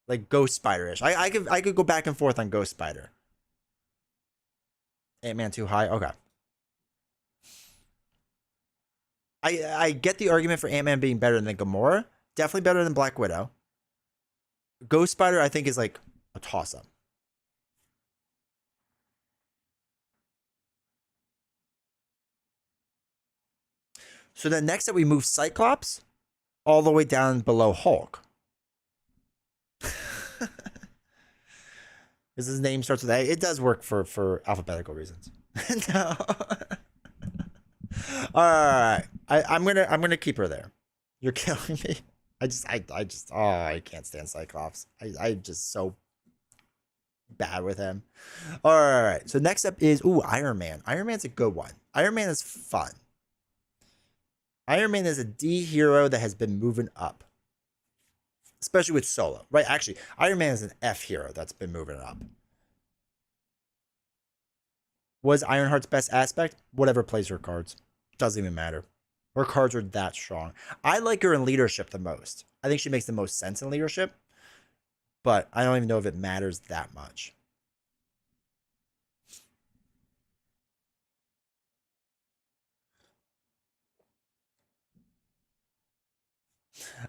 like Ghost Spider-ish. I could go back and forth on Ghost Spider. Ant-Man too high. Okay. I get the argument for Ant-Man being better than Gamora. Definitely better than Black Widow. Ghost Spider, I think, is like a toss-up. So then next up, we move Cyclops all the way down below Hulk. Because his name starts with A. It does work for alphabetical reasons. No. All right. I'm gonna keep her there. You're killing me. I can't stand Cyclops. I'm just so bad with him. All right. So next up is Iron Man. Iron Man's a good one. Iron Man is fun. Iron Man is a D hero that has been moving up, especially with Solo, right? Actually, Iron Man is an F hero that's been moving up. Was Ironheart's best aspect? Whatever plays her cards. Doesn't even matter. Her cards are that strong. I like her in leadership the most. I think she makes the most sense in leadership, but I don't even know if it matters that much.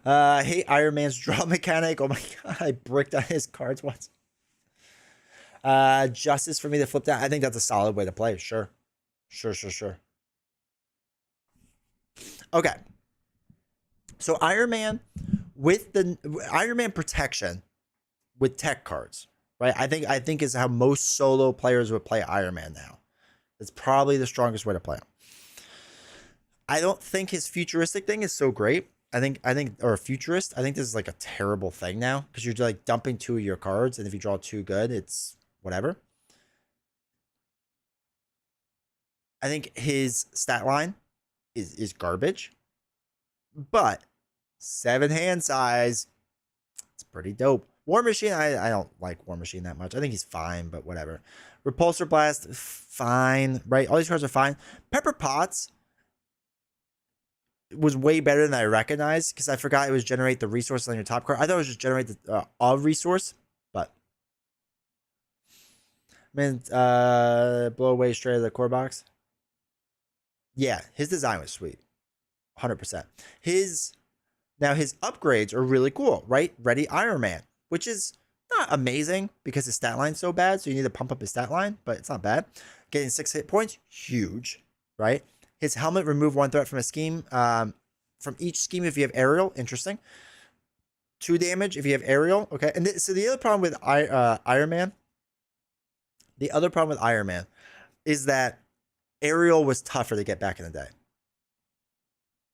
I hate Iron Man's draw mechanic. Oh my god, I bricked on his cards once. Justice for me to flip that. I think that's a solid way to play. Sure. Sure. Okay. So Iron Man with the Iron Man protection with tech cards, right? I think is how most solo players would play Iron Man now. It's probably the strongest way to play him. I don't think his futuristic thing is so great. I think, or a futurist. I think this is like a terrible thing now because you're like dumping 2 of your cards, and if you draw 2 good, it's whatever. I think his stat line is garbage, but 7 hand size, it's pretty dope. War Machine, I don't like War Machine that much. I think he's fine, but whatever. Repulsor Blast, fine, right? All these cards are fine. Pepper Potts was way better than I recognized because I forgot it was generate the resources on your top card. I thought it was just generate the a resource, but I mean, blow away straight out of the core box. Yeah, his design was sweet, 100%. His upgrades are really cool, right? Ready Iron Man, which is not amazing because his stat line's so bad, so you need to pump up his stat line, but it's not bad. Getting 6 hit points, huge, right? His helmet, remove 1 threat from a scheme. From each scheme, if you have aerial, interesting. 2 damage if you have aerial. Okay, and so the other problem with Iron Man, is that aerial was tougher to get back in the day.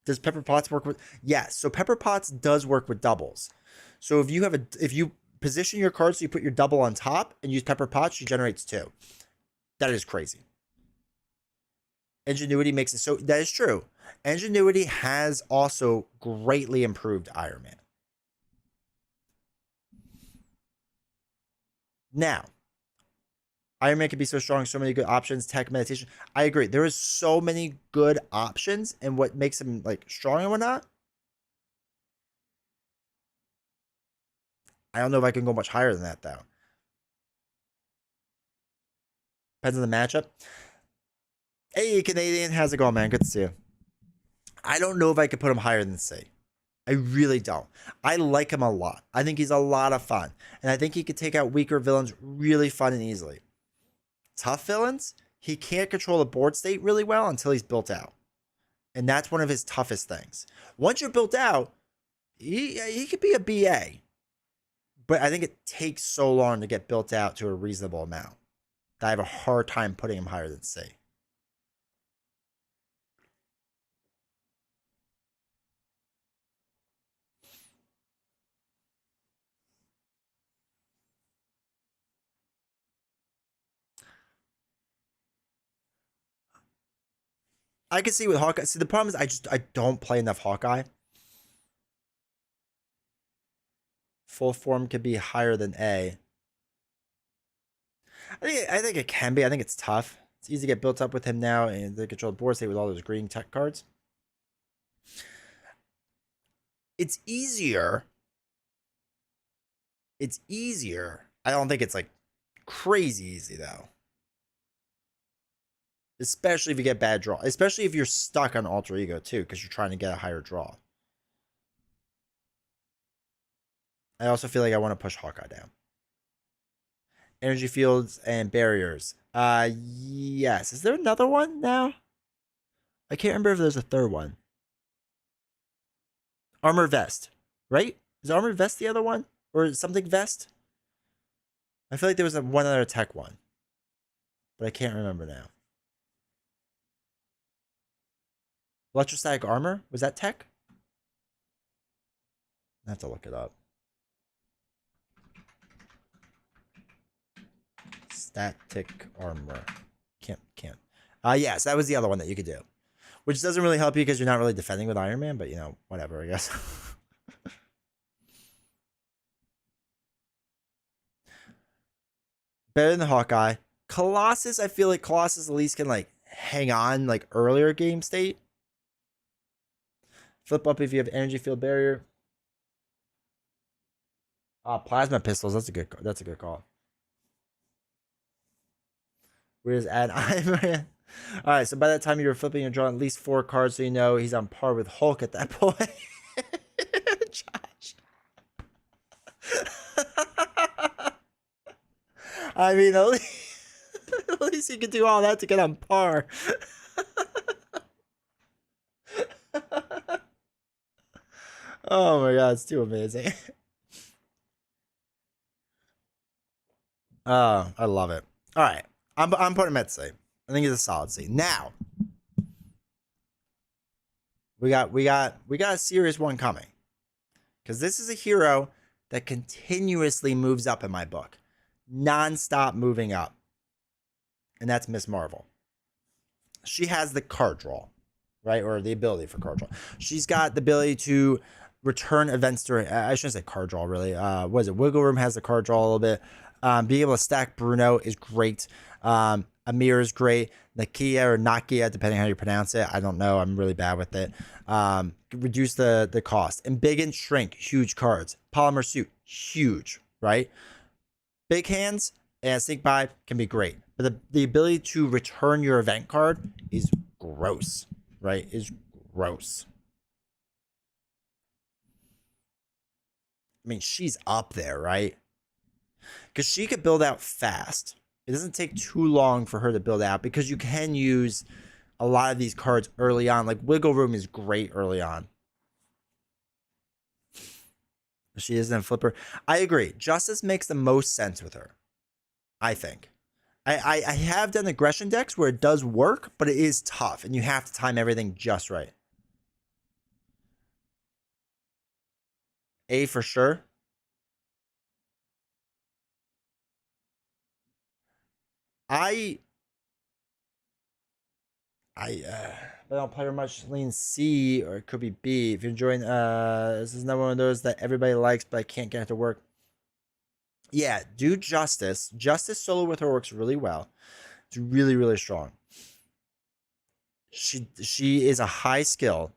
Does Pepper Potts work with? Yes. So Pepper Potts does work with doubles. So if you position your card so you put your double on top and use Pepper Potts, she generates 2. That is crazy. Ingenuity makes it so. That is true. Ingenuity has also greatly improved Iron Man. Now, Iron Man can be so strong, so many good options, tech, meditation. I agree. There is so many good options, and what makes him like strong and whatnot. I don't know if I can go much higher than that though. Depends on the matchup. Hey, Canadian, how's it going, man? Good to see you. I don't know if I could put him higher than C. I really don't. I like him a lot. I think he's a lot of fun, and I think he could take out weaker villains really fun and easily. Tough villains, he can't control the board state really well until he's built out. And that's one of his toughest things. Once you're built out, he could be a BA. But I think it takes so long to get built out to a reasonable amount that I have a hard time putting him higher than C. I can see with Hawkeye. See, the problem is I don't play enough Hawkeye. Full form could be higher than A. I think it can be. I think it's tough. It's easy to get built up with him now and the controlled board state with all those green tech cards. It's easier. It's easier. I don't think it's like crazy easy though. Especially if you get bad draw. Especially if you're stuck on Alter Ego too, because you're trying to get a higher draw. I also feel like I want to push Hawkeye down. Energy fields and barriers. Yes. Is there another one now? I can't remember if there's a third one. Armor vest, right? Is armor vest the other one? Or something vest? I feel like there was one other tech one. But I can't remember now. Electrostatic armor? Was that tech? I have to look it up. Static armor. Can't. Yes, that was the other one that you could do. Which doesn't really help you because you're not really defending with Iron Man, but you know, whatever, I guess. Better than Hawkeye. Colossus, I feel like Colossus at least can like hang on like earlier game state. Flip up if you have energy field barrier. Plasma pistols, that's a good call. Where's add Iron Man? All right, so by that time you were flipping and drawing at least 4 cards, so you know he's on par with Hulk at that point. Josh. I mean, at least he could do all that to get on par. Oh my god, it's too amazing. Oh, I love it. All right, I'm putting him at C. I think he's a solid C. Now, we got a serious one coming, because this is a hero that continuously moves up in my book, non-stop moving up, and that's Miss Marvel. She has the card draw, right, or the ability for card draw. She's got the ability to return events during. I shouldn't say card draw really. What is it? Wiggle Room has the card draw a little bit. Being able to stack Bruno is great. Amir is great. Nakia or Nakia, depending on how you pronounce it. I don't know. I'm really bad with it. Reduce the cost. And big and shrink, huge cards. Polymer suit, huge, right? Big hands and sneak by can be great. But the ability to return your event card is gross, right? Is gross. I mean, she's up there, right? Because she could build out fast. It doesn't take too long for her to build out because you can use a lot of these cards early on. Like Wiggle Room is great early on. She isn't a flipper. I agree. Justice makes the most sense with her, I think. I have done aggression decks where it does work, but it is tough and you have to time everything just right. A for sure. I don't play very much. Lean C, or it could be B. If you're enjoying, this is not one of those that everybody likes, but I can't get it to work. Yeah, do Justice. Justice solo with her works really well. It's really, really strong. She is a high skill,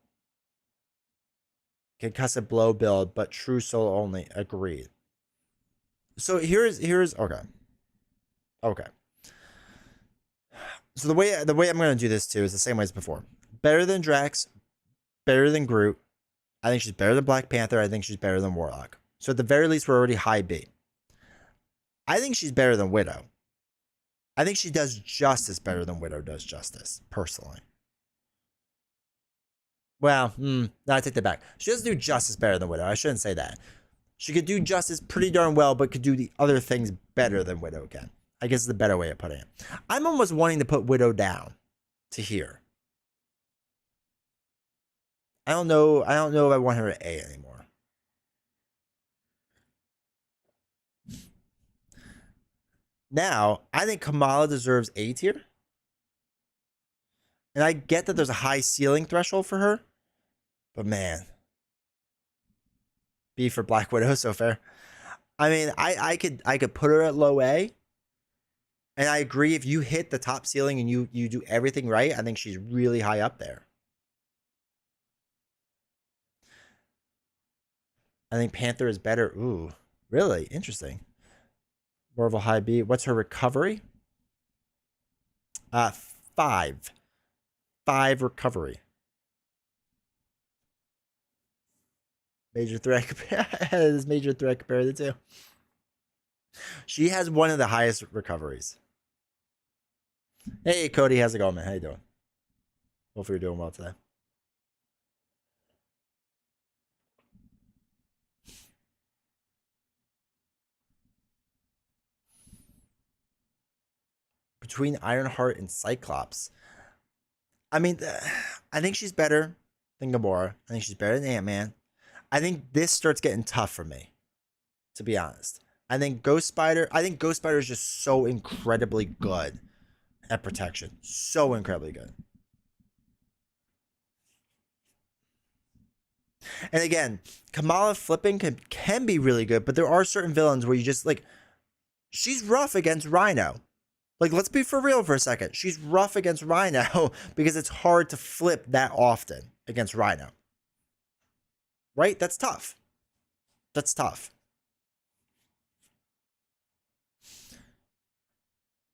concussive blow build, but true solo only. Agreed. So here's okay. Okay. So the way I'm gonna do this too is the same way as before. Better than Drax, better than Groot. I think she's better than Black Panther. I think she's better than Warlock. So at the very least, we're already high B. I think she's better than Widow. I think she does justice better than Widow does justice, personally. Well, no, I take that back. She doesn't do justice better than Widow. I shouldn't say that. She could do justice pretty darn well, but could do the other things better than Widow can. I guess is the better way of putting it. I'm almost wanting to put Widow down to here. I don't know if I want her at A anymore. Now, I think Kamala deserves A tier. And I get that there's a high ceiling threshold for her. But man. B for Black Widow, so fair. I mean, I could put her at low A. And I agree, if you hit the top ceiling and you do everything right, I think she's really high up there. I think Panther is better. Ooh, really? Interesting. Marvel High B. What's her recovery? 5. 5 recovery. Major threat. Is major threat compared to the two. She has one of the highest recoveries. Hey, Cody, how's it going, man? How you doing? Hopefully you're doing well today. Between Ironheart and Cyclops, I mean, I think she's better than Gamora. I think she's better than Ant-Man. I think this starts getting tough for me, to be honest. I think Ghost Spider is just so incredibly good at protection. So incredibly good. And again, Kamala flipping can be really good, but there are certain villains where you just like, she's rough against Rhino. Like, let's be for real for a second. She's rough against Rhino because it's hard to flip that often against Rhino. Right? That's tough. That's tough.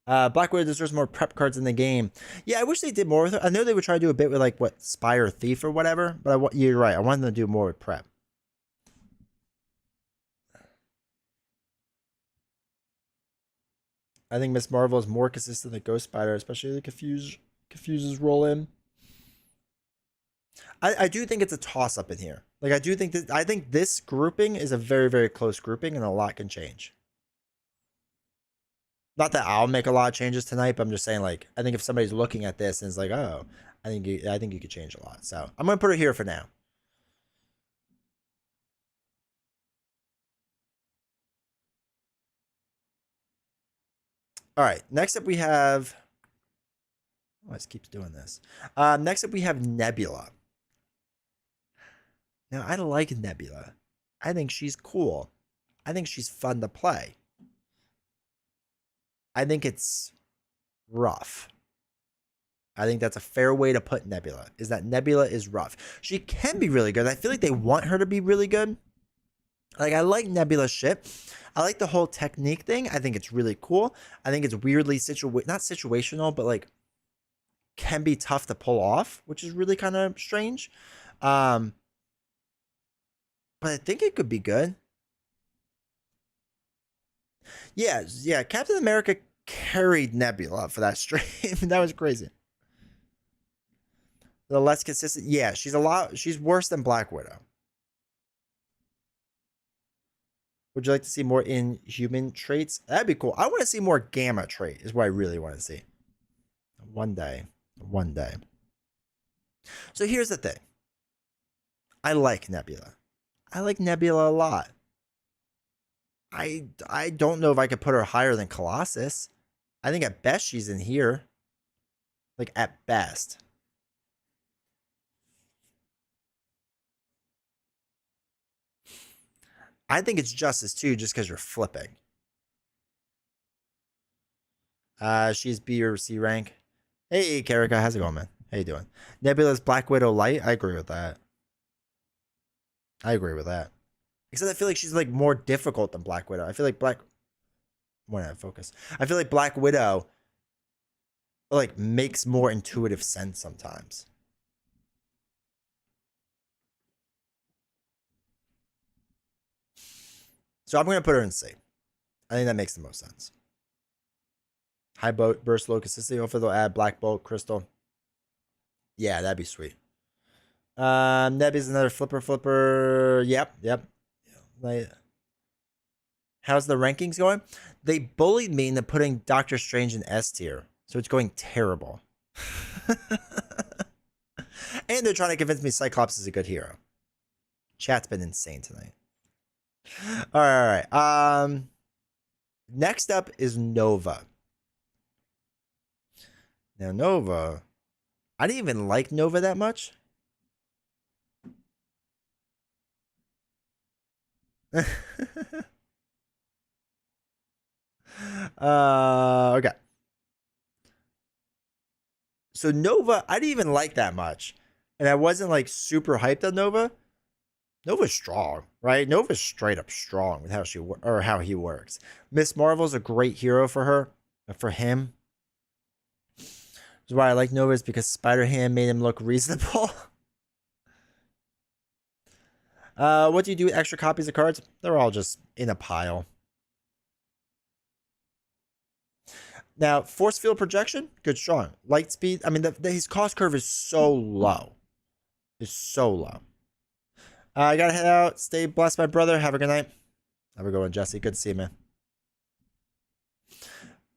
Black Widow deserves more prep cards in the game. Yeah, I wish they did more with her. I know they would try to do a bit with like what Spy or Thief or whatever, but you're right. I wanted them to do more with prep. I think Miss Marvel is more consistent than Ghost Spider, especially the confuses roll in. I do think it's a toss up in here. Like I think this grouping is a very, very close grouping and a lot can change. Not that I'll make a lot of changes tonight, but I'm just saying, like, I think if somebody's looking at this and it's like, oh, I think you could change a lot. So I'm gonna put it here for now. All right. Next up, we have. Oh, it keeps doing this. Next up, we have Nebula. Now, I like Nebula. I think she's cool. I think she's fun to play. I think it's rough. I think that's a fair way to put Nebula, is that Nebula is rough. She can be really good. I feel like they want her to be really good. Like, I like Nebula's shit. I like the whole technique thing. I think it's really cool. I think it's weirdly not situational, but like can be tough to pull off, which is really kind of strange. But I think it could be good. Yeah, Captain America carried Nebula for that stream. That was crazy. The less consistent. Yeah, she's worse than Black Widow. Would you like to see more inhuman traits? That'd be cool. I want to see more gamma trait is what I really want to see. One day. So here's the thing. I like Nebula. I like Nebula a lot. I don't know if I could put her higher than Colossus. I think at best she's in here. Like at best. I think it's Justice too, just because you're flipping. She's B or C rank. Hey, Karika, how's it going, man? How you doing? Nebula's Black Widow light. I agree with that. Except I feel like she's like more difficult than Black Widow. I feel like Why not focus? I feel like Black Widow like makes more intuitive sense sometimes. So I'm gonna put her in C. I think that makes the most sense. High burst, low consistency. Hopefully they'll add Black Bolt, Crystal. Yeah, that'd be sweet. Nebby's another flipper. Yep. Like, how's the rankings going? They bullied me into putting Doctor Strange in S tier, so it's going terrible. And they're trying to convince me Cyclops is a good hero. Chat's been insane tonight. All right. Next up is Nova. Now, Nova, I didn't even like Nova that much. Okay. So Nova, I didn't even like that much. And I wasn't like super hyped on Nova. Nova's strong, right? Nova's straight up strong with how he works. Miss Marvel's a great hero for her, for him. That's why I like Nova, is because Spider-Ham made him look reasonable. What do you do with extra copies of cards? They're all just in a pile. Now, force field projection, good, strong. Light speed, I mean, his cost curve is so low. It's so low. I gotta head out. Stay blessed, my brother. Have a good night. Have a good one, Jesse. Good to see you, man.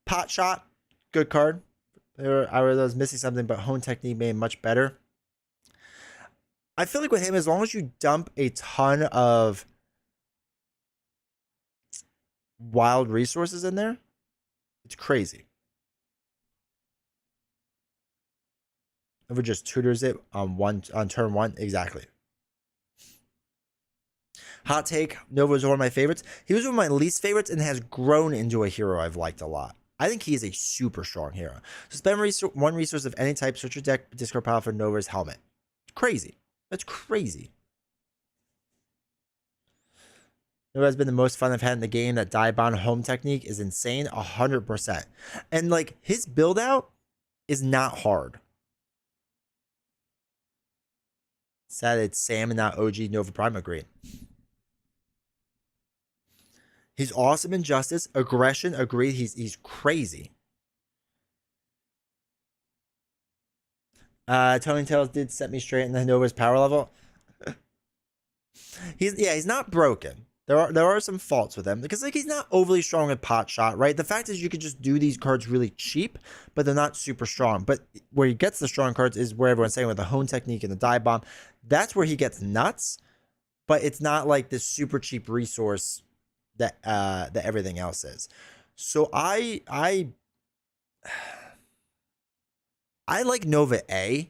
Pot shot, good card. I was missing something, but hone technique made him much better. I feel like with him, as long as you dump a ton of wild resources in there, it's crazy. Nova just tutors it on turn one. Exactly. Hot take, Nova is one of my favorites. He was one of my least favorites and has grown into a hero I've liked a lot. I think he is a super strong hero. So spend one resource of any type, search your deck, discard pile for Nova's helmet. Crazy. That's crazy. Nova has been the most fun I've had in the game. That Diabond home technique is insane, 100%. And like, his build out is not hard. Sad it's Sam and not OG Nova Prime. Agreed. He's awesome in Justice. Aggression, agreed. He's crazy. Tony Tales did set me straight in the Nova's power level. He's not broken. There are some faults with him because like he's not overly strong with pot shot, right? The fact is you could just do these cards really cheap, but they're not super strong. But where he gets the strong cards is where everyone's saying with the hone technique and the dive bomb. That's where he gets nuts, but it's not like this super cheap resource that everything else is. So I like Nova A.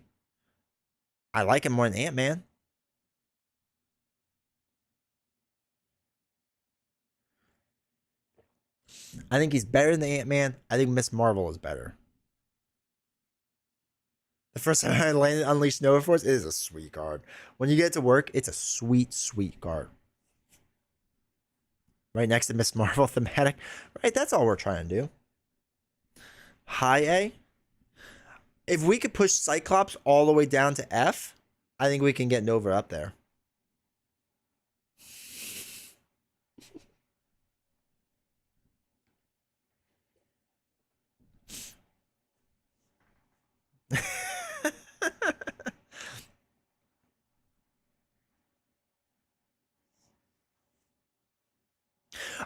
I like him more than Ant-Man. I think he's better than the Ant-Man. I think Miss Marvel is better. The first time I landed Unleashed Nova Force, it is a sweet card. When you get it to work, it's a sweet, sweet card. Right next to Miss Marvel thematic. Right, that's all we're trying to do. High A. If we could push Cyclops all the way down to F, I think we can get Nova up there.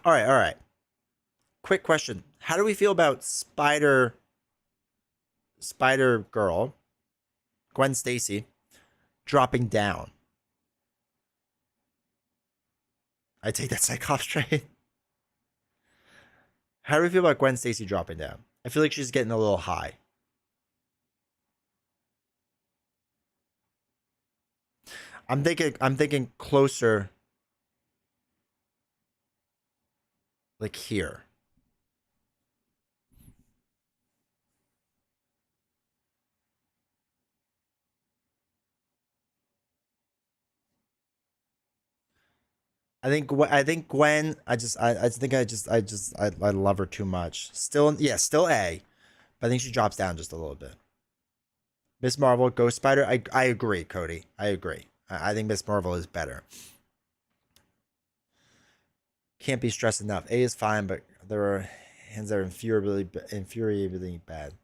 All right. Quick question. How do we feel about Spider Girl, Gwen Stacy, dropping down? I take that Cyclops trade. How do we feel about Gwen Stacy dropping down? I feel like she's getting a little high. I'm thinking closer, like here. I think Gwen. I love her too much. Still A, but I think she drops down just a little bit. Miss Marvel, Ghost Spider. I agree, Cody. I agree. I think Miss Marvel is better. Can't be stressed enough. A is fine, but there are hands that are infuriatingly bad.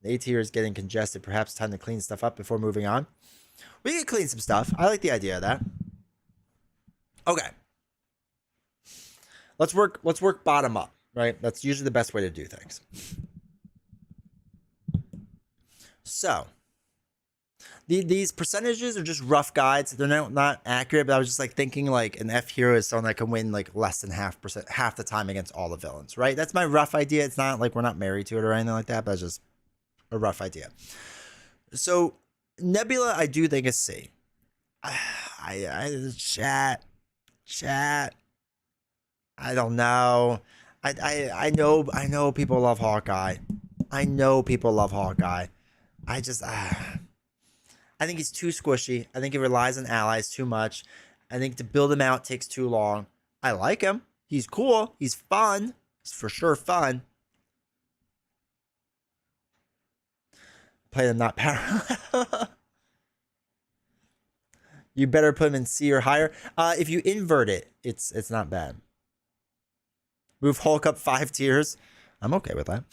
The A tier is getting congested. Perhaps time to clean stuff up before moving on. We can clean some stuff. I like the idea of that. Okay. Let's work bottom up, right? That's usually the best way to do things. So, these percentages are just rough guides. They're not accurate, but I was just like thinking like an F hero is someone that can win like less than half the time against all the villains, right? That's my rough idea. It's not like we're not married to it or anything like that, but it's just a rough idea. So Nebula, I do think is C. Chat. I don't know. I know people love Hawkeye. I know people love Hawkeye. I think he's too squishy. I think he relies on allies too much. I think to build him out takes too long. I like him. He's cool. He's fun. He's for sure fun. Play them not parallel. You better put him in C or higher. If you invert it, it's not bad. Move Hulk up 5 tiers. I'm okay with that.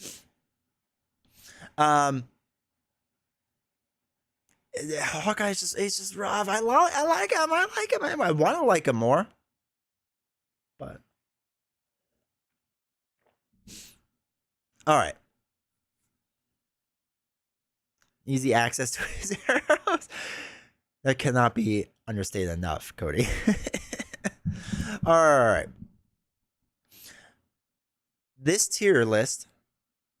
Hawkeye is just rough. I like him. I want to like him more. But all right. Easy access to his arrows. That cannot be understated enough, Cody. All right. This tier list,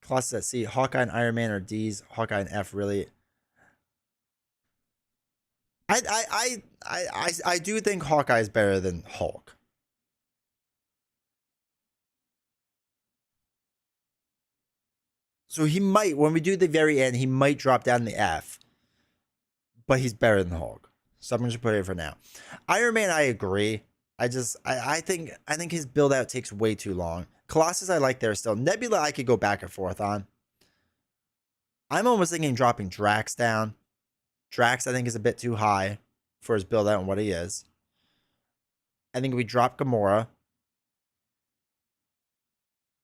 classes at C, Hawkeye and Iron Man are D's, Hawkeye and F really. I do think Hawkeye is better than Hulk. So he might, when we do the very end, he might drop down the F. But he's better than Hulk. So I'm going to put it for now. Iron Man, I agree. I think his build out takes way too long. Colossus, I like there still. Nebula, I could go back and forth on. I'm almost thinking dropping Drax down. Drax, I think, is a bit too high for his build out and what he is. I think we drop Gamora.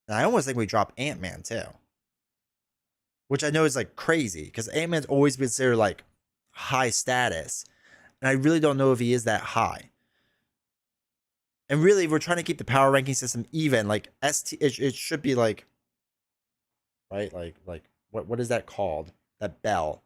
And I almost think we drop Ant-Man too. Which I know is like crazy because Ant-Man's always been considered like high status. And I really don't know if he is that high. And really, if we're trying to keep the power ranking system even, like it should be like, right? Like what is that called? That bell.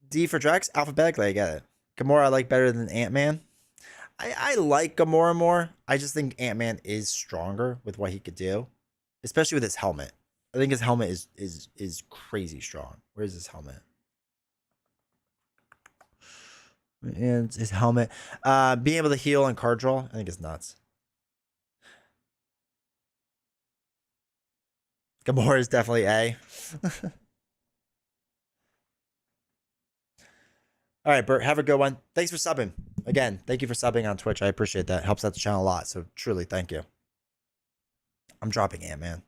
D for Drax, alphabetically, I get it. Gamora I like better than Ant-Man. I like Gamora more. I just think Ant-Man is stronger with what he could do. Especially with his helmet. I think his helmet is crazy strong. Where's his helmet? And his helmet. Being able to heal and card draw, I think is nuts. Gamora is definitely A. All right, Bert, have a good one. Thanks for subbing. Again, thank you for subbing on Twitch. I appreciate that. Helps out the channel a lot. So truly, thank you. I'm dropping Ant-Man.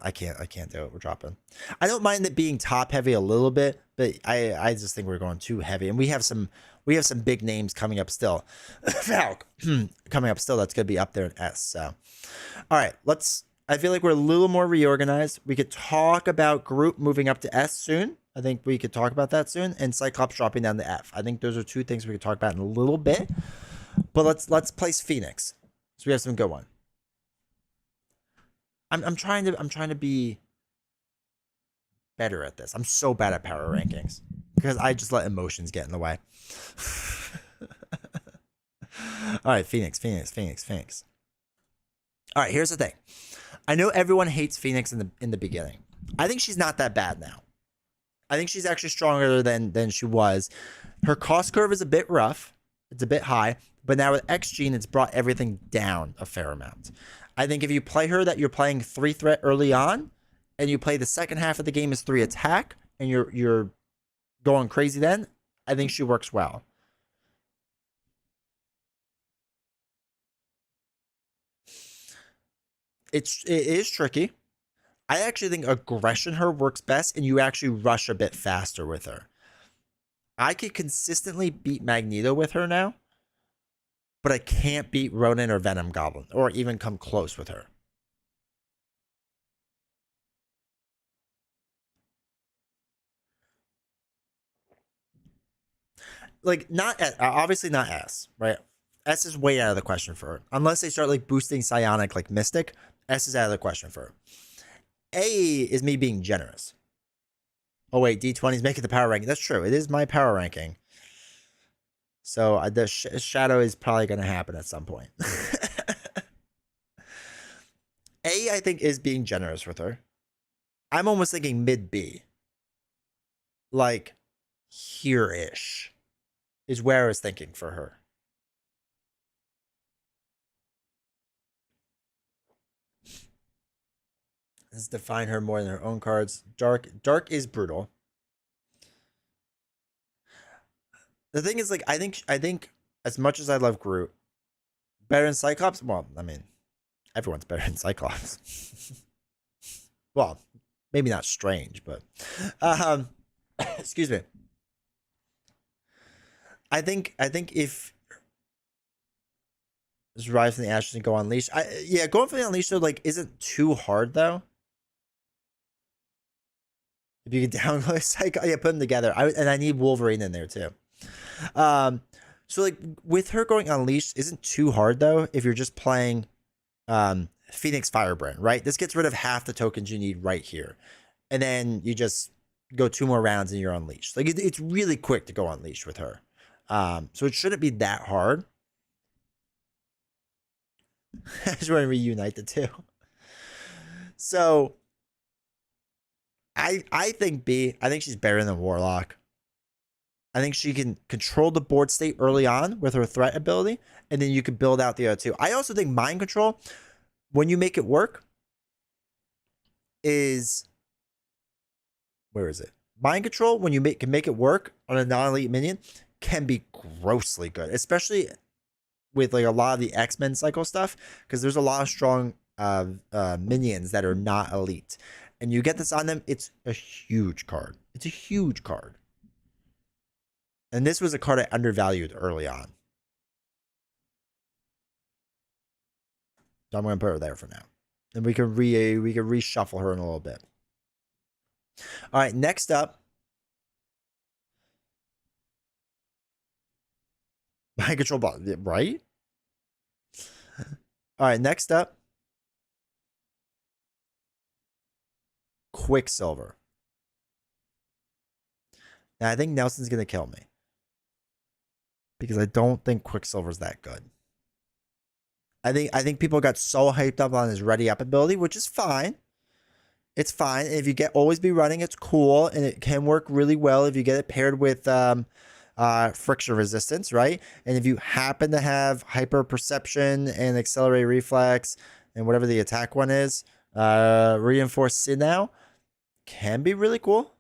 I can't do it. We're dropping. I don't mind it being top heavy a little bit, but I just think we're going too heavy. And we have some big names coming up still. Falk coming up still. That's gonna be up there in S. So, all right, I feel like we're a little more reorganized. We could talk about Groot moving up to S soon. I think we could talk about that soon, and Cyclops dropping down to F. I think those are two things we could talk about in a little bit. But let's place Phoenix. So we have some good one. I'm trying to be better at this. I'm so bad at power rankings because I just let emotions get in the way. All right, Phoenix. All right, here's the thing. I know everyone hates Phoenix in the beginning. I think she's not that bad now. I think she's actually stronger than she was. Her cost curve is a bit rough. It's a bit high. But now with X Gene, it's brought everything down a fair amount. I think if you play her that you're playing 3 threat early on, and you play the second half of the game as 3 attack, and you're going crazy then, I think she works well. It is tricky. I actually think aggression her works best, and you actually rush a bit faster with her. I could consistently beat Magneto with her now, but I can't beat Ronan or Venom Goblin, or even come close with her. Like, obviously not S, right? S is way out of the question for her. Unless they start like boosting Psionic like Mystic, S is out of the question for her. A is me being generous. Oh wait, D20 is making the power ranking. That's true. It is my power ranking. So the shadow is probably going to happen at some point. A, I think, is being generous with her. I'm almost thinking mid B. Like here-ish is where I was thinking for her. Let's define her more than her own cards. Dark is brutal. The thing is, like, I think as much as I love Groot, better than Cyclops. Well, I mean, everyone's better than Cyclops. Well, maybe not Strange, but um, excuse me. I think if just rise from the ashes and go unleash, yeah, going for the unleash though, like, isn't too hard though. If you can download Cyclops, yeah, put them together. And I need Wolverine in there too. Um, so like with her going unleashed isn't too hard though if you're just playing Phoenix Firebrand, right? This gets rid of half the tokens you need right here, and then you just go 2 more rounds and you're unleashed. Like it's really quick to go unleashed with her, so it shouldn't be that hard. I just want to reunite the two. So I think B. I think she's better than Warlock. I think she can control the board state early on with her threat ability, and then you can build out the other two. I also think mind control, when you make it work, is where is it? Mind control, when you can make it work on a non-elite minion, can be grossly good, especially with like a lot of the X-Men cycle stuff, because there's a lot of strong minions that are not elite, and you get this on them. It's a huge card. It's a huge card. And this was a card I undervalued early on. So I'm going to put her there for now. And we can reshuffle her in a little bit. All right, next up. Mind control ball, right? All right, next up. Quicksilver. Now, I think Nelson's going to kill me, because I don't think Quicksilver's that good. I think people got so hyped up on his ready up ability, which is fine. It's fine. If you get always be running, it's cool, and it can work really well if you get it paired with friction resistance, right? And if you happen to have hyper perception and accelerate reflex and whatever the attack one is, reinforced sinew, can be really cool.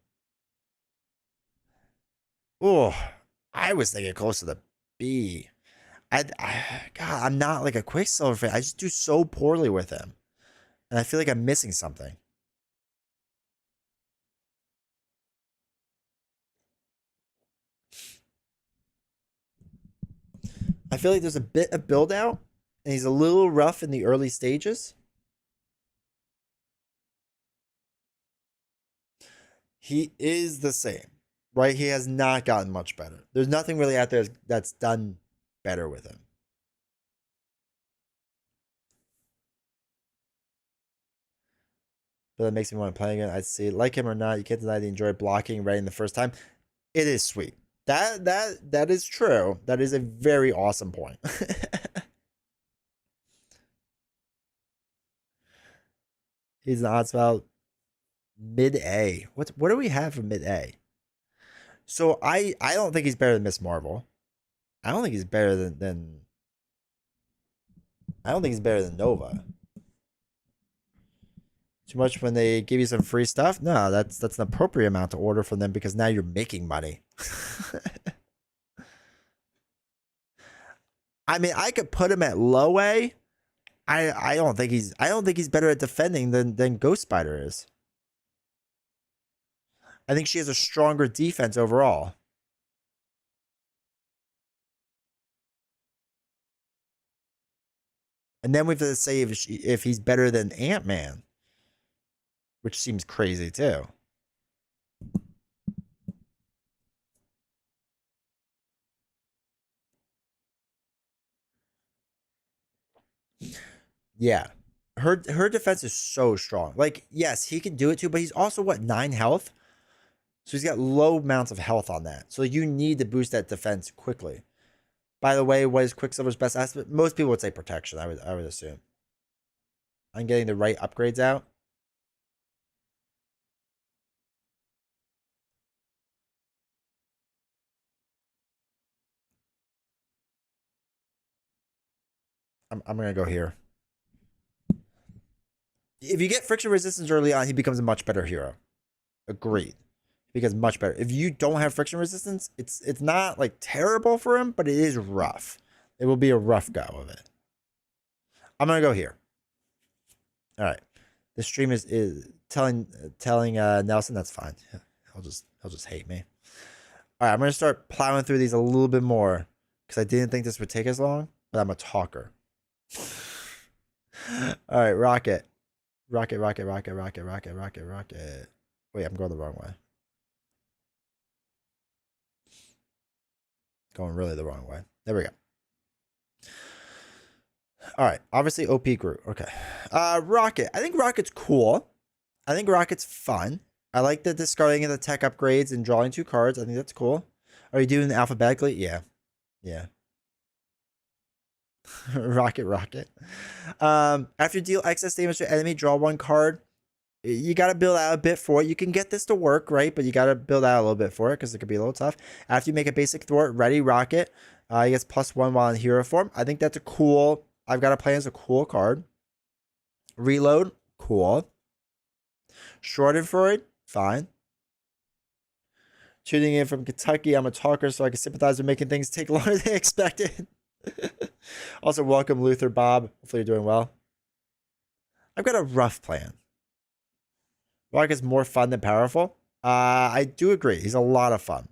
Oh, I was thinking closer to B. God, I'm not like a Quicksilver fan. I just do so poorly with him, and I feel like I'm missing something. I feel like there's a bit of build out, and he's a little rough in the early stages. He is the same, right? He has not gotten much better. There's nothing really out there that's done better with him. But that makes me want to play again. I see. Like him or not, you can't deny the enjoy blocking right in the first time. It is sweet. That is true. That is a very awesome point. He's an odd spell mid A. What do we have for mid A? So I don't think he's better than Miss Marvel. I don't think he's better than I don't think he's better than Nova. Too much when they give you some free stuff? No, that's an appropriate amount to order from them, because now you're making money. I mean, I could put him at low A. I don't think he's better at defending than Ghost Spider is. I think she has a stronger defense overall. And then we have to say if he's better than Ant-Man, which seems crazy too. Yeah. Her defense is so strong. Like, yes, he can do it too, but he's also what, 9 health? So he's got low amounts of health on that. So you need to boost that defense quickly. By the way, what is Quicksilver's best aspect? Most people would say protection, I would assume. I'm getting the right upgrades out. I'm gonna go here. If you get friction resistance early on, he becomes a much better hero. Agreed. He becomes much better. If you don't have friction resistance, it's not like terrible for him, but it is rough. It will be a rough go of it. I'm gonna go here. All right. The stream is telling Nelson that's fine. He'll just hate me. All right, I'm gonna start plowing through these a little bit more because I didn't think this would take as long, but I'm a talker. All right, rocket. Wait, I'm going the wrong way. Going really the wrong way. There we go. All right, obviously OP Groot. Okay. Rocket. I think Rocket's cool. I think Rocket's fun. I like the discarding of the tech upgrades and drawing 2 cards. I think that's cool. Are you doing it alphabetically? Yeah. Yeah. Rocket. After you deal excess damage to enemy, draw 1 card. You got to build out a bit for it. You can get this to work, right? But you got to build out a little bit for it because it could be a little tough. After you make a basic thwart, ready, Rocket. He gets +1 while in hero form. I think that's a cool... I've got a plan as a cool card. Reload, cool. Schadenfreude, fine. Tuning in from Kentucky, I'm a talker, so I can sympathize with making things take longer than expected. Also, welcome Luther Bob. Hopefully you're doing well. I've got a rough plan. Rocket's more fun than powerful. I do agree. He's a lot of fun.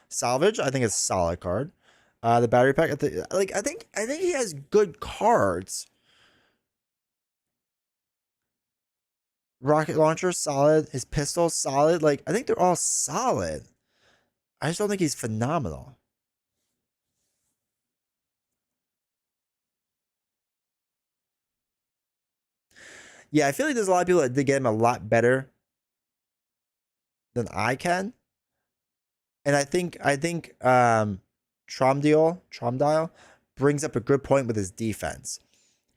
Salvage, I think, is a solid card. The battery pack, I think he has good cards. Rocket launcher, solid. His pistol, solid. Like, I think they're all solid. I just don't think he's phenomenal. Yeah, I feel like there's a lot of people that did get him a lot better than I can. And I think Tromdial brings up a good point with his defense.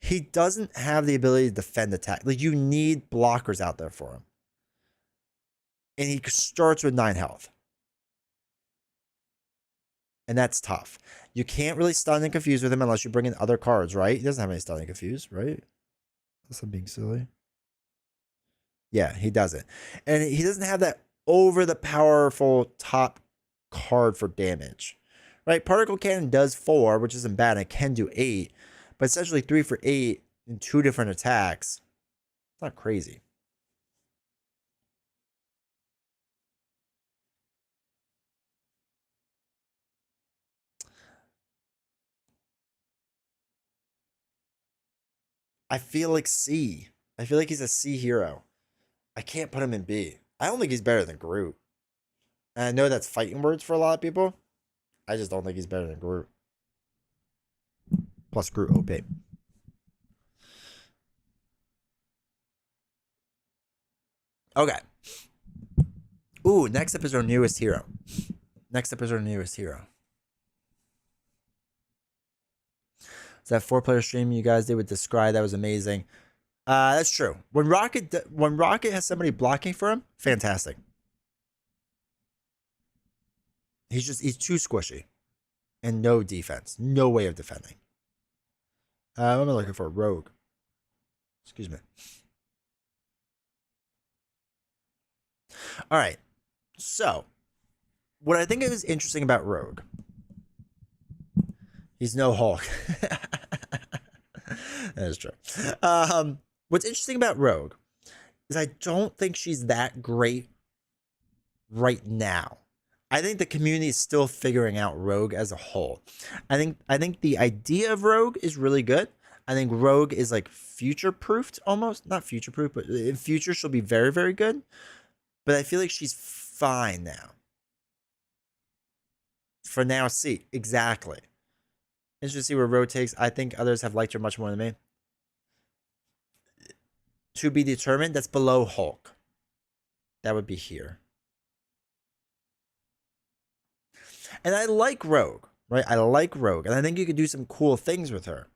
He doesn't have the ability to defend attack. Like, you need blockers out there for him. And he starts with 9 health. And that's tough. You can't really stun and confuse with him unless you bring in other cards, right? He doesn't have any stun and confuse, right? Unless I'm being silly. Yeah, he doesn't. And he doesn't have that over the powerful top card for damage. Right? Particle Cannon does 4, which isn't bad. And it can do 8. But essentially 3 for 8 in 2 different attacks. It's not crazy. I feel like C. I feel like he's a C hero. I can't put him in B. I don't think he's better than Groot. And I know that's fighting words for a lot of people. I just don't think he's better than Groot. Plus Groot OP. Okay. Ooh, next up is our newest hero. So that 4-player stream you guys did with Descry, that was amazing. That's true. When Rocket has somebody blocking for him, fantastic. He's too squishy. And no defense. No way of defending. I'm looking for a rogue. Excuse me. All right. So, what I think is interesting about Rogue, he's no Hulk. That is true. What's interesting about Rogue is I don't think she's that great right now. I think the community is still figuring out Rogue as a whole. I think the idea of Rogue is really good. I think Rogue is like future-proofed almost. Not future-proof, but in future she'll be very, very good. But I feel like she's fine now. For now, see. Exactly. Interesting to see where Rogue takes. I think others have liked her much more than me. To be determined, that's below Hulk. That would be here. And I like Rogue, right? I like Rogue. And I think you could do some cool things with her.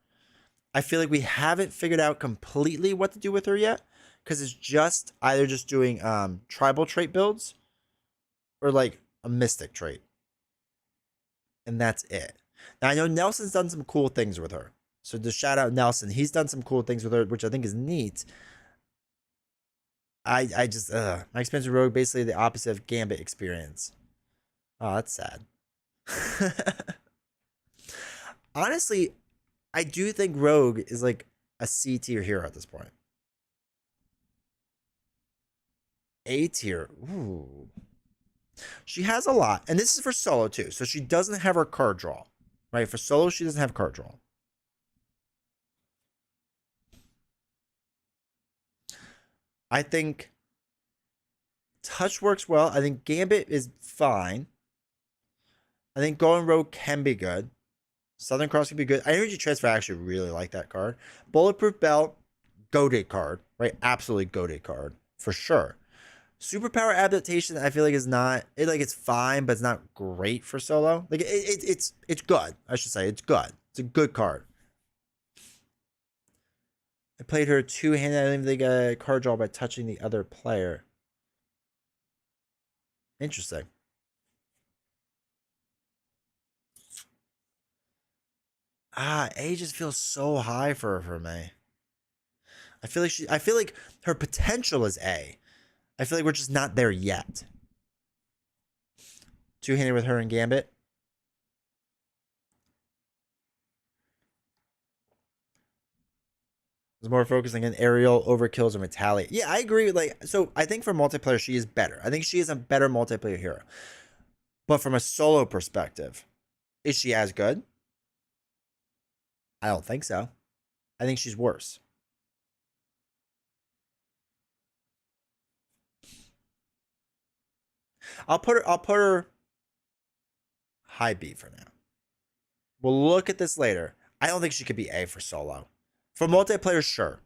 I feel like we haven't figured out completely what to do with her yet. Because it's just either just doing tribal trait builds or like a mystic trait. And that's it. Now I know Nelson's done some cool things with her. So to shout out Nelson, he's done some cool things with her, which I think is neat. I just my experience with Rogue basically the opposite of Gambit experience. Oh, that's sad. Honestly, I do think Rogue is like a C tier hero at this point. A tier. Ooh. She has a lot, and this is for solo too. So she doesn't have her card draw, right? For solo, she doesn't have card draw. I think Touch works well. I think Gambit is fine. I think Going Rogue can be good. Southern Cross can be good. Energy Transfer, I actually really like that card. Bulletproof Belt, goated card, right? Absolutely goated card for sure. Superpower Adaptation, I feel like is not it's fine, but it's not great for solo. Like it's good. I should say it's good. It's a good card. I played her two-handed. I don't even think a card draw by touching the other player. Interesting. A just feels so high for me. I feel like her potential is A. I feel like we're just not there yet. Two-handed with her and Gambit. Is more focusing on aerial overkills and retaliate. Yeah, I agree. Like, so I think for multiplayer, she is better. I think she is a better multiplayer hero. But from a solo perspective, is she as good? I don't think so. I think she's worse. I'll put her high B for now. We'll look at this later. I don't think she could be A for solo. For multiplayer, sure.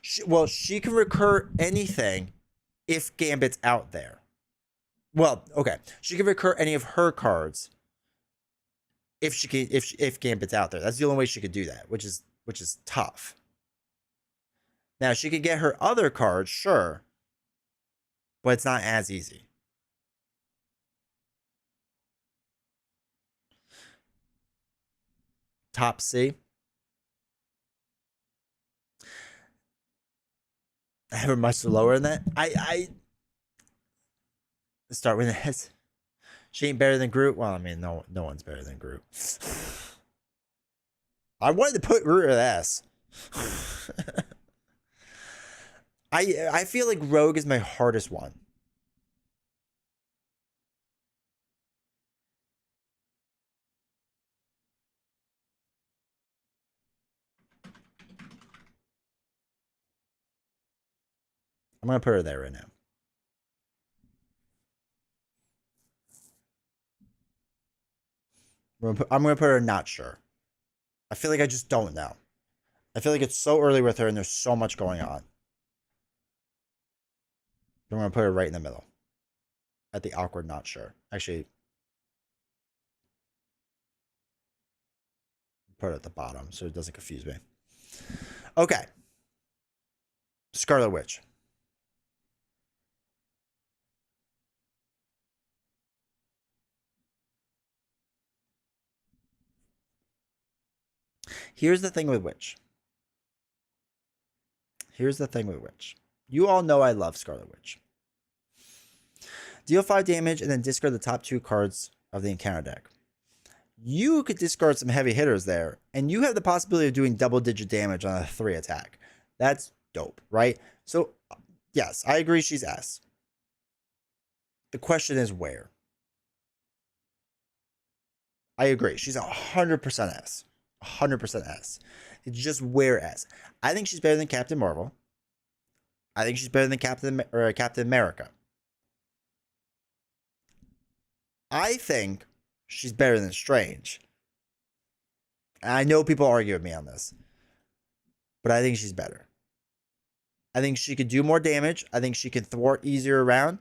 She can recur anything if Gambit's out there. Well, okay. She can recur any of her cards if Gambit's out there. That's the only way she could do that, which is tough. Now she could get her other cards, sure, but it's not as easy. Top C. I have her much lower than that. I start with this. She ain't better than Groot. Well, I mean, no one's better than Groot. I wanted to put Groot at S. I feel like Rogue is my hardest one. I'm gonna put her there right now. I'm gonna put her not sure. I feel like I just don't know. I feel like it's so early with her and there's so much going on. I'm gonna put her right in the middle. At the awkward not sure. Actually, put it at the bottom so it doesn't confuse me. Okay. Scarlet Witch. Here's the thing with Witch. You all know I love Scarlet Witch. Deal 5 damage and then discard the top 2 cards of the encounter deck. You could discard some heavy hitters there, and you have the possibility of doing double-digit damage on a 3 attack. That's dope, right? So, yes, I agree she's S. The question is where? I agree. She's 100% S. 100% S. It's just where S. I think she's better than Captain Marvel. I think she's better than Captain America. I think she's better than Strange. I know people argue with me on this, but I think she's better. I think she could do more damage. I think she can thwart easier around.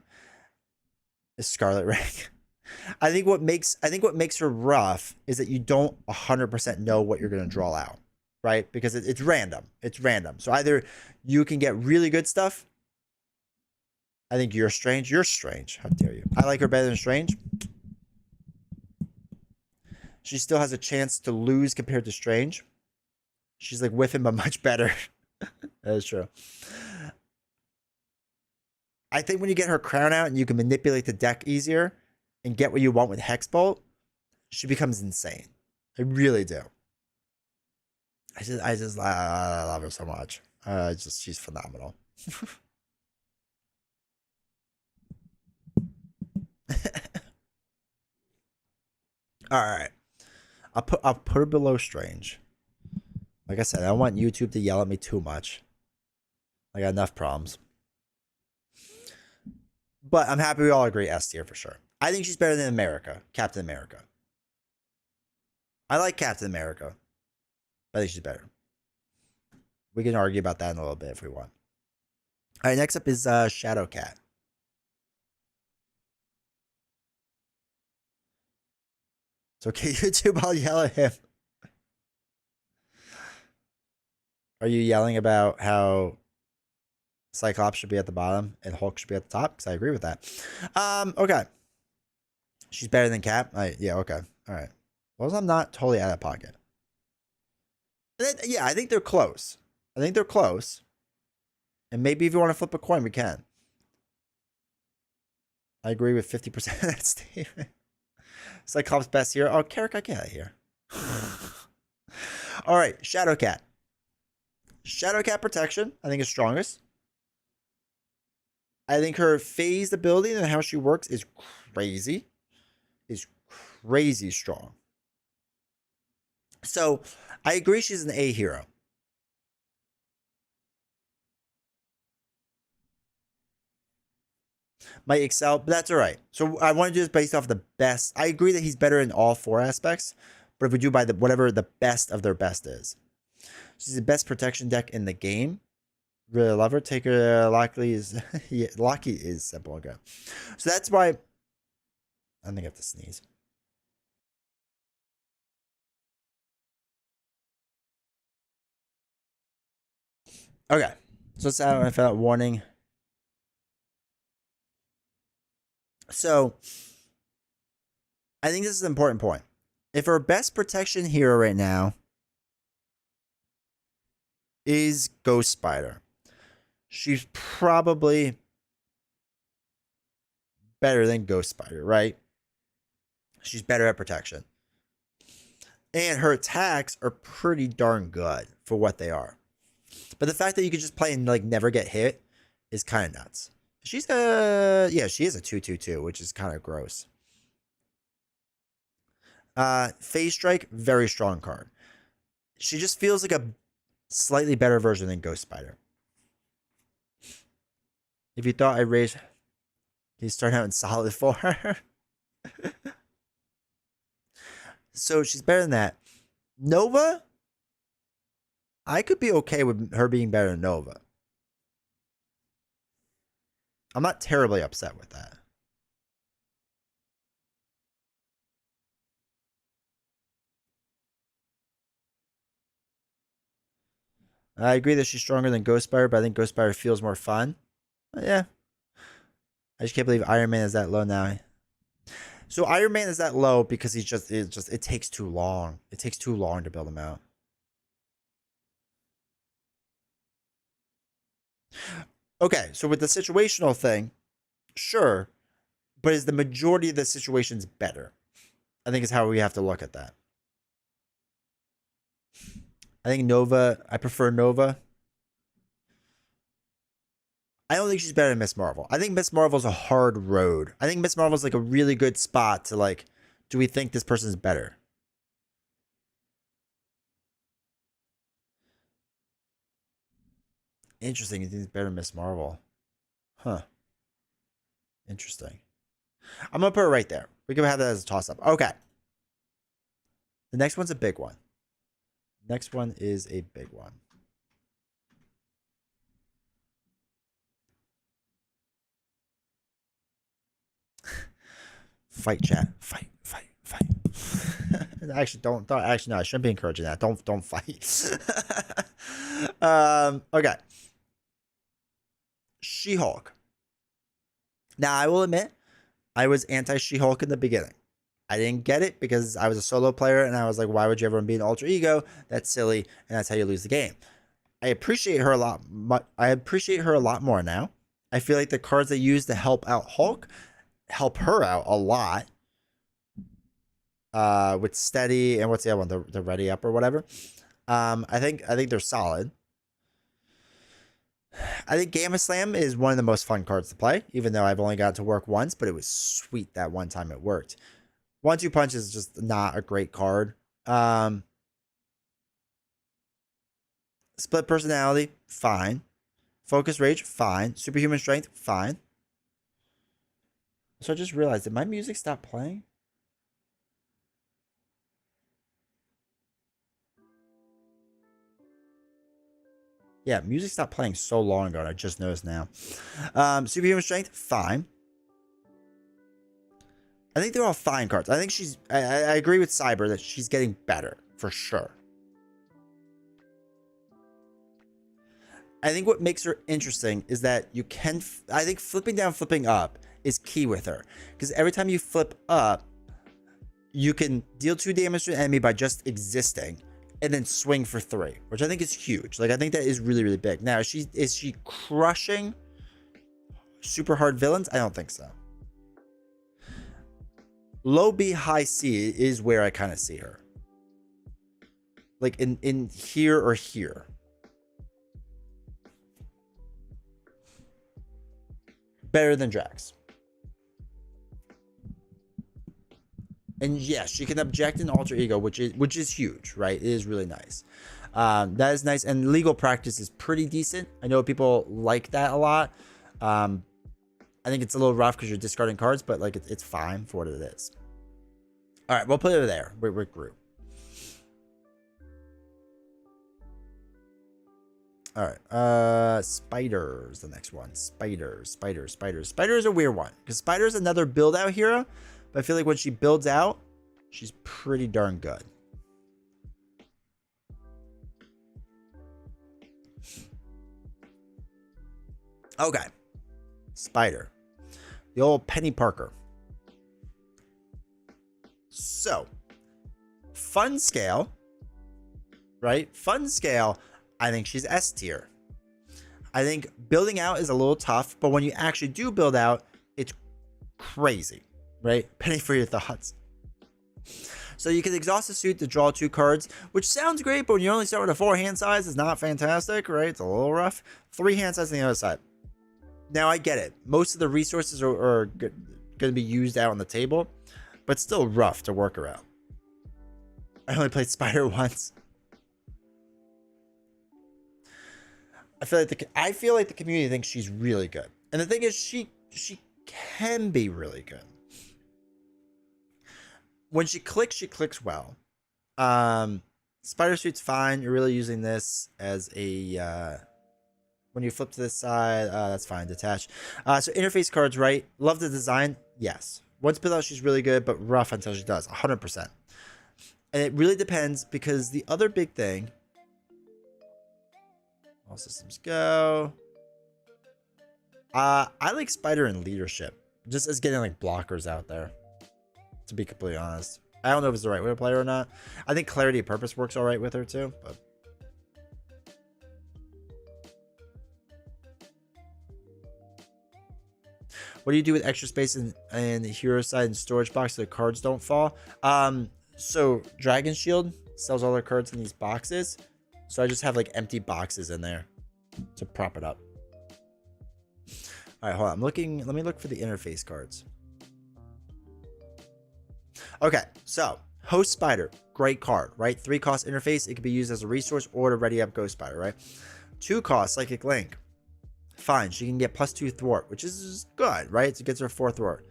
Is Scarlet Ring. I think what makes her rough is that you don't 100% know what you're going to draw out, right? Because it's random. It's random. So either you can get really good stuff. I think you're Strange. You're Strange. How dare you? I like her better than Strange. She still has a chance to lose compared to Strange. She's like with him, but much better. That is true. I think when you get her crown out and you can manipulate the deck easier and get what you want with Hexbolt, she becomes insane. I really do. I love her so much. She's phenomenal. All right, I'll put her below Strange. Like I said, I don't want YouTube to yell at me too much. I got enough problems. But I'm happy we all agree S tier for sure. I think she's better than America, Captain America. I like Captain America, but I think she's better. We can argue about that in a little bit if we want. All right, next up is Shadowcat. It's okay, YouTube, I'll yell at him. Are you yelling about how Cyclops should be at the bottom and Hulk should be at the top? Because I agree with that. Okay. She's better than Cap? Yeah, okay. All right. Well, I'm not totally out of pocket. Yeah, I think they're close. I think they're close. And maybe if you want to flip a coin, we can. I agree with 50% of that statement. Cyclops best here. Oh, Carrick, I get out of here. All right, Shadowcat. Shadowcat protection, I think, is strongest. I think her phased ability and how she works is crazy. Is crazy strong. So, I agree she's an A hero. Might excel, but that's all right. So I want to do this based off the best. I agree that he's better in all 4 aspects, but if we do by whatever the best of their best is. She's the best protection deck in the game. Really love her. Take her. Lockie is yeah, Lockie is simple. Okay, so that's why. I think I have to sneeze. Okay, so let's add if that warning. So I think this is an important point. If our best protection hero right now is Ghost Spider, she's probably better than Ghost Spider, right? She's better at protection. And her attacks are pretty darn good for what they are. But the fact that you can just play and like never get hit is kind of nuts. She's yeah, she is a 2/2/2, which is kind of gross. Phase Strike, very strong card. She just feels like a slightly better version than Ghost Spider. If you thought I raised, he's starting out in solid 4. So she's better than that. Nova, I could be okay with her being better than Nova. I'm not terribly upset with that. I agree that she's stronger than Ghost Spider, but I think Ghost Spider feels more fun. Yeah. I just can't believe Iron Man is that low now. So Iron Man is that low because it takes too long. It takes too long to build him out. Okay, so with the situational thing, sure, but is the majority of the situations better? I think is how we have to look at that. I think Nova, I prefer Nova. I don't think she's better than Miss Marvel. I think Miss Marvel's a hard road. I think Miss Marvel's like a really good spot to like, do we think this person's better? Interesting. You think it's better than Miss Marvel? Huh. Interesting. I'm going to put it right there. We can have that as a toss-up. Okay. The next one's a big one. Next one is a big one. Fight, chat. Fight. Actually, don't. Actually, no. I shouldn't be encouraging that. Don't fight. Okay. She-Hulk. Now, I will admit, I was anti-She-Hulk in the beginning. I didn't get it because I was a solo player and I was like, why would you ever be an alter ego? That's silly, and that's how you lose the game. I appreciate her a lot. I appreciate her a lot more now. I feel like the cards they use to help out Hulk help her out a lot. With steady and what's the other one? The ready up or whatever. I think they're solid. I think Gamma Slam is one of the most fun cards to play, even though I've only got to work once, but it was sweet that one time it worked. 1-2 Punch is just not a great card. Split Personality, fine. Focus Rage, fine. Superhuman Strength, fine. So I just realized, did my music stop playing? Yeah, music stopped playing so long ago, and I just noticed now. Superhuman Strength, fine. I think they're all fine cards. I think she's... I agree with Cyber that she's getting better, for sure. I think what makes her interesting is that you can... I think flipping down, flipping up is key with her. Because every time you flip up, you can deal 2 damage to an enemy by just existing. And then swing for 3, which I think is huge. Like, I think that is really, really big. Now, is she crushing super hard villains? I don't think so. Low B, high C is where I kind of see her. Like, in here or here. Better than Drax. And yes, she can object an alter ego, which is huge, right? It is really nice. That is nice, and legal practice is pretty decent. I know people like that a lot. I think it's a little rough because you're discarding cards, but like it's fine for what it is. All right, we'll put it there with Groot. All right, Spiders, the next one. Spiders. Spider's a weird one because Spider's another build out hero. But I feel like when she builds out, she's pretty darn good. Okay. Spider. The old Penny Parker. So, fun scale, right? Fun scale, I think she's S tier. I think building out is a little tough, but when you actually do build out, it's crazy. Right? Penny for your thoughts. So you can exhaust the suit to draw 2 cards, which sounds great, but when you only start with a 4 hand size, it's not fantastic, right? It's a little rough. 3 hand size on the other side. Now, I get it. Most of the resources are going to be used out on the table, but still rough to work around. I only played Spider once. I feel like the community thinks she's really good. And the thing is, she can be really good. When she clicks well. Spider suit's fine. You're really using this as a when you flip to this side, that's fine. Detach. So interface cards, right? Love the design. Yes. Once built out, she's really good, but rough until she does. 100%. And it really depends because the other big thing. All systems go. I like Spider in leadership, just as getting like blockers out there. To be completely honest, I don't know if it's the right way to play her or not. I think Clarity of Purpose works all right with her too. But what do you do with extra space in the hero side and storage box so the cards don't fall? So Dragon Shield sells all their cards in these boxes, so I just have like empty boxes in there to prop it up. All right, hold on. I'm looking. Let me look for the interface cards. Okay, so Host Spider, great card, right? 3 cost interface. It can be used as a resource or to ready up Ghost Spider, right? 2 cost Psychic Link. Fine, she can get +2 thwart, which is good, right? It gets her 4 thwart.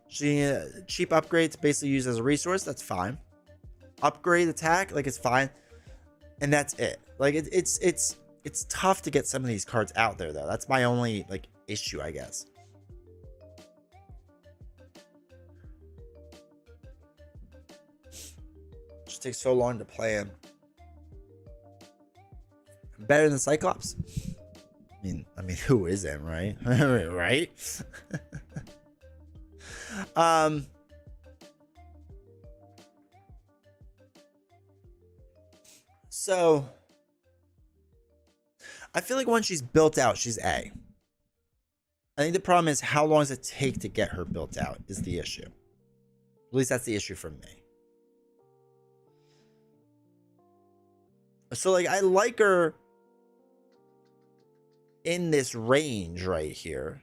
She cheap upgrade to basically use as a resource. That's fine. Upgrade attack, like it's fine, and that's it. Like it's tough to get some of these cards out there though. That's my only like issue, I guess. Takes so long to play him. Better than Cyclops? I mean, who isn't, right? Right? So I feel like when she's built out, she's A. I think the problem is how long does it take to get her built out is the issue. At least that's the issue for me. So like I like her in this range right here.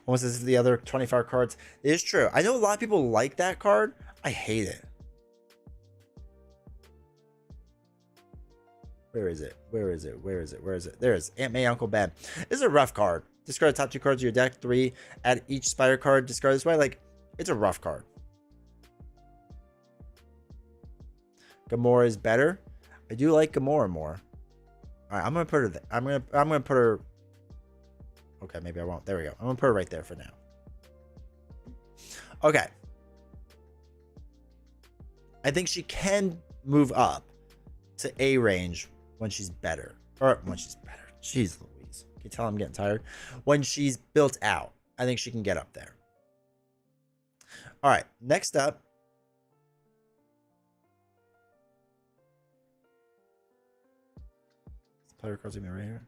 Almost as if the other 25 cards. It is true. I know a lot of people like that card. I hate it. Where is it? Where is it? Where is it? Where is it? There it is. Aunt May, Uncle Ben. This is a rough card. Discard the top 2 cards of your deck. 3. Add each spider card. Discard this way. Like, it's a rough card. Gamora is better. I do like Gamora more. All right, I'm gonna put her. I'm gonna put her. Okay, maybe I won't. There we go. I'm gonna put her right there for now. Okay. I think she can move up to A range when she's better. Or when she's better. Jeez Louise. Can you tell I'm getting tired? When she's built out. I think she can get up there. All right. Next up. Player cards gonna be right here.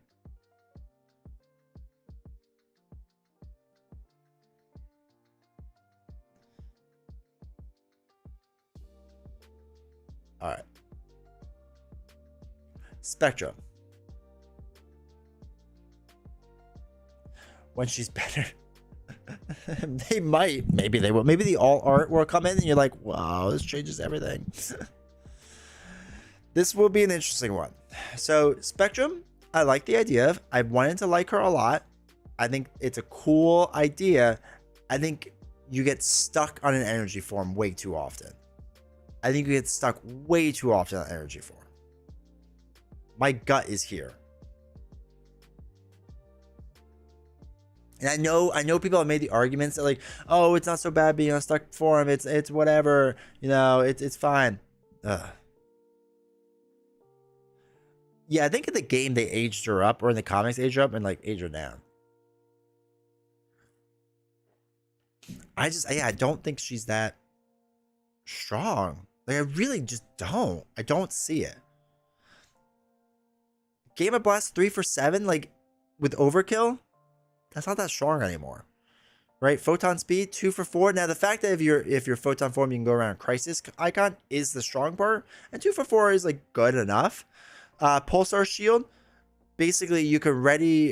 All right. Spectrum. When she's better. They might. Maybe they will. Maybe the all art will come in and you're like, wow, this changes everything. This will be an interesting one. So Spectrum, I like the idea of. I wanted to like her a lot. I think it's a cool idea. I think you get stuck on an energy form way too often. I think you get stuck way too often on energy form. My gut is here. And I know people have made the arguments that like, oh, it's not so bad being on stuck form. It's whatever. You know, it's fine. Ugh. Yeah, I think in the game they aged her up, or in the comics aged her up and like aged her down. I don't think she's that strong. Like I really just don't. I don't see it. Gamma Blast 3 for 7, like with overkill, that's not that strong anymore. Right? Photon speed 2 for 4. Now the fact that if your photon form you can go around crisis icon is the strong part, and 2 for 4 is like good enough. Pulsar shield, basically you can ready.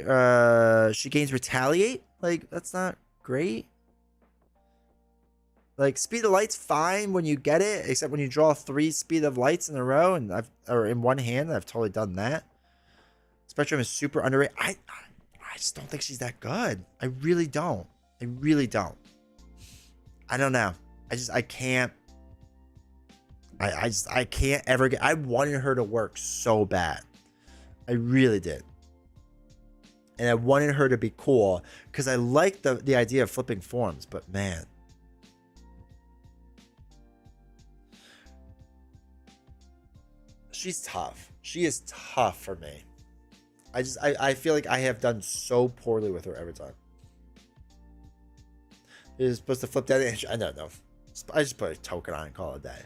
She gains retaliate. Like that's not great. Like speed of light's fine when you get it, except when you draw 3 speed of lights in a row, and or in one hand. I've totally done that. Spectrum is super underrated. I just don't think she's that good. I really don't. I really don't. I don't know. I can't. I can't ever get. I wanted her to work so bad. I really did. And I wanted her to be cool because I like the idea of flipping forms, but man. She's tough. She is tough for me. I feel like I have done so poorly with her every time. You're supposed to flip that in. I don't know. I just put a token on and call it a day.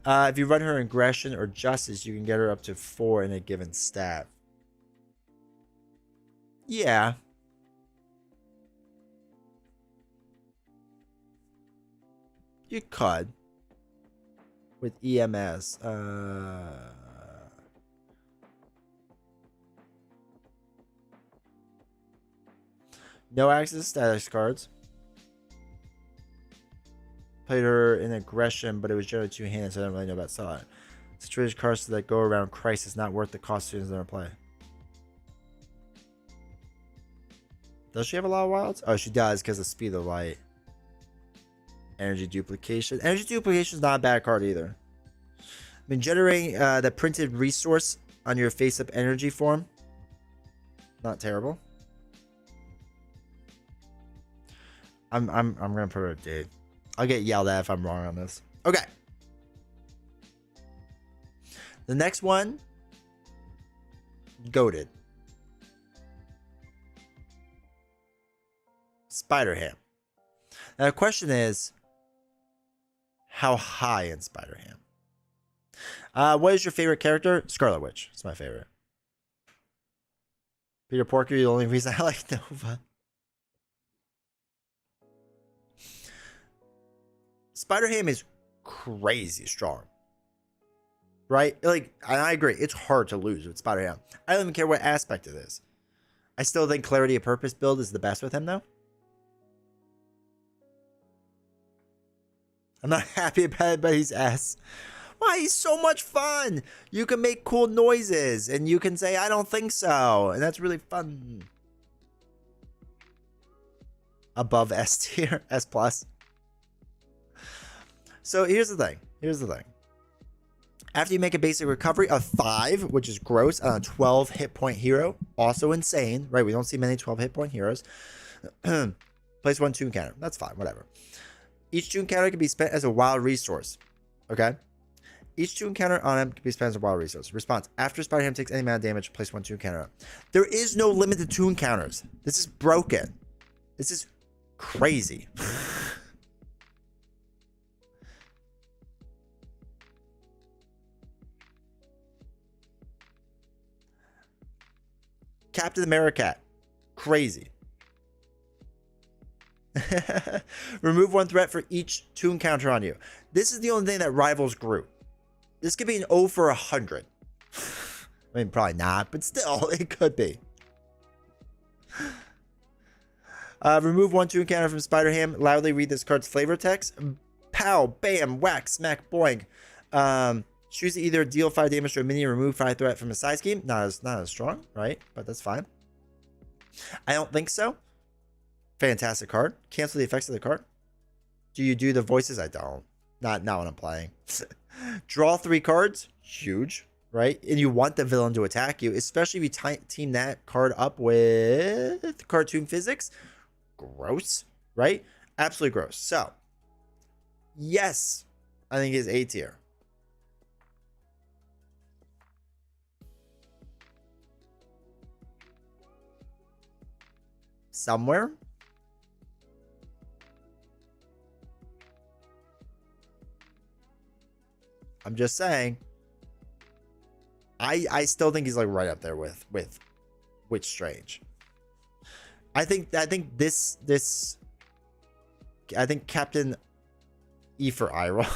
If you run her aggression or justice, you can get her up to 4 in a given stat. Yeah. You could. With EMS. No access status cards. Played her in aggression, but it was generally 2-handed, so I don't really know about selling. Situation cards that go around crisis, not worth the cost students that are play. Does she have a lot of wilds? Oh, she does because of speed of light. Energy duplication. Energy duplication is not a bad card either. I mean, generating the printed resource on your face-up energy form. Not terrible. I'm gonna put her a D. I'll get yelled at if I'm wrong on this. Okay. The next one. Goated. Spider-Ham. Now the question is, how high in Spider-Ham? What is your favorite character? Scarlet Witch. It's my favorite. Peter Porker, the only reason I like Nova. Spider-Ham is crazy strong. Right? Like, and I agree. It's hard to lose with Spider-Ham. I don't even care what aspect it is. I still think Clarity of Purpose build is the best with him, though. I'm not happy about it, but he's S. Why? He's so much fun. You can make cool noises, and you can say, I don't think so. And that's really fun. Above S tier, S plus. So here's the thing. After you make a basic recovery of 5, which is gross, on a 12 hit point hero, also insane, right? We don't see many 12 hit point heroes. Place 1 toon counter. That's fine, whatever. Each toon counter can be spent as a wild resource. Okay? Each toon counter on him can be spent as a wild resource. Response: after Spider-Ham takes any amount of damage, place 1 toon counter. There is no limit to toon counters. This is broken. This is crazy. Captain America, crazy. Remove 1 threat for each toon counter on you. This is the only thing that rivals Groot. This could be an O for 100. I mean, probably not, but still, it could be. Remove 1 toon counter from Spider-Ham. Loudly read this card's flavor text. Pow, bam, whack, smack, boing. Choose to either deal 5 damage to a minion or remove 5 threat from a side scheme. Not as strong, right? But that's fine. I don't think so. Fantastic card. Cancel the effects of the card. Do you do the voices? I don't. Not when I'm playing. Draw 3 cards. Huge, right? And you want the villain to attack you, especially if you team that card up with cartoon physics. Gross, right? Absolutely gross. So, yes, I think it's A tier. Somewhere. I'm just saying. I still think he's like right up there with Witch Strange. I think Captain E for Ira.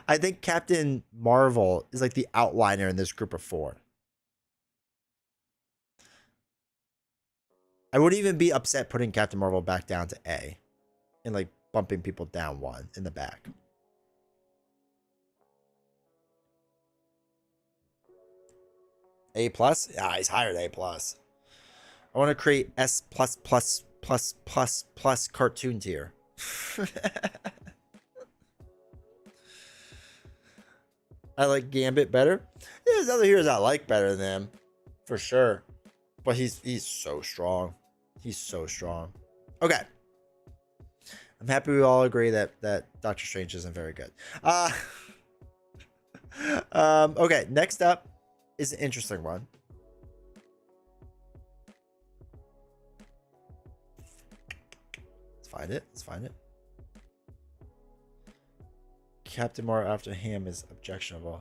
I think Captain Marvel is like the outliner in this group of 4. I wouldn't even be upset putting Captain Marvel back down to A and like bumping people down 1 in the back. A plus? Yeah, he's higher than A plus. I want to create S plus plus plus plus plus cartoon tier. I like Gambit better. There's other heroes I like better than him, for sure. But he's so strong. He's so strong. Okay. I'm happy we all agree that Doctor Strange isn't very good. Okay, next up is an interesting one. Let's find it. Captain Marvel after Ham is objectionable.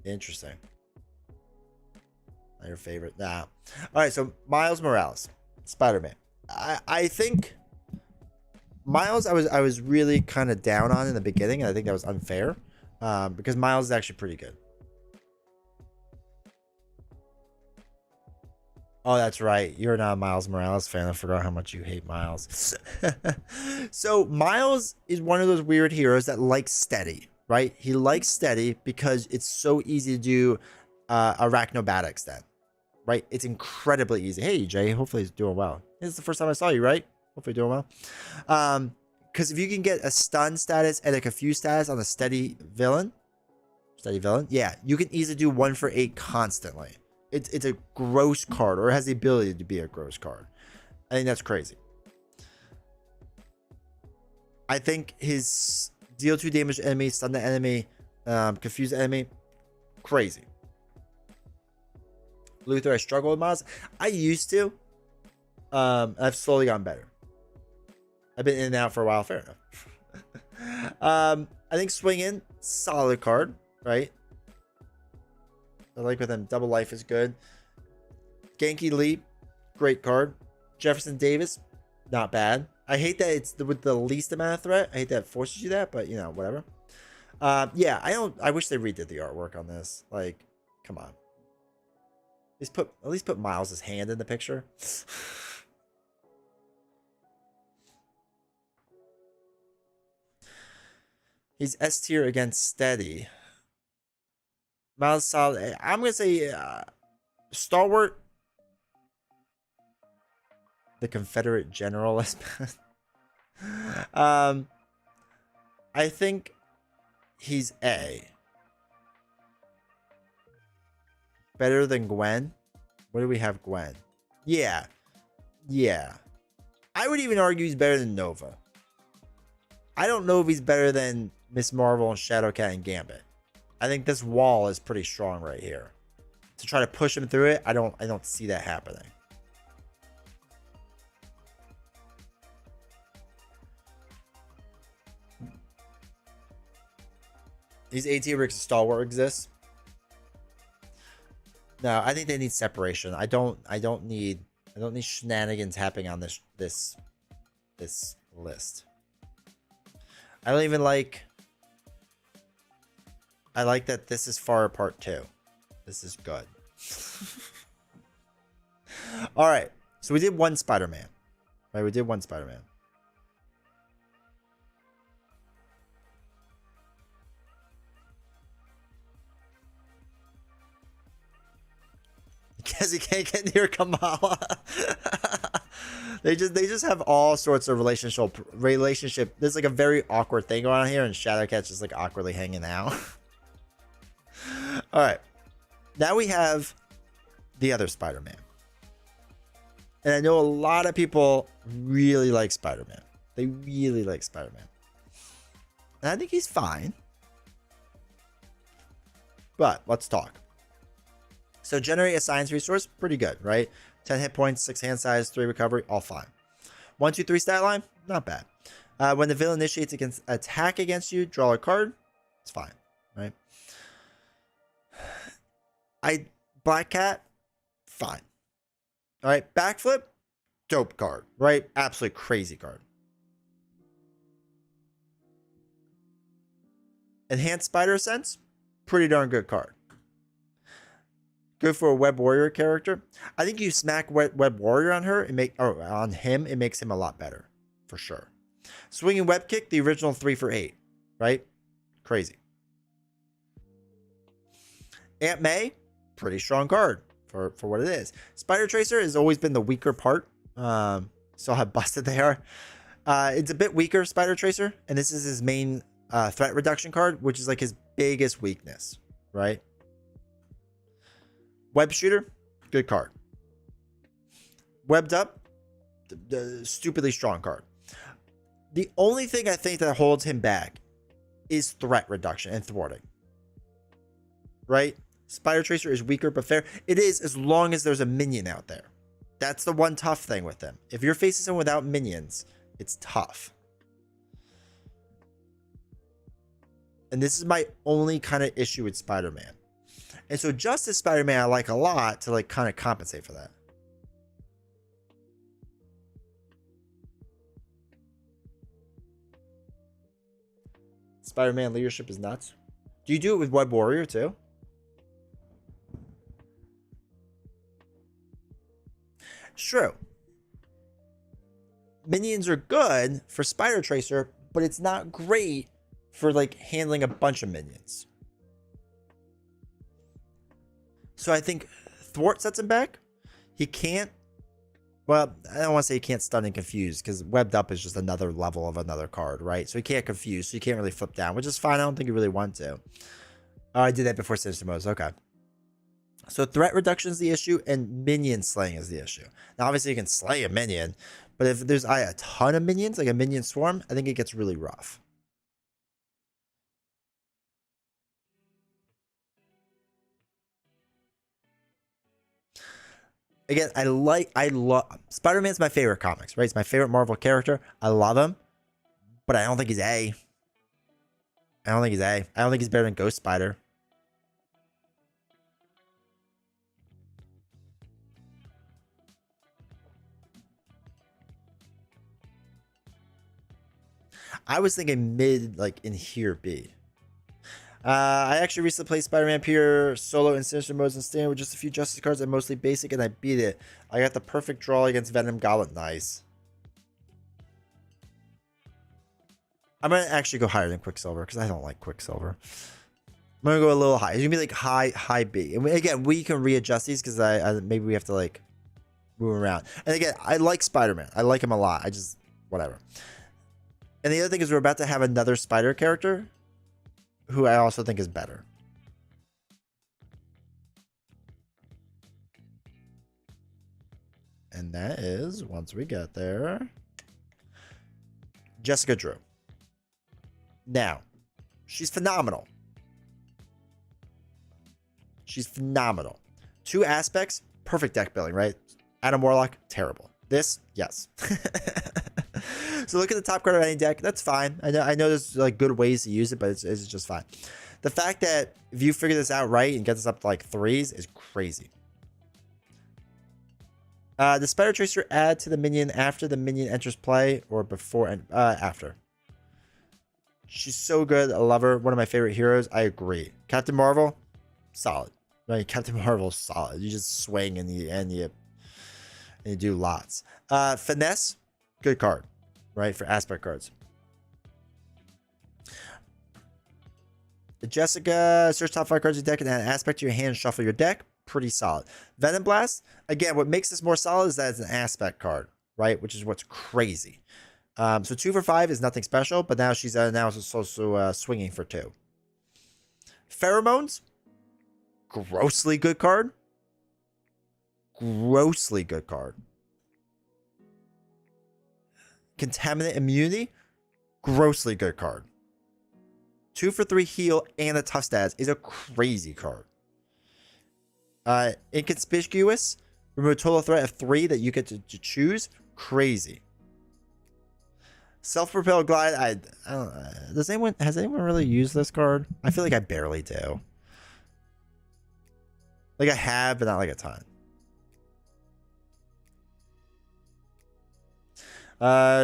Interesting. Not your favorite? Nah. All right, so Miles Morales, Spider-Man. I think Miles I was really kind of down on in the beginning, and I think that was unfair because Miles is actually pretty good. Oh, that's right. You're not a Miles Morales fan. I forgot how much you hate Miles. So Miles is one of those weird heroes that likes steady, right? He likes steady because it's so easy to do arachnobatics then, right? It's incredibly easy. Hey, Jay, hopefully he's doing well. This is the first time I saw you, right? Hopefully doing well. Because if you can get a stun status and a confuse status on a steady villain, yeah, you can easily do 1 for 8 constantly. It's a gross card, or it has the ability to be a gross card. I think that's crazy. I think his deal 2 damage to enemy, stun the enemy, confuse the enemy, crazy. Luther, I struggle with Miles. I used to. I've slowly gotten better. I've been in and out for a while. Fair enough. I think Swing In, solid card, right? I like with them. Double Life is good. Genki Leap, great card. Jefferson Davis, not bad. I hate that it's with the least amount of threat. I hate that it forces you that, but you know, whatever. Yeah, I wish they redid the artwork on this. Like, come on. At least put Miles' hand in the picture. He's S tier against Steady. Miles solid. I'm gonna say Stalwart. The Confederate General. I think he's A. Better than Gwen. What do we have, Gwen? Yeah. Yeah. I would even argue he's better than Nova. I don't know if he's better than Miss Marvel and Shadowcat and Gambit. I think this wall is pretty strong right here. To try to push him through it, I don't see that happening. These AT Rick's Stalwart exists. No, I think they need separation. I don't need shenanigans happening on this list. I don't even like. I like that this is far apart too. This is good. All right, so we did one Spider-Man. Right, we did one Spider-Man. Because he can't get near Kamala. they just have all sorts of relationship. There's like a very awkward thing going on here, and Shadowcat's just like awkwardly hanging out. All right, now we have the other Spider-Man, and I know a lot of people really like Spider-Man. They really like Spider-Man, and I think he's fine. But let's talk. So generate a science resource, pretty good, right? 10 hit points, 6 hand size, 3 recovery, all fine. 1, 2, 3 stat line, not bad. When the villain initiates attack against you, draw a card. It's fine, right? Black Cat, fine. All right, backflip, dope card, right? Absolutely crazy card. Enhanced Spider Sense, pretty darn good card. Good for a Web Warrior character. I think you smack Web Warrior on her and on him, it makes him a lot better, for sure. Swinging Web Kick, the original 3 for 8, right? Crazy. Aunt May, pretty strong card for what it is. Spider Tracer has always been the weaker part. So how busted they are. It's a bit weaker, Spider Tracer, and this is his main threat reduction card, which is like his biggest weakness, right? Web Shooter, good card. Webbed Up, the stupidly strong card. The only thing I think that holds him back is threat reduction and thwarting. Right? Spider Tracer is weaker but fair. It is, as long as there's a minion out there. That's the one tough thing with him. If you're facing someone without minions, it's tough. And this is my only kind of issue with Spider-Man. And so Justice Spider-Man I like a lot to like kind of compensate for that. Spider-Man leadership is nuts. Do you do it with Web Warrior too? It's true. Minions are good for Spider Tracer, but it's not great for like handling a bunch of minions. So I think Thwart sets him back. He can't. Well, I don't want to say he can't stun and confuse because Webbed Up is just another level of another card, right? So he can't confuse, so you can't really flip down, which is fine. I don't think you really want to. Oh, I did that before Sinister Modes. Okay. So threat reduction is the issue, and minion slaying is the issue. Now, obviously, you can slay a minion, but if there's a ton of minions, like a minion swarm, I think it gets really rough. Again, I love Spider-Man's my favorite comics, right? He's my favorite Marvel character. I love him, but I don't think he's A. I don't think he's A. I don't think he's better than Ghost Spider. I was thinking mid, like in here B. I actually recently played Spider-Man Pure Solo and Sinister modes and standard with just a few Justice cards and mostly basic, and I beat it. I got the perfect draw against Venom Gauntlet. Nice. I'm going to actually go higher than Quicksilver because I don't like Quicksilver. I'm going to go a little high. It's going to be like high B. And again, we can readjust these because maybe we have to like move around. And again, I like Spider-Man. I like him a lot. I just, whatever. And the other thing is we're about to have another Spider character who I also think is better. And that is, once we get there, Jessica Drew. Now, she's phenomenal. She's phenomenal. Two aspects, perfect deck building, right? Adam Warlock, terrible. This, yes. So look at the top card of any deck. That's fine. I know there's like good ways to use it, but it's just fine. The fact that if you figure this out right and get this up to like 3s is crazy. The Spider Tracer add to the minion after the minion enters play or before and after. She's so good. I love her. One of my favorite heroes. I agree. Captain Marvel, solid. Right? Captain Marvel's solid. You just swing and you do lots. Finesse, good card. Right, for aspect cards. Jessica, search top 5 cards of your deck and add an aspect to your hand and shuffle your deck. Pretty solid. Venom Blast, again, what makes this more solid is that it's an aspect card, right? Which is what's crazy. So 2 for 5 is nothing special, but now she's also swinging for 2. Pheromones, grossly good card. Grossly good card. Contaminant Immunity, grossly good card. 2 for 3 heal and a tough stats is a crazy card. Inconspicuous, remove a total threat of 3 that you get to choose. Crazy. Self-propelled glide. I don't know. Has anyone really used this card? I feel like I barely do. Like I have, but not like a ton.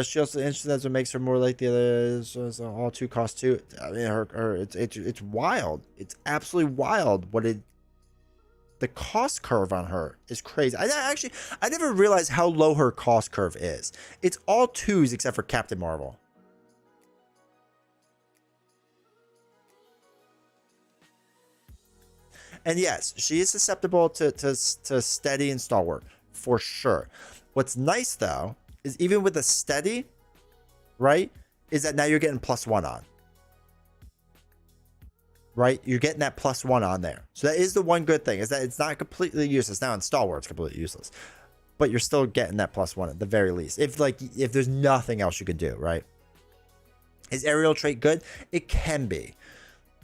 She also interested as what makes her more like the others. So all 2 cost 2. I mean, it's wild. It's absolutely wild. The cost curve on her is crazy. I never realized how low her cost curve is. It's all 2s except for Captain Marvel. And yes, she is susceptible to steady and stalwart for sure. What's nice though is even with a steady, right, is that now you're getting +1 on. Right? You're getting that +1 on there. So that is the one good thing, is that it's not completely useless. Now in Stalwart, it's completely useless. But you're still getting that +1 at the very least. If there's nothing else you can do, right? Is aerial trait good? It can be.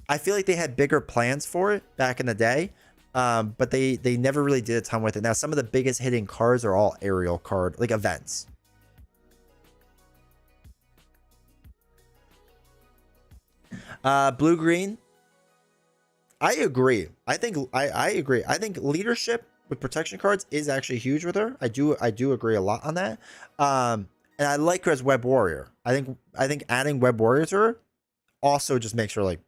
I feel like they had bigger plans for it back in the day. But they never really did a ton with it. Now some of the biggest hitting cards are all aerial card, like events. Blue green. I agree. I agree. I think leadership with protection cards is actually huge with her. I do agree a lot on that. And I like her as Web Warrior. I think adding Web Warrior to her also just makes her like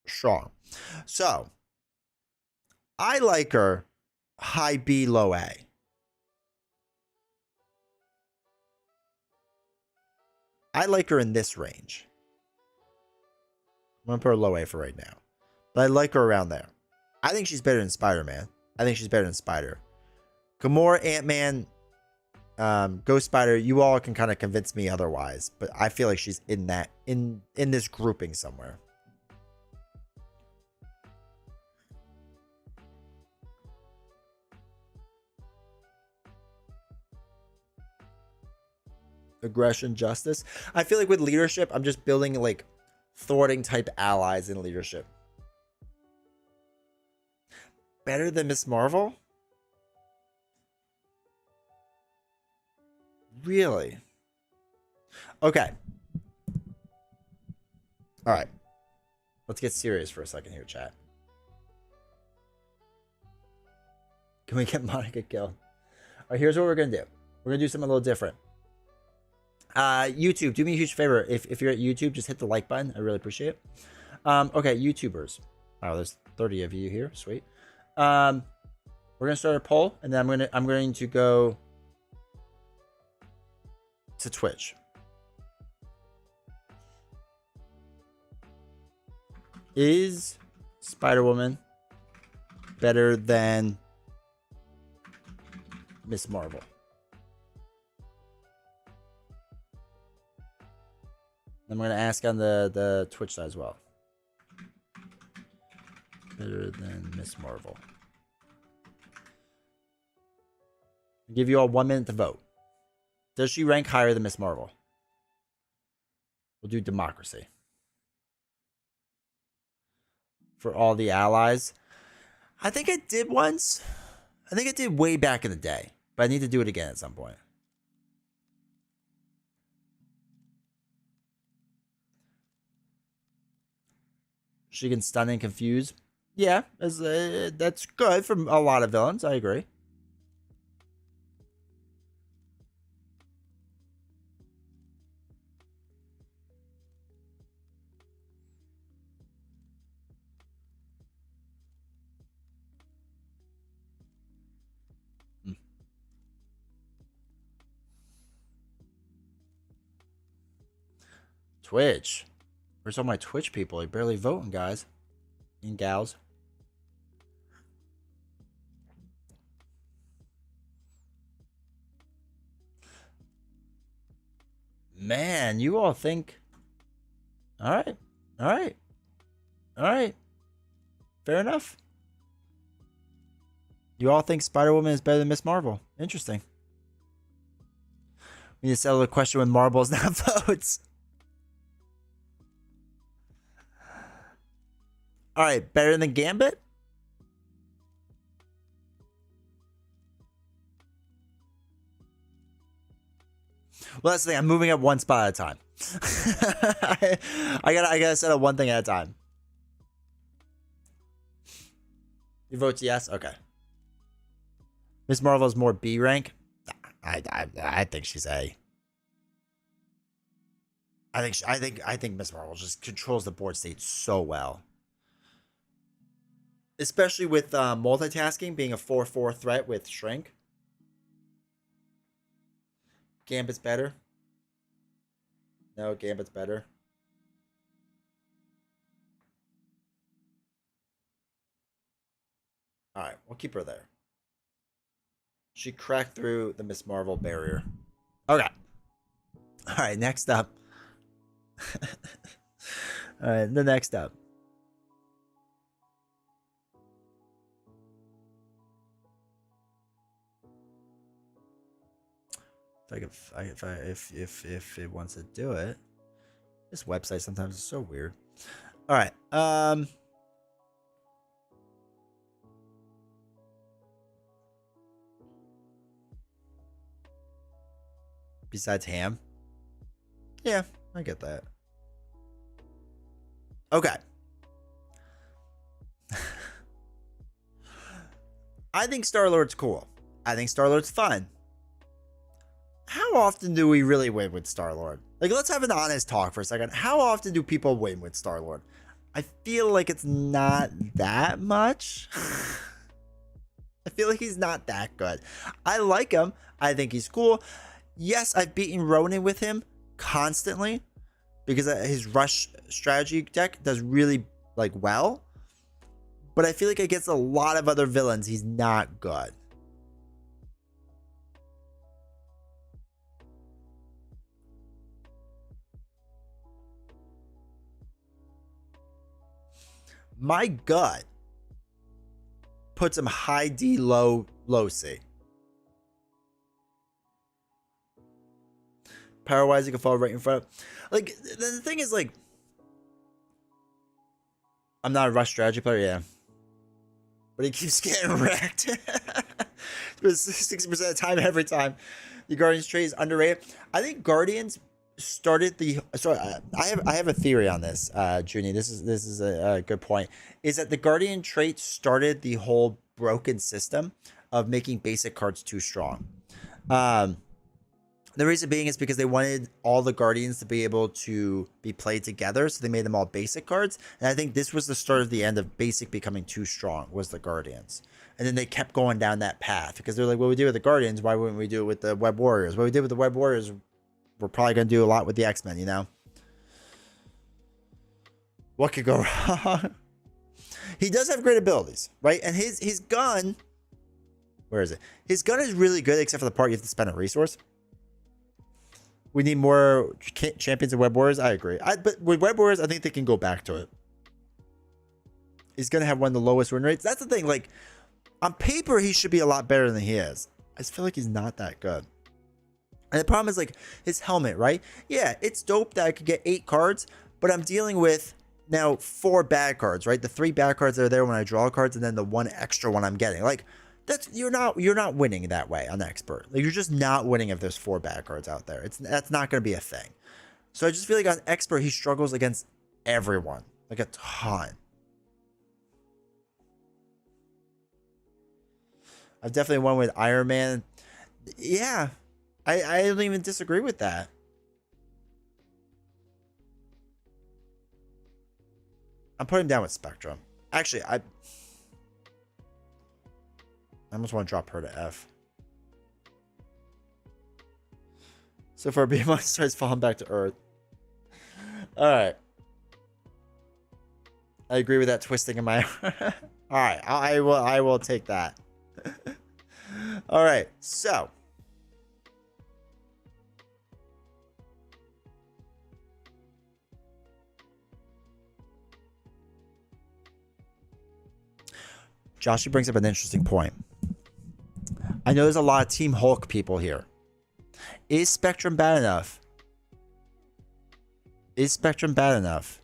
strong. So I like her high B, low A. I like her in this range. I'm going to put her low A for right now. But I like her around there. I think she's better than Spider-Man. I think she's better than Spider. Gamora, Ant-Man, Ghost Spider, you all can kind of convince me otherwise. But I feel like she's in this grouping somewhere. Aggression, justice. I feel like with leadership, I'm just building like thwarting type allies in leadership. Better than Miss Marvel? Really? Okay. All right. Let's get serious for a second here, chat. Can we get Monica killed? All right, here's what we're going to do. We're going to do something a little different. YouTube, do me a huge favor. If you're at YouTube, just hit the like button. I really appreciate it. Okay, YouTubers. Oh, there's 30 of you here. Sweet. We're going to start a poll, and then I'm going to go to Twitch. Is Spider-Woman better than Miss Marvel? I'm going to ask on the Twitch side as well. Better than Miss Marvel. I'll give you all 1 minute to vote. Does she rank higher than Miss Marvel? We'll do democracy. For all the allies. I think I did once. I think I did way back in the day. But I need to do it again at some point. She can stun and confuse. Yeah, that's good for a lot of villains. I agree. Twitch. Where's all my Twitch people? You're barely voting, guys and gals. Man, you all think... All right. All right. All right. Fair enough. You all think Spider-Woman is better than Miss Marvel. Interesting. We need to settle the question when Marvel's not votes. All right, better than Gambit? Well, that's the thing. I'm moving up one spot at a time. I gotta set up one thing at a time. Your vote's yes? Okay. Miss Marvel's more B rank? I think she's A. I think Miss Marvel just controls the board state so well. Especially with multitasking being a 4/4 threat with Shrink. Gambit's better. No, Gambit's better. Alright, we'll keep her there. She cracked through the Miss Marvel barrier. Okay. Alright, next up. Alright, the next up. If it wants to do it. This website sometimes is so weird. All right. Besides ham. Yeah, I get that. Okay. I think Star-Lord's cool. I think Star-Lord's fun. How often do we really win with Star-Lord? Like, let's have an honest talk for a second. How often do people win with Star-Lord? I feel like it's not that much. I feel like he's not that good. I like him. I think he's cool. Yes, I've beaten Ronin with him constantly because his rush strategy deck does really like well. But I feel like against a lot of other villains, he's not good. My gut puts him high D, low C. Power-wise, he can fall right in front. Like, the thing is, like, I'm not a rush strategy player, yeah. But he keeps getting wrecked. 60% of the time, every time. The Guardians trait is underrated. I think Guardians started the. So I have a theory on this, Junie. This is a good point. Is that the Guardian trait started the whole broken system of making basic cards too strong. The reason being is because they wanted all the Guardians to be able to be played together, so they made them all basic cards. And I think this was the start of the end of basic becoming too strong, was the Guardians. And then they kept going down that path because they're like, what we do with the Guardians, why wouldn't we do it with the Web Warriors? What we did with the Web Warriors, we're probably going to do a lot with the X-Men, you know? What could go wrong? He does have great abilities, right? And his gun, where is it? His gun is really good, except for the part you have to spend a resource. We need more champions of Web Warriors. I agree. But with Web Warriors, I think they can go back to it. He's going to have one of the lowest win rates. That's the thing. Like, on paper, he should be a lot better than he is. I just feel like he's not that good. And the problem is, like, his helmet, right? Yeah, it's dope that I could get 8 cards, but I'm dealing with now 4 bad cards, right? The 3 bad cards that are there when I draw cards, and then the 1 extra one I'm getting. Like, that's you're not winning that way on expert. Like, you're just not winning if there's 4 bad cards out there. That's not going to be a thing. So I just feel like on expert he struggles against everyone, like a ton. I've definitely won with Iron Man. Yeah, I don't even disagree with that. I'm putting him down with Spectrum. Actually, I almost want to drop her to F. So far, BMI starts falling back to Earth. All right. I agree with that twisting in my. All right, I will take that. All right, so Joshy brings up an interesting point. I know there's a lot of Team Hulk people here. Is Spectrum bad enough? Is Spectrum bad enough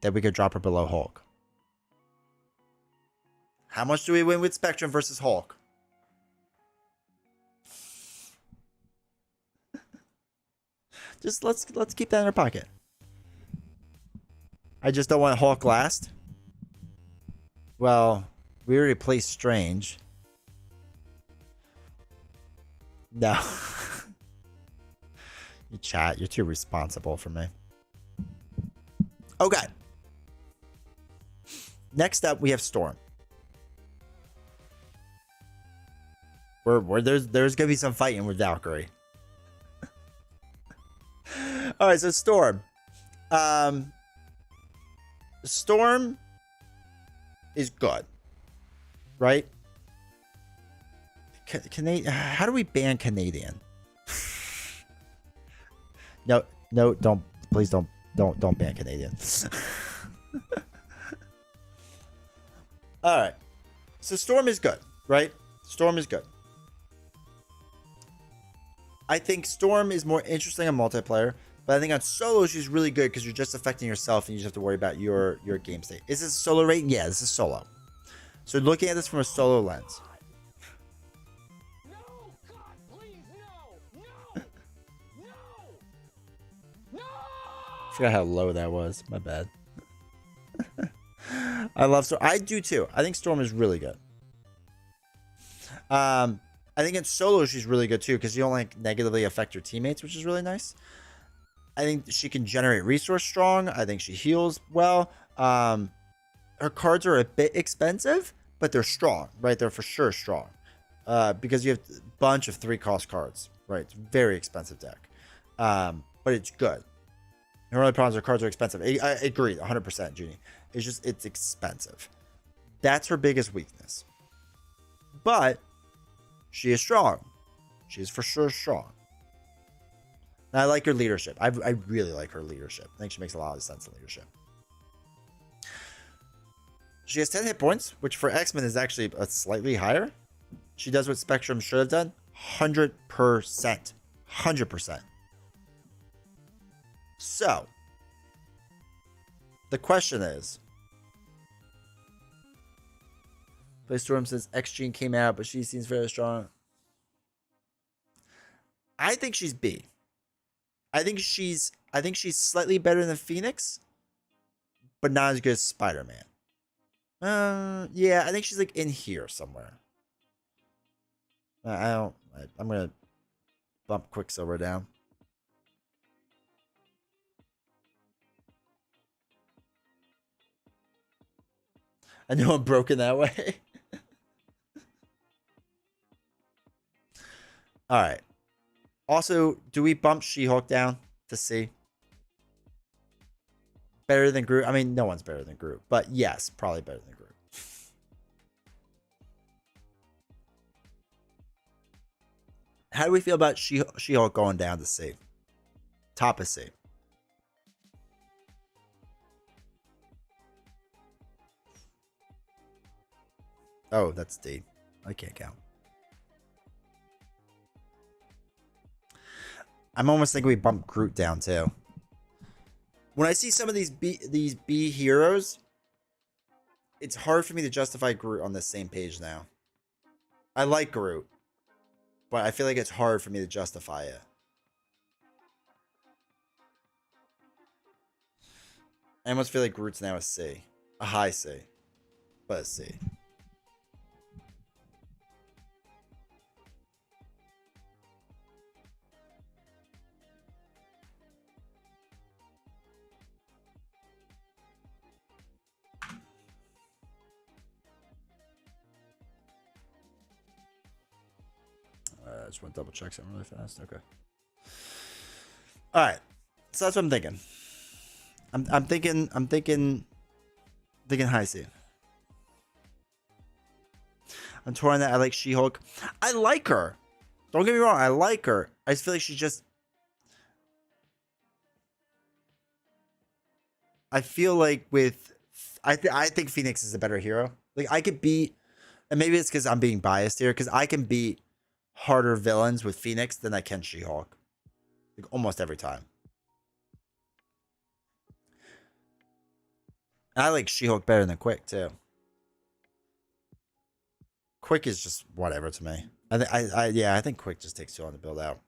that we could drop her below Hulk? How much do we win with Spectrum versus Hulk? Just let's keep that in our pocket. I just don't want Hulk last. Well, we already placed Strange. No. You chat, you're too responsible for me. Okay. Next up, we have Storm. Where there's gonna be some fighting with Valkyrie. All right, so Storm. Storm is good, right? How do we ban Canadian? No, please don't ban Canadian. All right, so Storm is good, right? Storm is good. I think Storm is more interesting on multiplayer, but I think on solo she's really good because you're just affecting yourself and you just have to worry about your game state. Is this a solo rating? Yeah, this is solo. So looking at this from a solo lens. No, God, please, no. I forgot how low that was. My bad. I love Storm. I do too. I think Storm is really good. I think in solo she's really good too because you don't like negatively affect your teammates, which is really nice. I think she can generate resource strong. I think she heals well. Her cards are a bit expensive, but they're strong, right? They're for sure strong because you have a bunch of 3-cost cards, right? It's a very expensive deck, but it's good. Her only problem is her cards are expensive. I agree, 100%, Junie. It's expensive. That's her biggest weakness. But she is strong. She is for sure strong. And I like her leadership. I really like her leadership. I think she makes a lot of sense in leadership. She has 10 hit points, which for X-Men is actually a slightly higher. She does what Spectrum should have done. 100%. 100%. So, the question is, Play Storm since X Gene came out, but she seems very strong. I think she's B. I think she's slightly better than Phoenix, but not as good as Spider-Man. Yeah, I think she's like in here somewhere. I'm gonna bump Quicksilver down. I know I'm broken that way. All right. Also, do we bump She-Hulk down to C? Better than Groot? I mean, no one's better than Groot, but yes, probably better than Groot. How do we feel about She-Hulk going down to C? Top of C. Oh, that's D. I can't count. I'm almost thinking we bump Groot down too. When I see some of these B heroes, it's hard for me to justify Groot on the same page now. I like Groot, but I feel like it's hard for me to justify it. I almost feel like Groot's now a C. A high C. But a C. I just want to double check something really fast. Okay. All right. So that's what I'm thinking. I'm thinking high C. I'm torn on that. I like She-Hulk. I like her. Don't get me wrong. I like her. I just feel like she's just. I feel like with. I think Phoenix is a better hero. Like I could beat, and maybe it's because I'm being biased here, because I can beat harder villains with Phoenix than I can She-Hulk. Like almost every time. I like She-Hulk better than Quick too. Quick is just whatever to me. I think Quick just takes too long to build out.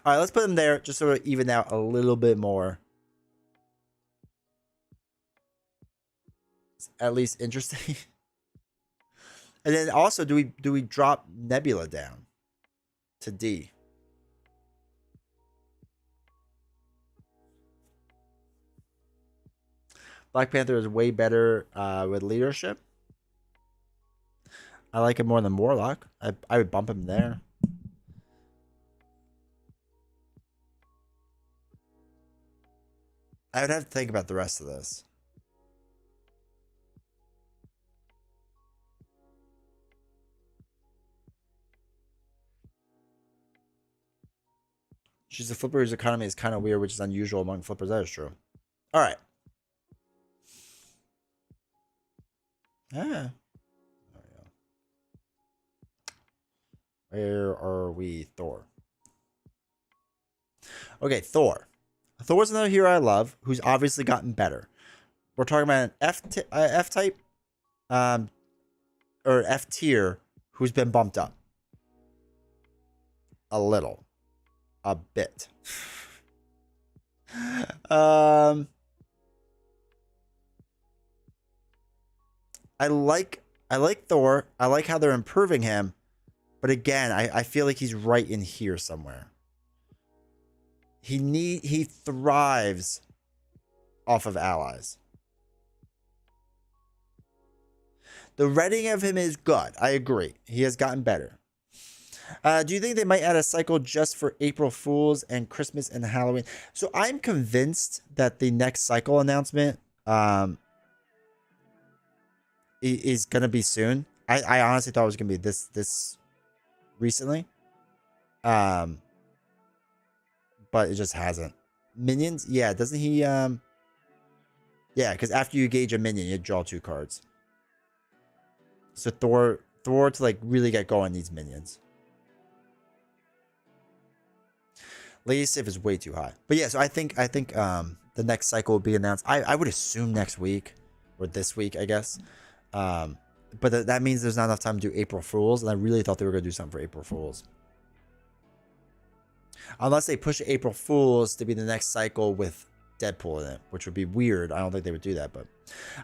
All right, let's put him there just so we even out a little bit more. It's at least interesting. And then also, do we drop Nebula down to D? Black Panther is way better with leadership. I like him more than Warlock. I would bump him there. I would have to think about the rest of this. She's a flipper whose economy is kind of weird, which is unusual among flippers. That is true. All right. Yeah. Where are we? Thor. Okay, Thor. Thor's another hero I love, who's obviously gotten better. We're talking about an F type, or F tier, who's been bumped up a little, a bit. I like Thor. I like how they're improving him. But again, I feel like he's right in here somewhere. He thrives off of allies. The writing of him is good. I agree. He has gotten better. Do you think they might add a cycle just for April Fools and Christmas and Halloween? So I'm convinced that the next cycle announcement is gonna be soon. I honestly thought it was gonna be this recently, but it just hasn't. Minions, yeah, doesn't he? Yeah, because after you engage a minion, you draw 2 cards. So Thor to like really get going needs minions. Lady Sif is way too high, but yeah. So I think the next cycle will be announced. I would assume next week or this week, I guess. But that means there's not enough time to do April Fools, and I really thought they were going to do something for April Fools. Unless they push April Fools to be the next cycle with Deadpool in it, which would be weird. I don't think they would do that, but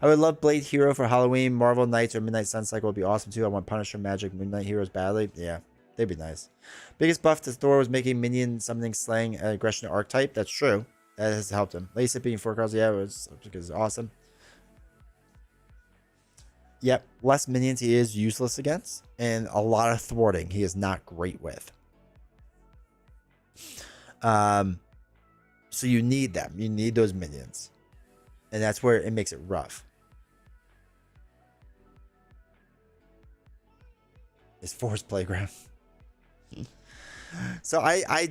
I would love Blade Hero for Halloween. Marvel Knights or Midnight Sun cycle would be awesome too. I want Punisher, Magic, Midnight Heroes badly. Yeah, they'd be nice. Biggest buff to Thor was making minion summoning, slaying, aggression archetype. That's true. That has helped him. Lace being 4 cards, yeah, it was awesome. Yep, less minions he is useless against, and a lot of thwarting he is not great with. So you need them. You need those minions. And that's where it makes it rough. It's Forest Playground. So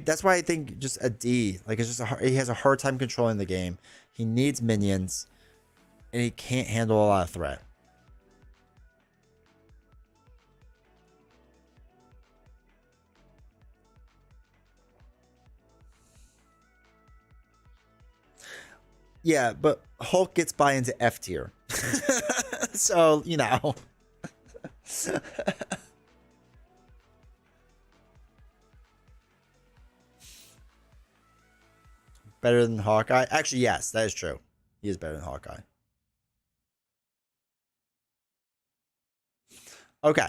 that's why I think just a D. Like, it's just he has a hard time controlling the game. He needs minions, and he can't handle a lot of threat. Yeah, but Hulk gets by into F tier. So, you know. Better than Hawkeye? Actually, yes, that is true. He is better than Hawkeye. Okay.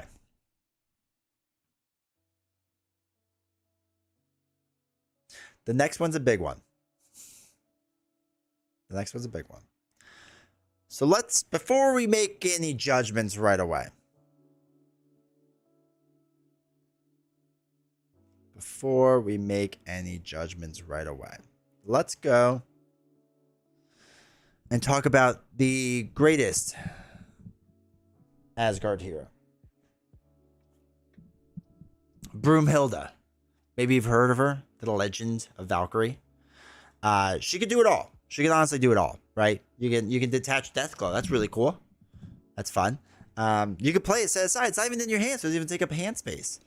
The next one's a big one. The next one's a big one. So let's, before we make any judgments right away. Before we make any judgments right away. Let's go and talk about the greatest Asgard hero. Broomhilda. Maybe you've heard of her. The legend of Valkyrie. She could do it all. She can honestly do it all, right? You can detach Deathglow. That's really cool. That's fun. You can play it set aside. It's not even in your hands. So it doesn't even take up hand space.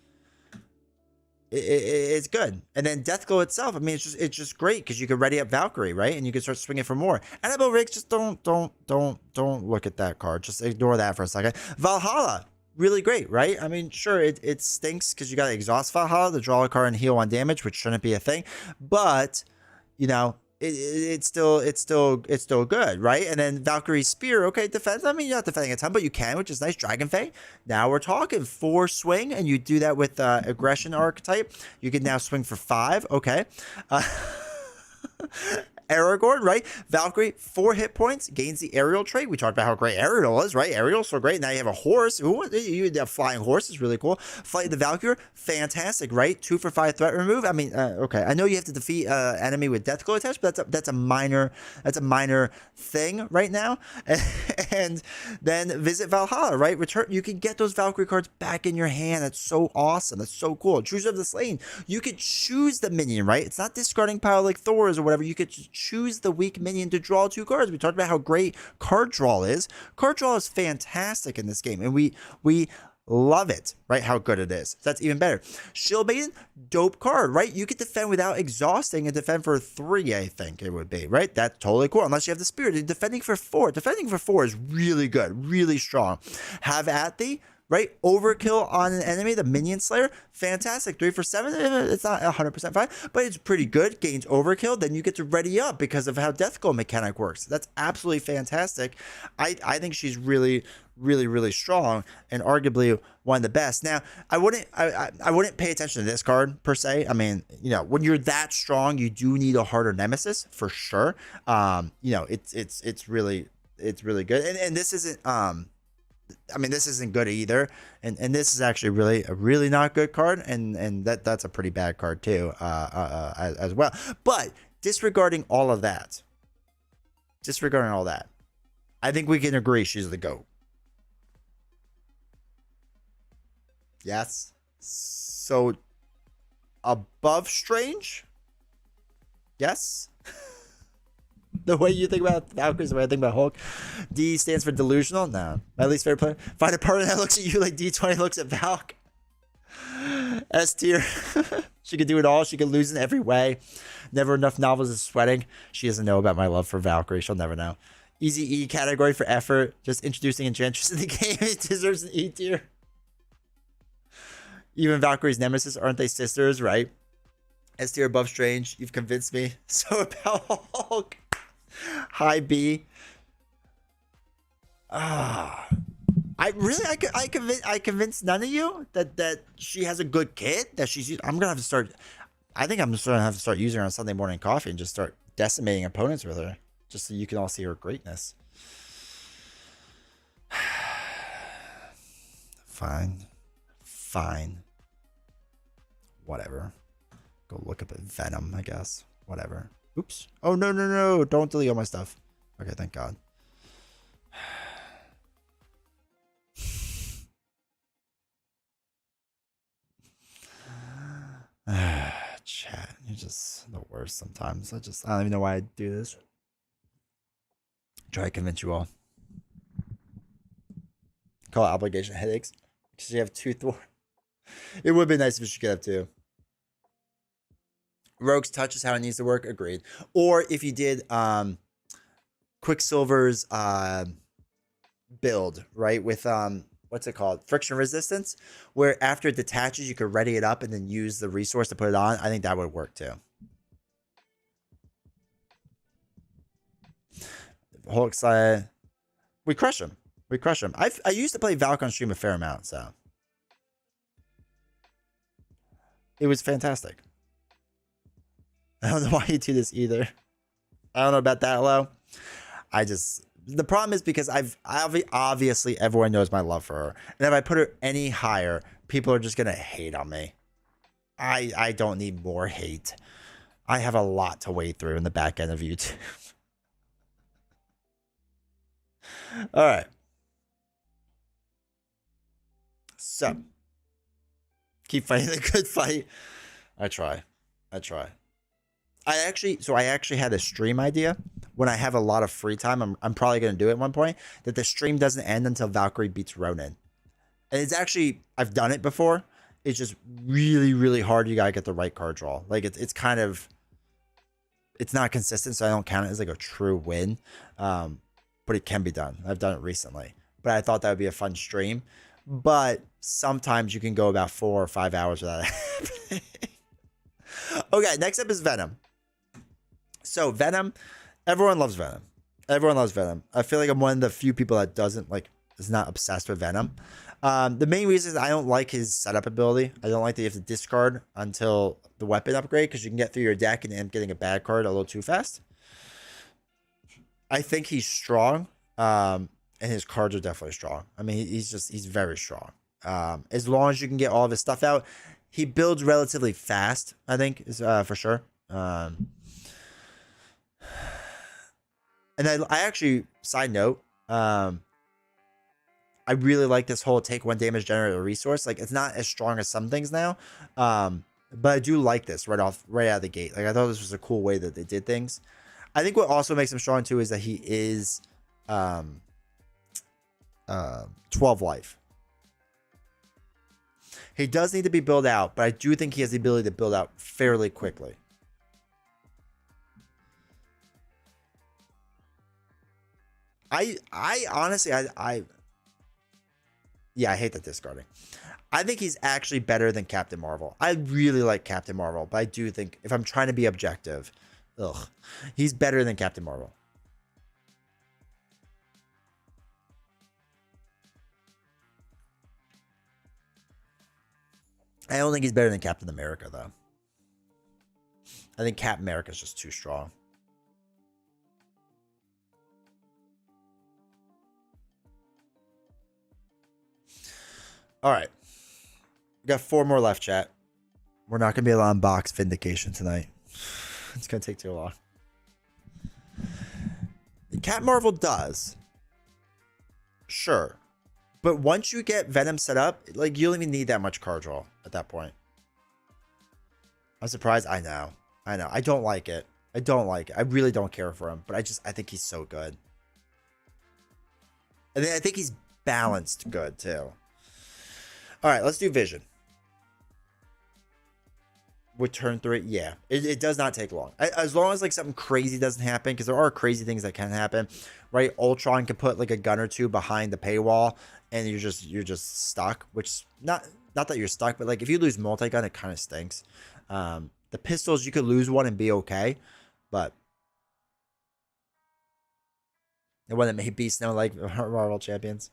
It's good. And then Deathglow itself, I mean, it's just great because you can ready up Valkyrie, right? And you can start swinging for more. Annabelle Riggs, just don't look at that card. Just ignore that for a second. Valhalla, really great, right? I mean, sure, it stinks because you got to exhaust Valhalla to draw a card and heal 1 damage, which shouldn't be a thing. But, you know, it's still good, right? And then Valkyrie Spear, okay, defense. I mean, you're not defending a ton, but you can, which is nice. Dragon Fang. Now we're talking 4 swing, and you do that with aggression archetype. You can now swing for 5. Okay. Aragorn, right? Valkyrie, 4 hit points, gains the aerial trait. We talked about how great Aerial is, right? Aerial's so great. Now you have a horse. Ooh, you have flying horse is really cool. Flight of the Valkyrie, fantastic, right? 2 for 5 threat remove. I mean, okay. I know you have to defeat enemy with Deathglow attached, but that's a minor thing right now. And then visit Valhalla, right? Return. You can get those Valkyrie cards back in your hand. That's so awesome. That's so cool. Choose of the Slain. You could choose the minion, right? It's not discarding pile like Thor's or whatever. You could choose the weak minion to draw 2 cards. We talked about how great card draw is. Card draw is fantastic in this game, and we love it, right? How good it is. So that's even better. Shield Maiden, dope card, right? You could defend without exhausting and defend for 3, I think it would be, right? That's totally cool, unless you have the Spirit. Defending for 4. Defending for 4 is really good, really strong. Have at thee, right? Overkill on an enemy, the Minion Slayer, fantastic. 3 for 7, it's not 100% fine, but it's pretty good. Gains overkill, then you get to ready up because of how Deathglow mechanic works. That's absolutely fantastic. I think she's really strong and arguably one of the best. Now, I wouldn't pay attention to this card per se. I mean, you know, when you're that strong, you do need a harder nemesis for sure. You know, it's really good. And this isn't I mean, this isn't good either, and this is actually a really not good card, and that's a pretty bad card too, as well. But disregarding all that, I think we can agree she's the GOAT. Yes. So above Strange, yes. The way you think about Valkyrie is the way I think about Hulk. D stands for delusional. No, my least favorite player. Find a partner that looks at you like D20 looks at Valk. S tier. She could do it all. She could lose in every way. Never enough novels is sweating. She doesn't know about my love for Valkyrie. She'll never know. Easy E category for effort. Just introducing Enchantress in the game. It deserves an E tier. Even Valkyrie's nemesis, aren't they sisters, right? S tier above Strange. You've convinced me. So about Hulk. High B. I convinced none of you that she has a good kit that she's. I'm gonna have to start. I think I'm just gonna have to start using her on Sunday morning coffee and just start decimating opponents with her, just so you can all see her greatness. Fine. Whatever. Go look up at Venom, I guess. Whatever. Oops. Oh no! Don't delete all my stuff. Okay, thank God. Chat, you're just the worst sometimes. I don't even know why I do this. Try to convince you all. Call it obligation headaches. Because you have two Thor. It would be nice if she could have two. Rogue's touch is how it needs to work. Agreed. Or if you did Quicksilver's build, right? With what's it called? Friction resistance, where after it detaches, you could ready it up and then use the resource to put it on. I think that would work too. Hulk side, we crush him. I used to play Valk on stream a fair amount, so it was fantastic. I don't know why you do this either. I don't know about that, Lo. The problem is because obviously everyone knows my love for her. And if I put her any higher, people are just going to hate on me. I don't need more hate. I have a lot to wade through in the back end of YouTube. All right. So, keep fighting the good fight. I try. I actually had a stream idea when I have a lot of free time. I'm probably going to do it at one point, that the stream doesn't end until Valkyrie beats Ronin. And it's actually, I've done it before. It's just really, really hard. You got to get the right card draw. Like it's kind of, it's not consistent. So I don't count it as like a true win. But it can be done. I've done it recently, but I thought that would be a fun stream. But sometimes you can go about 4 or 5 hours without it happening. Okay, next up is Venom. So Venom, everyone loves Venom. I feel like I'm one of the few people that is not obsessed with Venom. The main reason is I don't like his setup ability. I don't like that you have to discard until the weapon upgrade, because you can get through your deck and end up getting a bad card a little too fast. I think he's strong, and his cards are definitely strong. I mean, he's very strong. As long as you can get all of his stuff out, he builds relatively fast, I think, is for sure. And I actually, side note, I really like this whole take 1 damage, generate a resource. Like, it's not as strong as some things now, but I do like this right out of the gate. Like, I thought this was a cool way that they did things. I think what also makes him strong too is that he is 12 life. He does need to be built out, but I do think he has the ability to build out fairly quickly. I honestly, yeah, I hate the discarding. I think he's actually better than Captain Marvel. I really like Captain Marvel, but I do think, if I'm trying to be objective, he's better than Captain Marvel. I don't think he's better than Captain America, though. I think Captain America is just too strong. All right. We got 4 more left, chat. We're not going to be able to unbox Vindication tonight. It's going to take too long. Captain Marvel does. Sure. But once you get Venom set up, like, you don't even need that much card draw at that point. I'm surprised. I know. I don't like it. I really don't care for him, but I think he's so good. And I think he's balanced good too. All right, let's do Vision. with turn 3, yeah, it does not take long. As long as like something crazy doesn't happen, because there are crazy things that can happen, right? Ultron can put like a gun or two behind the paywall, and you're just stuck. Which not that you're stuck, but like if you lose multi-gun, it kind of stinks. The pistols, you could lose one and be okay, but the one that made Beast Snow like Marvel champions.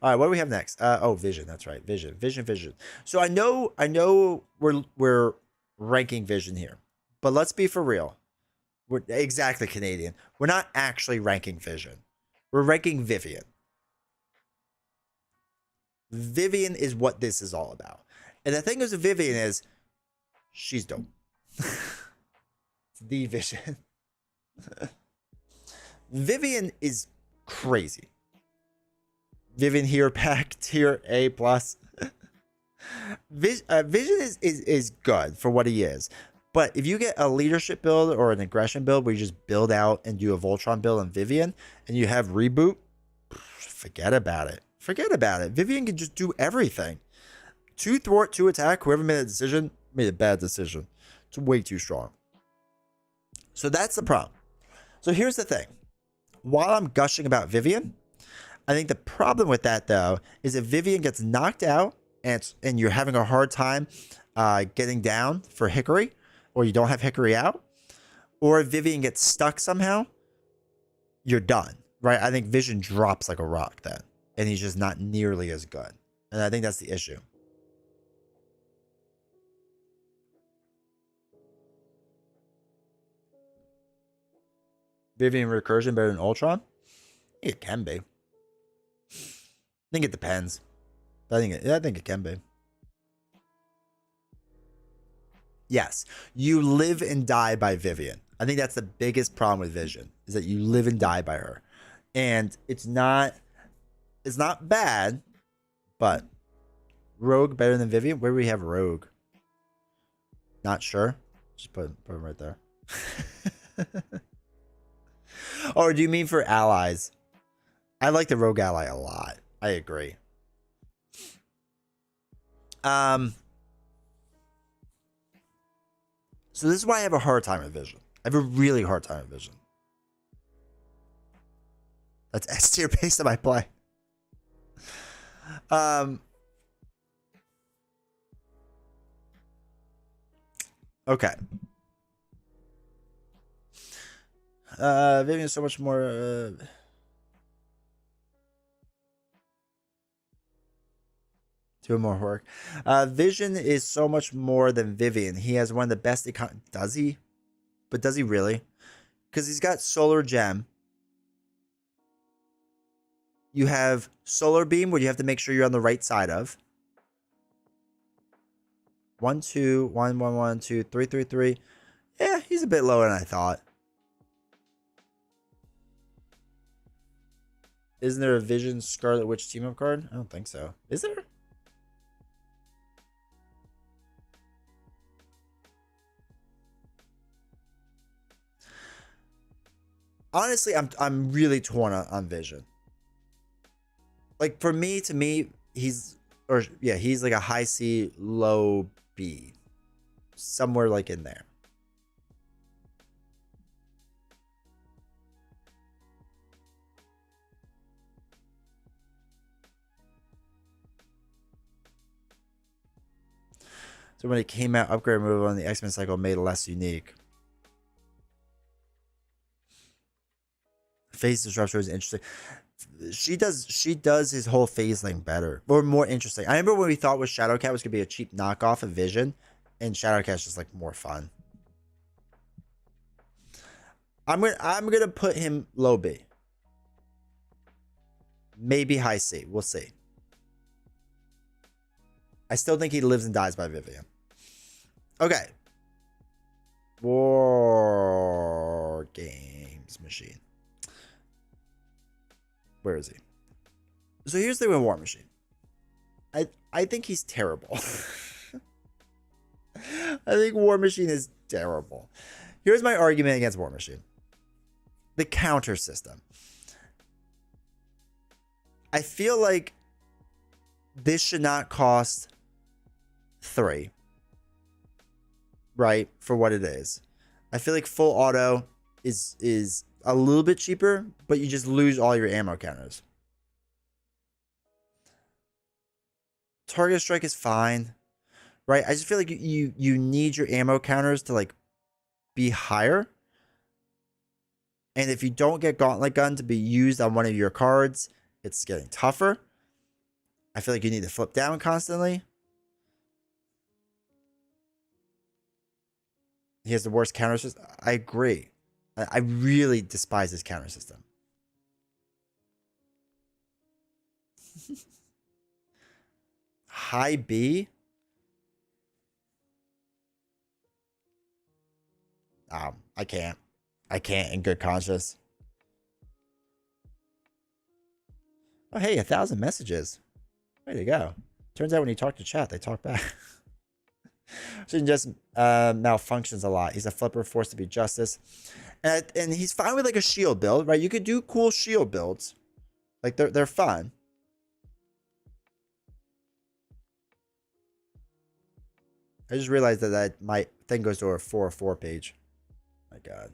All right, what do we have next? Oh, Vision. That's right, Vision. So I know we're ranking Vision here, but let's be for real. We're exactly Canadian. We're not actually ranking Vision. We're ranking Vivian. Vivian is what this is all about. And the thing with Vivian is, she's dope. It's the Vision. Vivian is crazy. Vivian here, pack tier A plus. Vision is good for what he is, but if you get a leadership build or an aggression build where you just build out and do a Voltron build on Vivian, and you have reboot, forget about it. Forget about it. Vivian can just do everything. 2 thwart, 2 attack. Whoever made a decision made a bad decision. It's way too strong. So that's the problem. So here's the thing. While I'm gushing about Vivian, I think the problem with that, though, is if Vivian gets knocked out and you're having a hard time getting down for Hickory, or you don't have Hickory out, or if Vivian gets stuck somehow, you're done, right? I think Vision drops like a rock then, and he's just not nearly as good. And I think that's the issue. Vivian recursion better than Ultron? It can be. I think it depends. But I think it can be. Yes, you live and die by Vivian. I think that's the biggest problem with Vision, is that you live and die by her. And it's not bad, but Rogue better than Vivian? Where do we have Rogue? Not sure. Just put him right there. Or do you mean for allies? I like the Rogue ally a lot. I agree. So this is why I have a hard time with Vision. I have a really hard time with Vision. That's S tier based on my play. Okay. Vivian is so much more. Doing more work. Vision is so much more than Vivian. He has one of the best. Does he? But does he really? Because he's got Solar Gem. You have Solar Beam, where you have to make sure you're on the right side of. 1 2 1 1 1 2 3 3 3. Yeah, he's a bit lower than I thought. Isn't there a Vision Scarlet Witch team up card? I don't think so. Is there? Honestly, I'm really torn on Vision. Like to me, he's like a high C, low B, somewhere like in there. So when it came out, upgrade removal on the X-Men cycle made it less unique. Phase disruptor is interesting. She does his whole phase link better or more interesting. I remember when we thought Shadowcat was gonna be a cheap knockoff of Vision, and Shadowcat's just like more fun. I'm gonna put him low B, maybe high C. We'll see. I still think he lives and dies by Vivian. Okay. War Games Machine. Where is he? So here's the thing with War Machine. I think he's terrible. I think War Machine is terrible. Here's my argument against War Machine. The counter system. I feel like this should not cost 3. right, for what it is. I feel like full auto is a little bit cheaper, but you just lose all your ammo counters. Target strike is fine, right? I just feel like you need your ammo counters to like be higher. And if you don't get Gauntlet Gun to be used on one of your cards, it's getting tougher. I feel like you need to flip down constantly. He has the worst counter system. I agree. I really despise his counter system. High B? I can't. I can't in good conscience. Oh, hey, 1,000 messages. Way to go. Turns out when you talk to chat, they talk back. Shouldn't just malfunctions a lot. He's a flipper, forced to be justice. And he's fine with like a shield build, right? You could do cool shield builds. Like they're fun. I just realized that my thing goes to a 4-4 page. My God.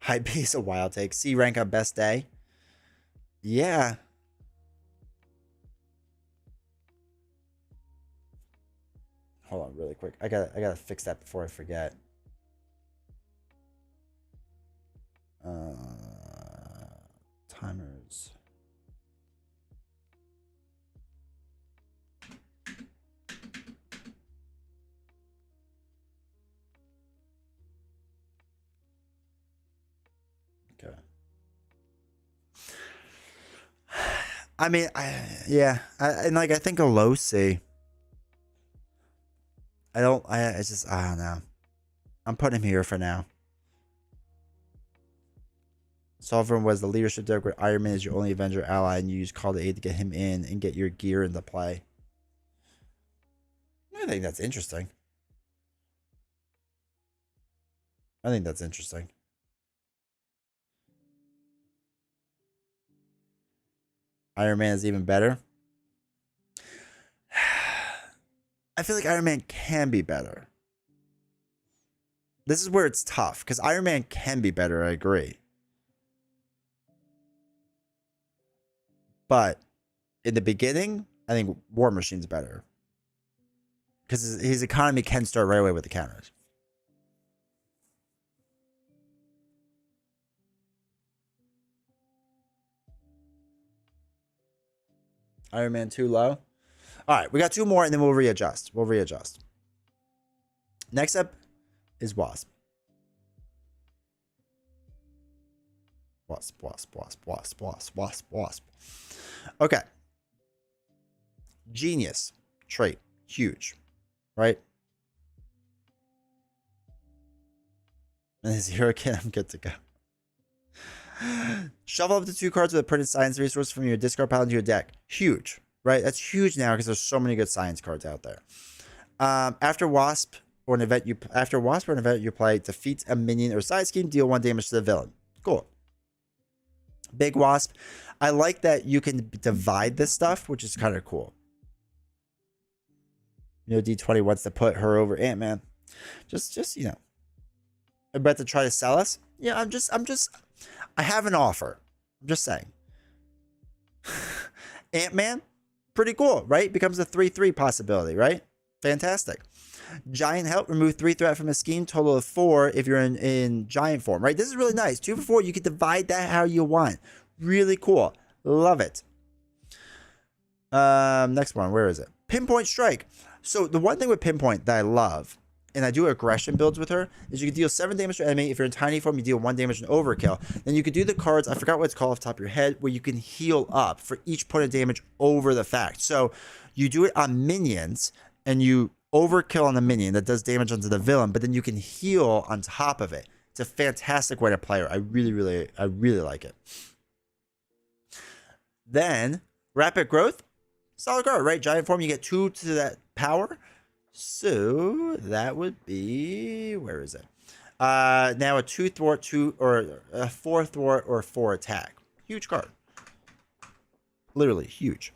High B is a wild take. C rank on best day. Yeah. Hold on really quick. I gotta fix that before I forget. Timers. Okay. I mean, yeah. And like I think a low C. I don't know. I'm putting him here for now. Sovereign was the leadership deck where Iron Man is your only Avenger ally and you use Call to Aid to get him in and get your gear into play. I think that's interesting. Iron Man is even better. I feel like Iron Man can be better. This is where it's tough because Iron Man can be better. I agree. But in the beginning, I think War Machine's better because his economy can start right away with the counters. Iron Man too low. All right, we got 2 more and then we'll readjust. Next up is Wasp. Wasp. Okay. Genius trait. Huge. Right? And his hero kit, I'm good to go. Shuffle up to 2 cards with a printed science resource from your discard pile into your deck. Huge. Right? That's huge now because there's so many good science cards out there. After Wasp or an event you play, defeats a minion or side scheme, deal 1 damage to the villain. Cool. Big Wasp. I like that you can divide this stuff, which is kind of cool. You know, D20 wants to put her over Ant-Man. Just you know. About to try to sell us? Yeah, I have an offer. I'm just saying. Ant-Man, pretty cool, right? Becomes a 3/3 possibility, right? Fantastic. Giant help, remove 3 threat from a scheme, total of 4 if you're in giant form, right? This is really nice. 2 for 4, you can divide that how you want. Really cool. Love it. Next one, where is it? Pinpoint Strike. So the one thing with Pinpoint that I love, and I do aggression builds with her, is you can deal 7 damage to enemy. If you're in tiny form, you deal 1 damage in overkill. Then you could do the cards, I forgot what it's called off the top of your head, where you can heal up for each point of damage over the fact. So you do it on minions, and you overkill on the minion that does damage onto the villain, but then you can heal on top of it. It's a fantastic way to play her. I really like it. Then rapid growth, solid card, right? Giant form, you get 2 to that power. So that would be, where is it? Now a 2 thwart, 2 or a 4 thwart or 4 attack. Huge card. Literally huge.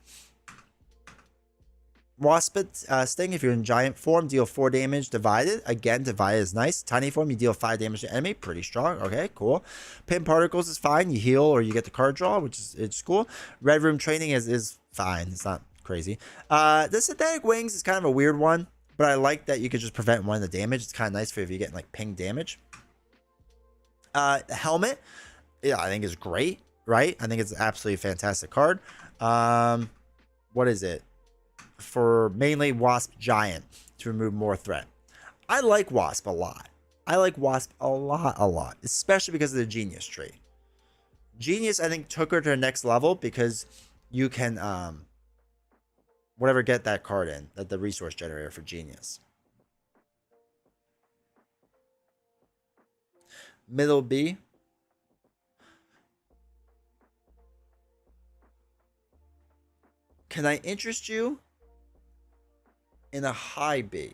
Wasp Sting, if you're in giant form, deal 4 damage divided. Again, divided is nice. Tiny form, you deal 5 damage to enemy. Pretty strong. Okay, cool. Pin Particles is fine. You heal or you get the card draw, which is it's cool. Red Room Training is fine. It's not crazy. The Synthetic Wings is kind of a weird one, but I like that you could just prevent one of the damage. It's kind of nice for if you're getting like ping damage. Helmet, yeah, I think is great, right? I think it's absolutely a fantastic card. What is it? For mainly Wasp Giant to remove more threat. I like Wasp a lot. I like Wasp a lot, especially because of the Genius tree. Genius, I think, took her to the next level because you can, whatever, get that card in, the resource generator for Genius. Middle B. Can I interest you in a high B?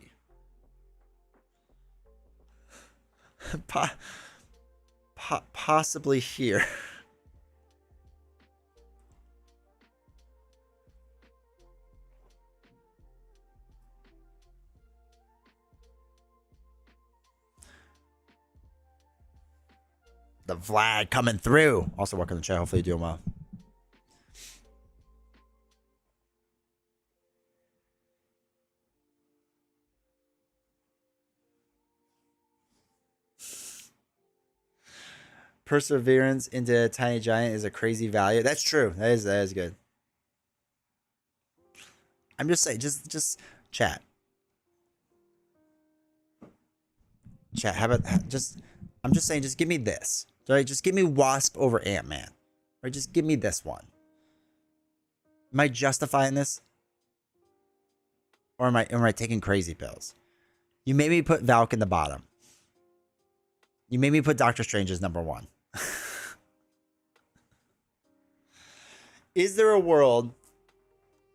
Possibly here. The Vlad coming through. Also, welcome to the chat. Hopefully you're doing well. Perseverance into Tiny Giant is a crazy value. That's true. That is good. I'm just saying, just chat. Chat, how about I'm just saying, just give me this. Right? Just give me Wasp over Ant-Man. Right? Just give me this one. Am I justifying this? Or am I taking crazy pills? You made me put Valk in the bottom. You made me put Doctor Strange as number 1. Is there a world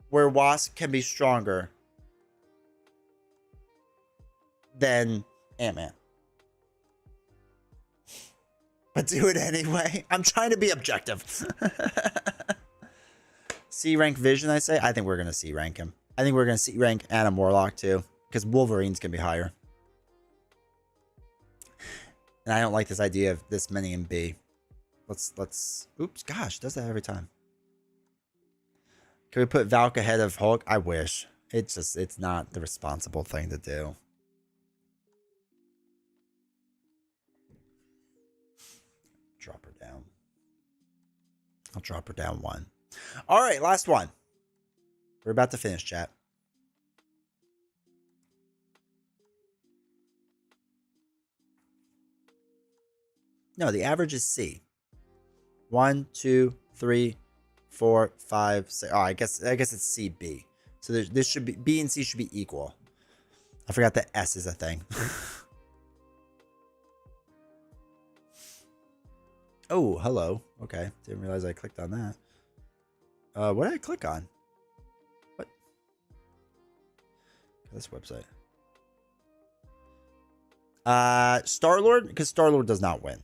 where Wasp can be stronger than Ant-Man? But do it anyway. I'm trying to be objective. C-rank Vision, I say. I think we're going to C-rank him. I think we're going to C-rank Adam Warlock too. Because Wolverine's going to be higher. And I don't like this idea of this many in B. Let's... Oops, gosh, does that every time. Can we put Valk ahead of Hulk? I wish. It's not the responsible thing to do. Drop her down. I'll drop her down 1. All right, last one. We're about to finish, chat. No, the average is C. 1, 2, 3, 4, 5, 6. Oh, I guess it's CB. So this should be B and C should be equal. I forgot that S is a thing. Oh, hello. Okay, didn't realize I clicked on that. What did I click on? What? This website. Star-Lord, because Star-Lord does not win.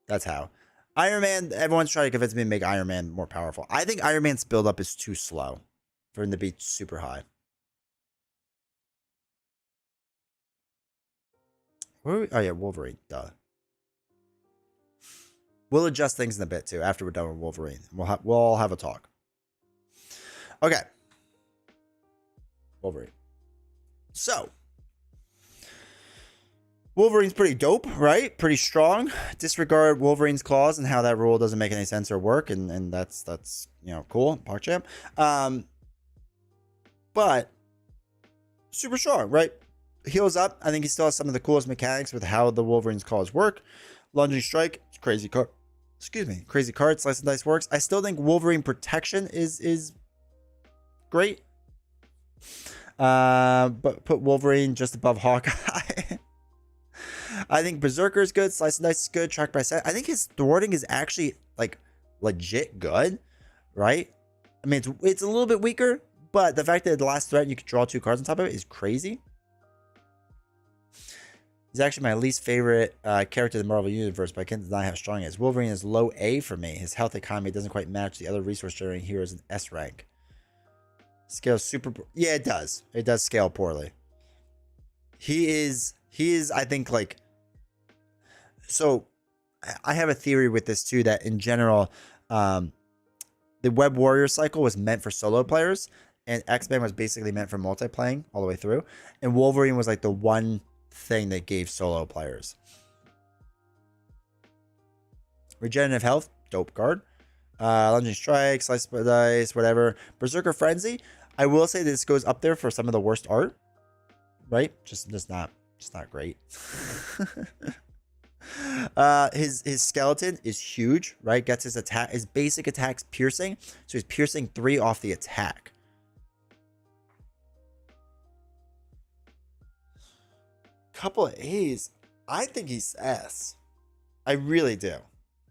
That's how. Iron Man, everyone's trying to convince me to make Iron Man more powerful. I think Iron Man's build-up is too slow for him to be super high. Where are we? Oh, yeah, Wolverine. Duh. We'll adjust things in a bit, too, after we're done with Wolverine. We'll all have a talk. Okay. Wolverine. So. Wolverine's pretty dope, right? Pretty strong. Disregard Wolverine's claws and how that rule doesn't make any sense or work, and that's you know, cool. PogChamp. But super strong, right? Heals up. I think he still has some of the coolest mechanics with how the Wolverine's claws work. Lunging strike, crazy card. Excuse me, crazy card. Slice and dice works. I still think Wolverine protection is great. But put Wolverine just above Hawkeye. I think Berserker is good. Slice and Dice is good. Track by set. I think his thwarting is actually like legit good, right? I mean, it's a little bit weaker, but the fact that the last threat you could draw 2 cards on top of it is crazy. He's actually my least favorite character in the Marvel Universe, but I can't deny how strong he is. Wolverine is low A for me. His health economy doesn't quite match the other resource generating heroes in S rank. Scales super. Yeah, it does. It does scale poorly. He is. I think like. So, I have a theory with this too that in general, the Web Warrior cycle was meant for solo players, and X-Men was basically meant for multiplaying all the way through, and Wolverine was like the one thing that gave solo players. Regenerative health, dope card. Lunging strike, slice of dice, whatever. Berserker Frenzy. I will say this goes up there for some of the worst art, right? Just not great. His skeleton is huge, right? Gets his basic attacks piercing, so he's piercing 3 off the attack. Couple of A's. I think he's S. I really do.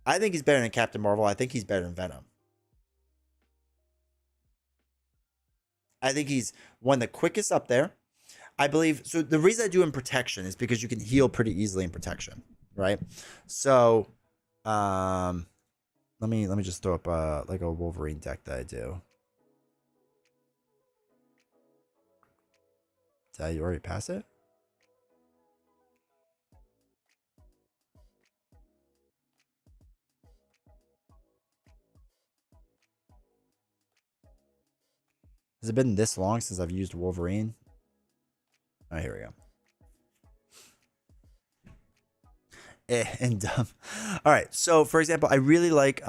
I think he's better than Captain Marvel. I think he's better than Venom. I think he's one of the quickest up there. I believe, so the reason I do in protection is because you can heal pretty easily in protection, right? So, let me just throw up like a Wolverine deck that I do. Did I already pass it? Has it been this long since I've used Wolverine? Oh, here we go. And dumb. All right. So, for example, I really like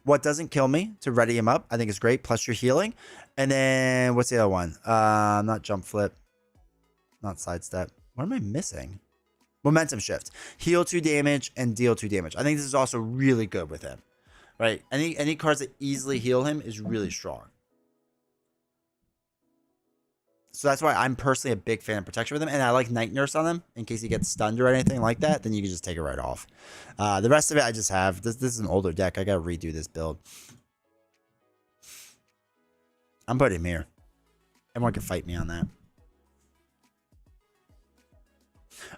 What Doesn't Kill Me to ready him up. I think it's great. Plus your healing. And then what's the other one? Not jump flip. Not sidestep. What am I missing? Momentum shift. Heal 2 damage and deal 2 damage. I think this is also really good with him. Right? Any cards that easily heal him is really strong. So that's why I'm personally a big fan of protection with him. And I like Night Nurse on him in case he gets stunned or anything like that. Then you can just take it right off. The rest of it I just have. This is an older deck. I got to redo this build. I'm putting him here. Everyone can fight me on that.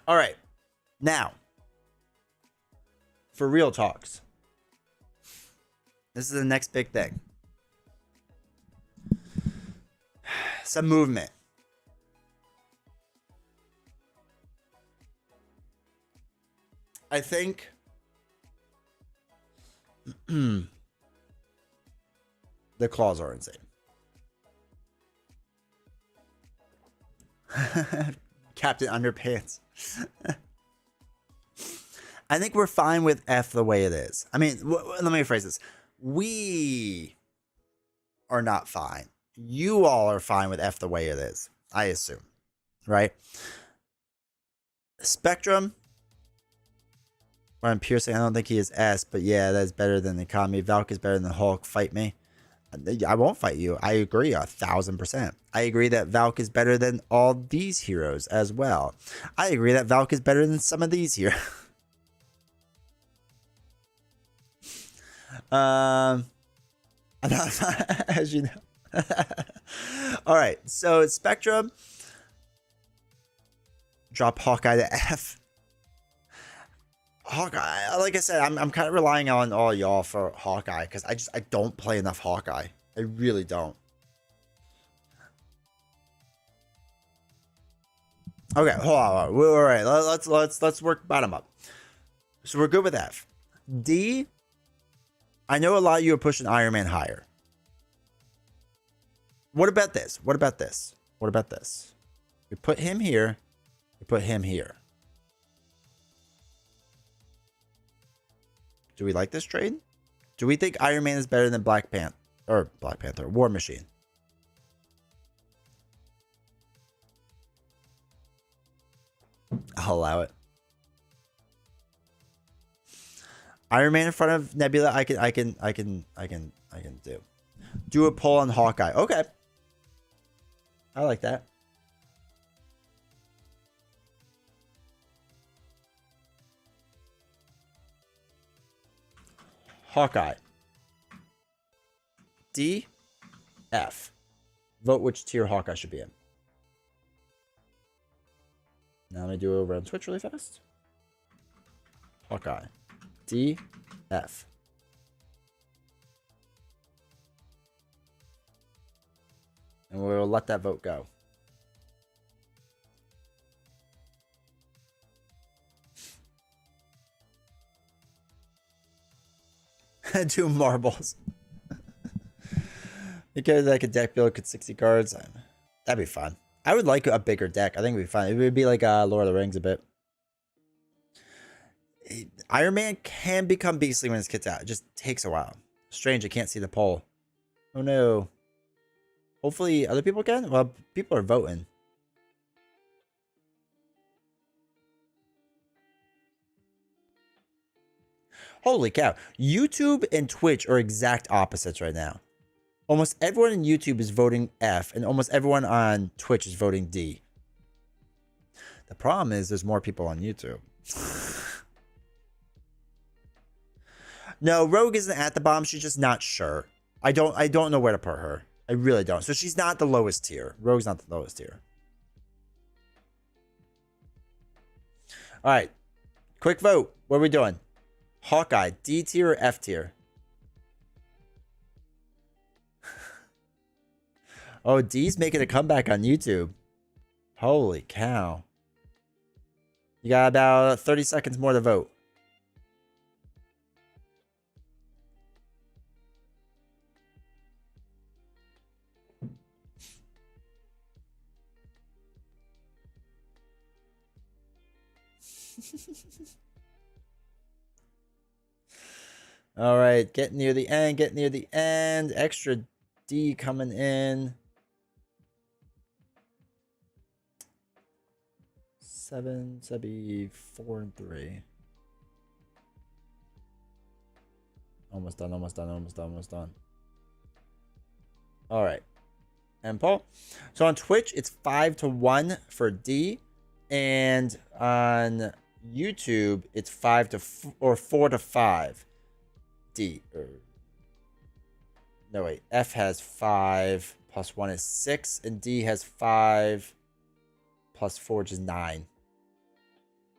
All right. Now, for real talks. This is the next big thing. Some movement. I think the claws are insane. Captain Underpants. I think we're fine with F the way it is. I mean, let me rephrase this. We are not fine. You all are fine with F the way it is, I assume. Right? Spectrum. When I'm piercing, I don't think he is S, but yeah, that's better than the economy. Valk is better than Hulk. Fight me. I won't fight you. I agree 1,000%. I agree that Valk is better than all these heroes as well. I agree that Valk is better than some of these here. As you know. All right, so Spectrum. Drop Hawkeye to F. Hawkeye, like I said, I'm kind of relying on all y'all for Hawkeye because I don't play enough Hawkeye. I really don't. Okay, hold on. All right, let's work bottom up. So we're good with F. D. I know a lot of you are pushing Iron Man higher. What about this? What about this? What about this? We put him here. We put him here. Do we like this trade? Do we think Iron Man is better than Black Panther? War Machine. I'll allow it. Iron Man in front of Nebula, I can do. Do a pull on Hawkeye. Okay. I like that. Hawkeye. D, F. Vote which tier Hawkeye should be in. Now let me do it over on Twitch really fast. Hawkeye. D, F. And we'll let that vote go. Two marbles. Because like a deck build could 60 cards. That'd be fun. I would like a bigger deck. I think it would be fun. It would be like Lord of the Rings a bit. Iron Man can become beastly when his kit's out. It just takes a while. Strange, I can't see the poll. Oh no. Hopefully other people can? Well, people are voting. Holy cow. YouTube and Twitch are exact opposites right now. Almost everyone on YouTube is voting F, and almost everyone on Twitch is voting D. The problem is there's more people on YouTube. No, Rogue isn't at the bottom. She's just not sure. I don't know where to put her. I really don't. So she's not the lowest tier. Rogue's not the lowest tier. All right. Quick vote. What are we doing? Hawkeye, D tier or F tier? Oh, D's making a comeback on YouTube. Holy cow. You got about 30 seconds more to vote. All right, get near the end, get near the end. Extra D coming in. 7, so that'd be 4 and 3. Almost done, almost done, almost done, almost done. All right. And Paul. So on Twitch, it's 5-1 for D. And on YouTube, it's 4-5. D. No, wait. F has 5 plus 1 is 6. And D has 5 plus 4, which is 9.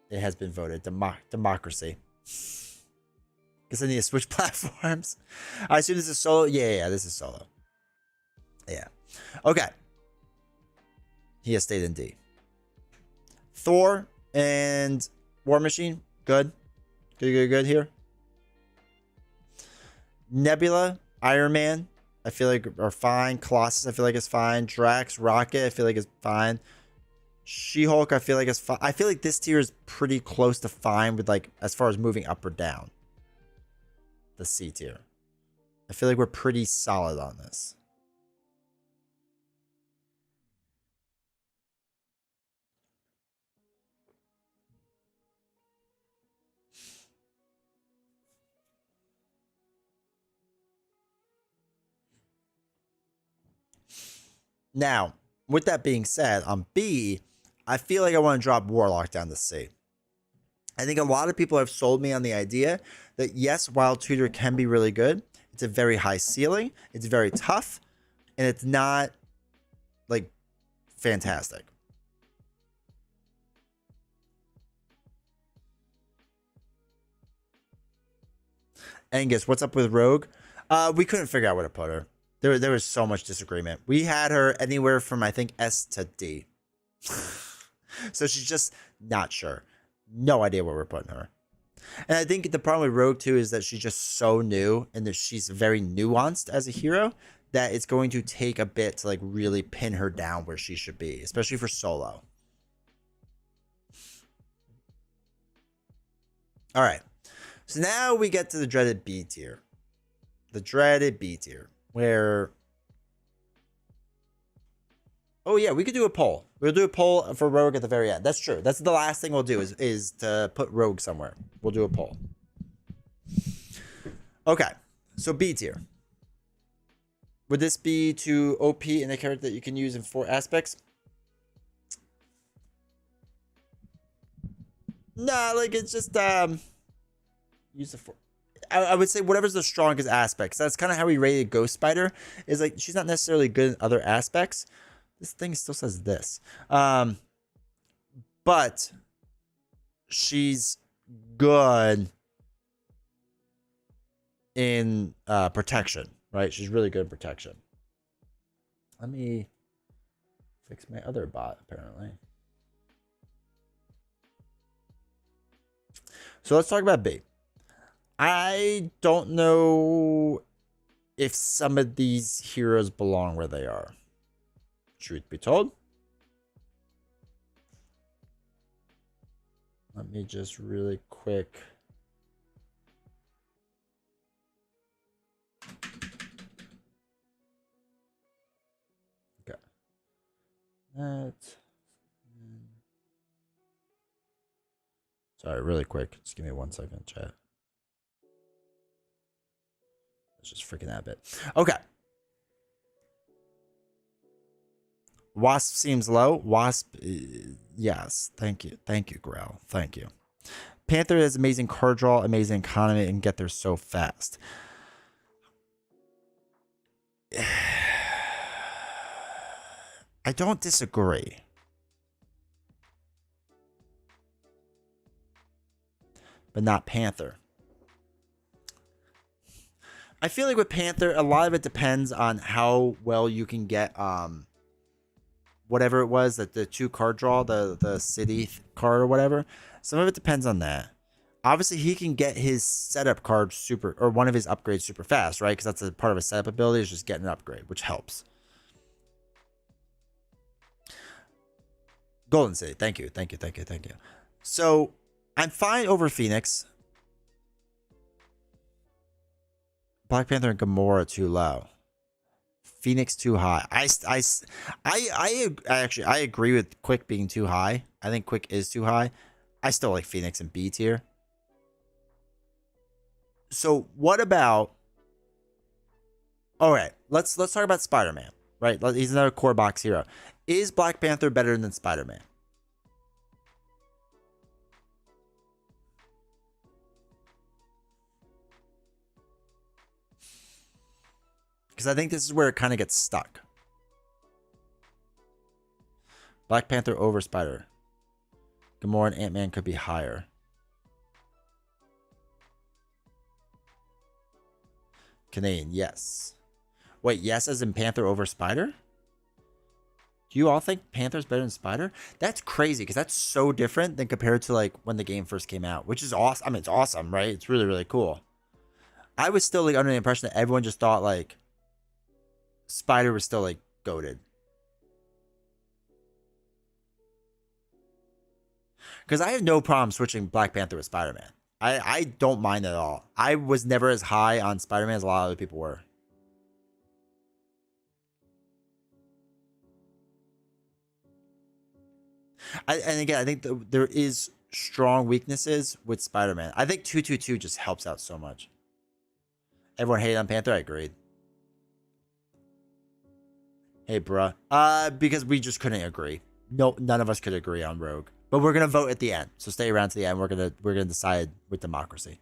It has been voted. Democracy. Because I need to switch platforms. I assume this is solo. Yeah, this is solo. Yeah. Okay. He has stayed in D. Thor and War Machine. Good. Good here. Nebula, Iron Man, I feel like are fine. Colossus, I feel like is fine. Drax, Rocket, I feel like is fine. She-Hulk, I feel like is fine. I feel like this tier is pretty close to fine with like as far as moving up or down. The C tier. I feel like we're pretty solid on this. Now, with that being said, on B, I feel like I want to drop Warlock down to C. I think a lot of people have sold me on the idea that yes, Wild Tutor can be really good. It's a very high ceiling. It's very tough. And it's not, like, fantastic. Angus, what's up with Rogue? We couldn't figure out where to put her. There was so much disagreement. We had her anywhere from, I think, S to D. So she's just not sure. No idea where we're putting her. And I think the problem with Rogue, too, is that she's just so new and that she's very nuanced as a hero that it's going to take a bit to, like, really pin her down where she should be, especially for solo. All right. So now we get to the dreaded B tier. The dreaded B tier. Where, oh yeah, we could do a poll. We'll do a poll for Rogue at the very end. That's true. That's the last thing we'll do is to put Rogue somewhere. We'll do a poll. Okay, so B tier. Would this be too OP in a character that you can use in 4 aspects? Nah, like it's just use the 4. I would say whatever's the strongest aspects. That's kind of how we rated Ghost Spider. Is like she's not necessarily good in other aspects. This thing still says this, but she's good in protection. Right? She's really good in protection. Let me Fix my other bot, apparently. So let's talk about B. I don't know if some of these heroes belong where they are. Truth be told. Let me just really quick. Okay. That. Sorry, really quick. Just give me 1 second, chat. It's just freaking that bit. Okay. Wasp seems low. Wasp, yes. Thank you. Thank you, Grell. Thank you. Panther has amazing card draw, amazing economy, and get there so fast. I don't disagree. But not Panther. I feel like with Panther, a lot of it depends on how well you can get whatever it was, that the 2 card draw, the city card or whatever. Some of it depends on that. Obviously, he can get his setup card super, or one of his upgrades super fast, right? Because that's a part of his setup ability, is just getting an upgrade, which helps. Golden City, thank you, thank you, thank you, thank you. So I'm fine over Phoenix. Black Panther and Gamora too low. Phoenix too high. I agree with Quick being too high. I think Quick is too high. I still like Phoenix and B tier. So what about? All right, let's talk about Spider-Man. Right, he's another core box hero. Is Black Panther better than Spider-Man? Because I think this is where it kind of gets stuck. Black Panther over Spider. Gamora and Ant-Man could be higher. Canadian, yes. Wait, yes as in Panther over Spider? Do you all think Panther's better than Spider? That's crazy because that's so different than compared to like when the game first came out, which is awesome. I mean, it's awesome, right? It's really, really cool. I was still like under the impression that everyone just thought like Spider was still like goated. Because I have no problem switching Black Panther with Spider-Man. I don't mind at all. I was never as high on Spider-Man as a lot of other people were. And again, I think there is strong weaknesses with Spider-Man. I think 222 just helps out so much. Everyone hated on Panther. I agreed. Hey, bruh. Because we just couldn't agree. No, none of us could agree on Rogue. But we're gonna vote at the end, so stay around to the end. We're gonna decide with democracy.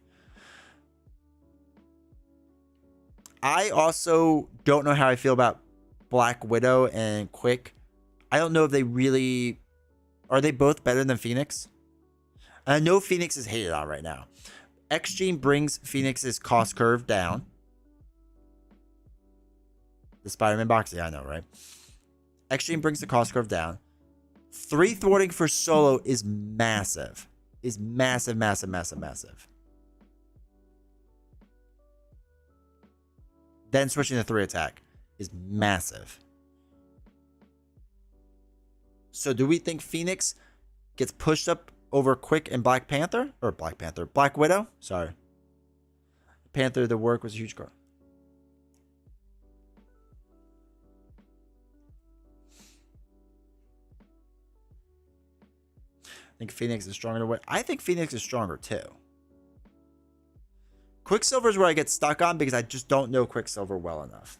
I also don't know how I feel about Black Widow and Quick. I don't know if they really are they both better than Phoenix. I know Phoenix is hated on right now. X-Gene brings Phoenix's cost curve down. The Spider-Man box, yeah, I know, right? X-Gene brings the cost curve down. 3 thwarting for solo is massive. Is massive, massive, massive, massive. Then switching to 3 attack is massive. So do we think Phoenix gets pushed up over Quick and Black Panther? Or Black Widow? Sorry. Panther, the work was a huge growth. I think Phoenix is stronger. I think Phoenix is stronger too. Quicksilver is where I get stuck on because I just don't know Quicksilver well enough.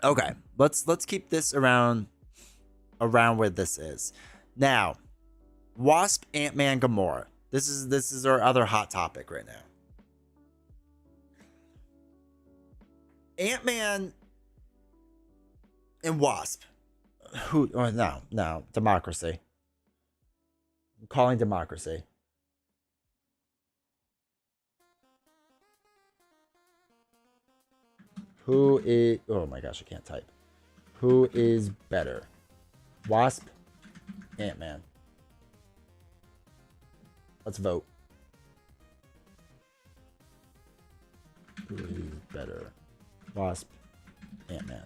Okay, let's keep this around where this is. Now, Wasp, Ant-Man, Gamora. This is our other hot topic right now. Ant-Man and Wasp. Who? Oh, no. Democracy. I'm calling democracy. Who is... Oh my gosh, I can't type. Who is better? Wasp? Ant-Man. Let's vote. Who is better? Wasp? Ant-Man.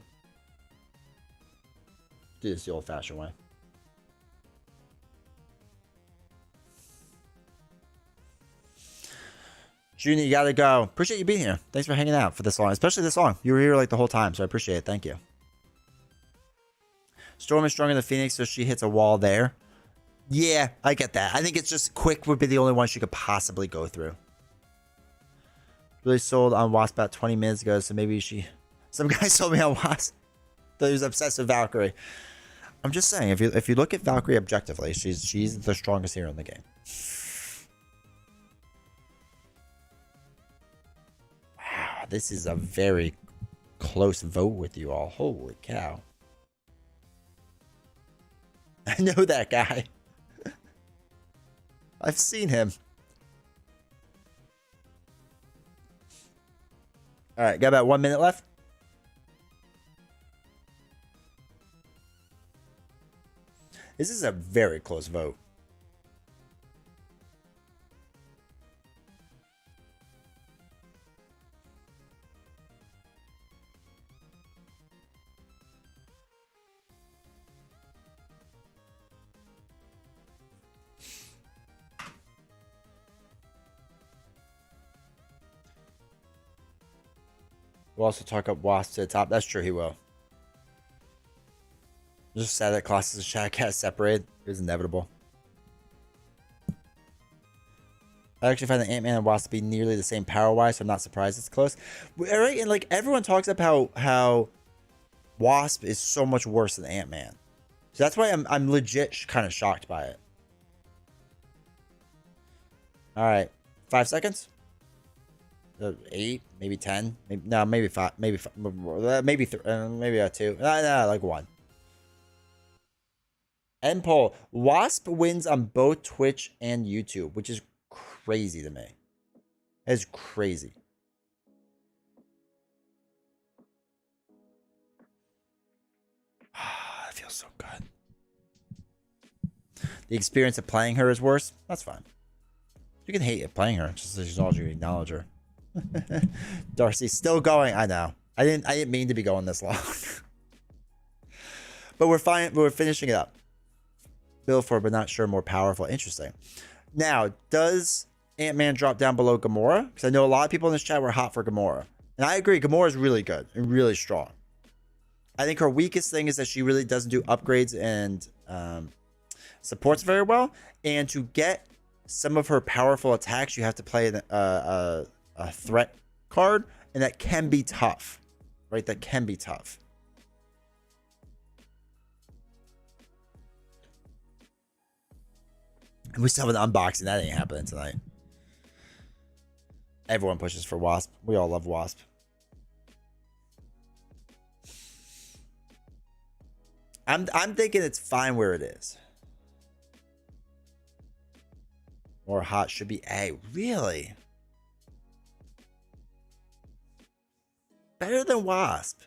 Do this the old-fashioned way. Junie, you gotta go. Appreciate you being here. Thanks for hanging out for this long, especially this long. You were here like the whole time, so I appreciate it. Thank you. Storm is stronger than Phoenix, so she hits a wall there. Yeah, I get that. I think it's just Quick would be the only one she could possibly go through. Really sold on Wasp about 20 minutes ago, so maybe she... Some guy sold me on Wasp. That he was obsessed with Valkyrie. I'm just saying, if you look at Valkyrie objectively, she's the strongest hero in the game. Wow, this is a very close vote with you all. Holy cow. I know that guy. I've seen him. All right, got about 1 minute left. This is a very close vote. We'll also talk up Wasp to the top. That's true, he will. Just sad that classes and chat got separated. It was inevitable. I actually find the Ant-Man and Wasp to be nearly the same power-wise, so I'm not surprised it's close. Right? And like everyone talks about how Wasp is so much worse than Ant-Man. So that's why I'm legit kind of shocked by it. All right, 5 seconds. 8, maybe 10, maybe no, maybe 5, maybe 5, maybe 3, maybe 2. No, like 1. End poll. Wasp wins on both Twitch and YouTube, which is crazy to me. It's crazy. It feels so good. The experience of playing her is worse. That's fine. You can hate it playing her, just as long as you acknowledge her. Darcy's still going. I know. I didn't mean to be going this long. But we're fine. We're finishing it up. Build for, but not sure more powerful. Interesting. Now, does Ant-Man drop down below Gamora? Because I know a lot of people in this chat were hot for Gamora. And I agree. Gamora is really good and really strong. I think her weakest thing is that she really doesn't do upgrades and supports very well. And to get some of her powerful attacks, you have to play a threat card, and that can be tough, right? That can be tough. And we still have an unboxing. That ain't happening tonight. Everyone pushes for Wasp. We all love Wasp. I'm thinking it's fine where it is. More hot should be A. Really? Better than Wasp.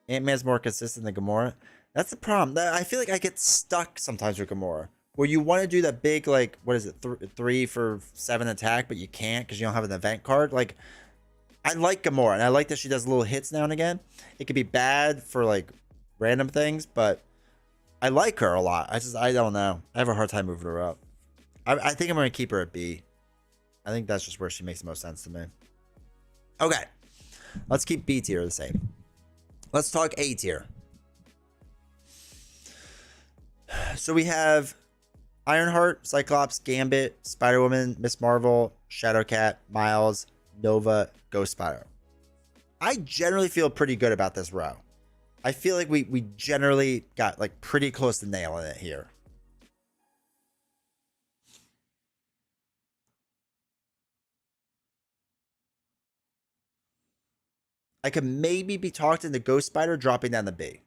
Ant-Man's more consistent than Gamora. That's the problem. I feel like I get stuck sometimes with Gamora. Where you want to do that big, like, what is it, 3 for 7 attack, but you can't because you don't have an event card. Like, I like Gamora, and I like that she does little hits now and again. It could be bad for, like, random things, but I like her a lot. I don't know. I have a hard time moving her up. I think I'm going to keep her at B. I think that's just where she makes the most sense to me. Okay. Let's keep B tier the same. Let's talk A tier. So we have Ironheart, Cyclops, Gambit, Spider-Woman, Miss Marvel, Shadowcat, Miles, Nova, Ghost Spider. I generally feel pretty good about this row. I feel like we generally got like pretty close to nailing it here. I could maybe be talked into Ghost Spider dropping down the B.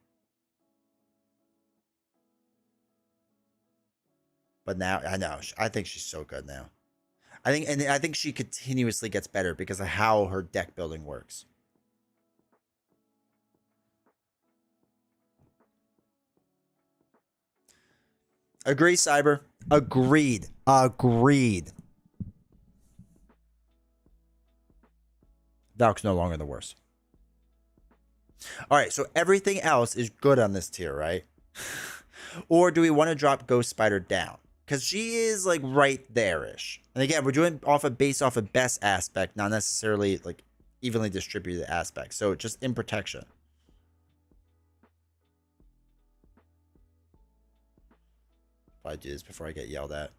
But now, I know. I think she's so good now. I think she continuously gets better because of how her deck building works. Agree, Cyber. Agreed. Valk's no longer the worst. All right, so everything else is good on this tier, right? Or do we want to drop Ghost Spider down? Because she is like right there-ish. And again, we're doing based off of best aspect, not necessarily like evenly distributed aspects. So just in protection. Probably do this before I get yelled at.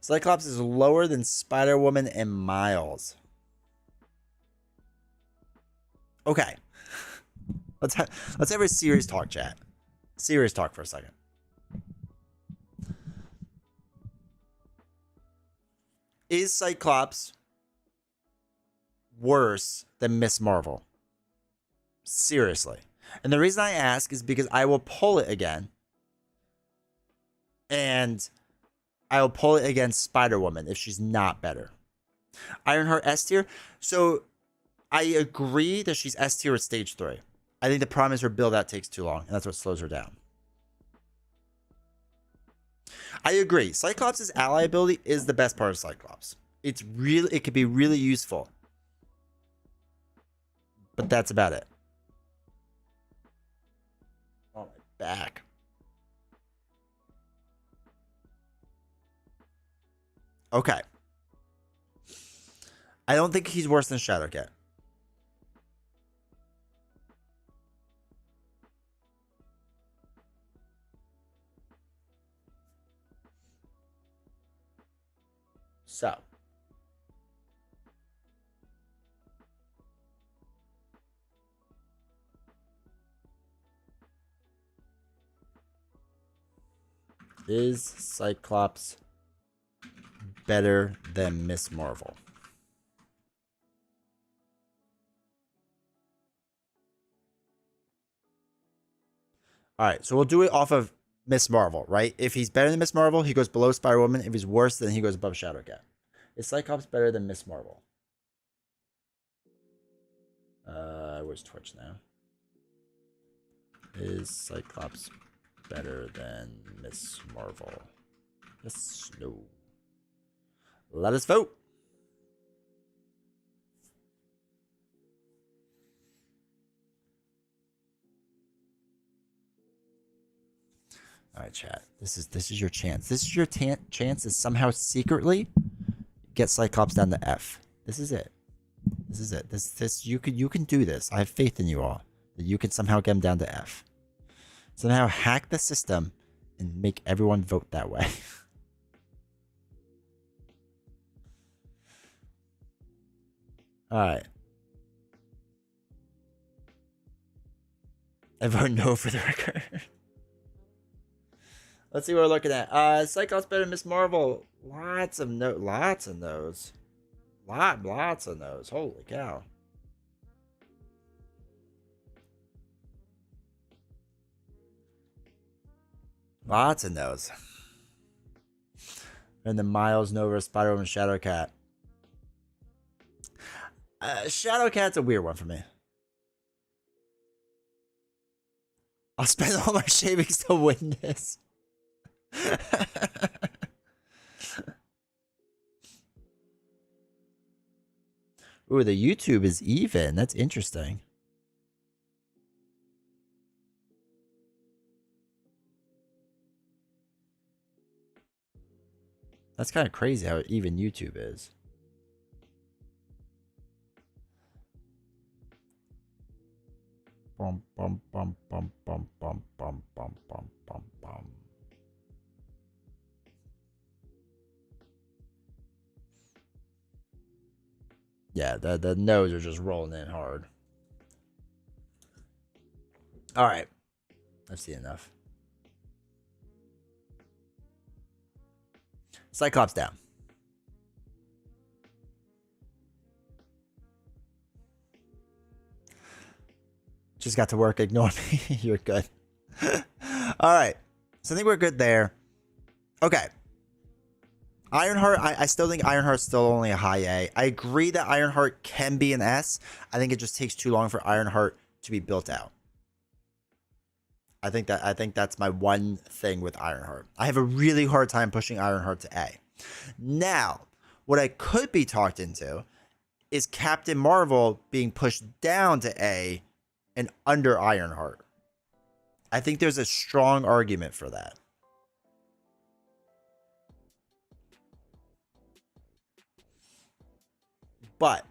Cyclops is lower than Spider-Woman and Miles. Okay. Let's have a serious talk, chat. Serious talk for a second. Is Cyclops worse than Miss Marvel? Seriously. And the reason I ask is because I will pull it again. And I'll pull it against Spider-Woman if she's not better. Ironheart S tier. So I agree that she's S tier at stage 3. I think the problem is her build out takes too long, and that's what slows her down. I agree. Cyclops' ally ability is the best part of Cyclops. It could be really useful. But that's about it. Oh, my back. Okay. I don't think he's worse than Shadowcat. So. Is Cyclops better than Miss Marvel? All right, so we'll do it off of Miss Marvel, right? If he's better than Miss Marvel, he goes below Spider-Woman. If he's worse, then he goes above Shadowcat. Is Cyclops better than Miss Marvel? Where's Twitch now? Is Cyclops better than Miss Marvel? Yes, no. Let us vote. All right, chat. This is your chance. This is your chance to somehow secretly get Cyclops down to F. This is it. This is it. This you can do this. I have faith in you all that you can somehow get him down to F. Somehow hack the system and make everyone vote that way. All right. I vote no for the record. Let's see what we're looking at. Cyclops better than Miss Marvel. Lots of those. Lots of those. Holy cow. Lots of those. And then Miles, Nova, Spider-Woman, Shadowcat. Shadowcat's a weird one for me. I'll spend all my shavings to win this. Ooh, the YouTube is even. That's interesting. That's kind of crazy how even YouTube is. Bum bum bum bum bum bum bum bum bum bum bum. Yeah, the no's are just rolling in hard. All right. I've seen enough. Cyclops down. Just got to work. Ignore me. You're good. All right. So I think we're good there. Okay. Ironheart, I still think Ironheart's still only a high A. I agree that Ironheart can be an S. I think it just takes too long for Ironheart to be built out. I think that's my one thing with Ironheart. I have a really hard time pushing Ironheart to A. Now, what I could be talked into is Captain Marvel being pushed down to A and under Ironheart. I think there's a strong argument for that. But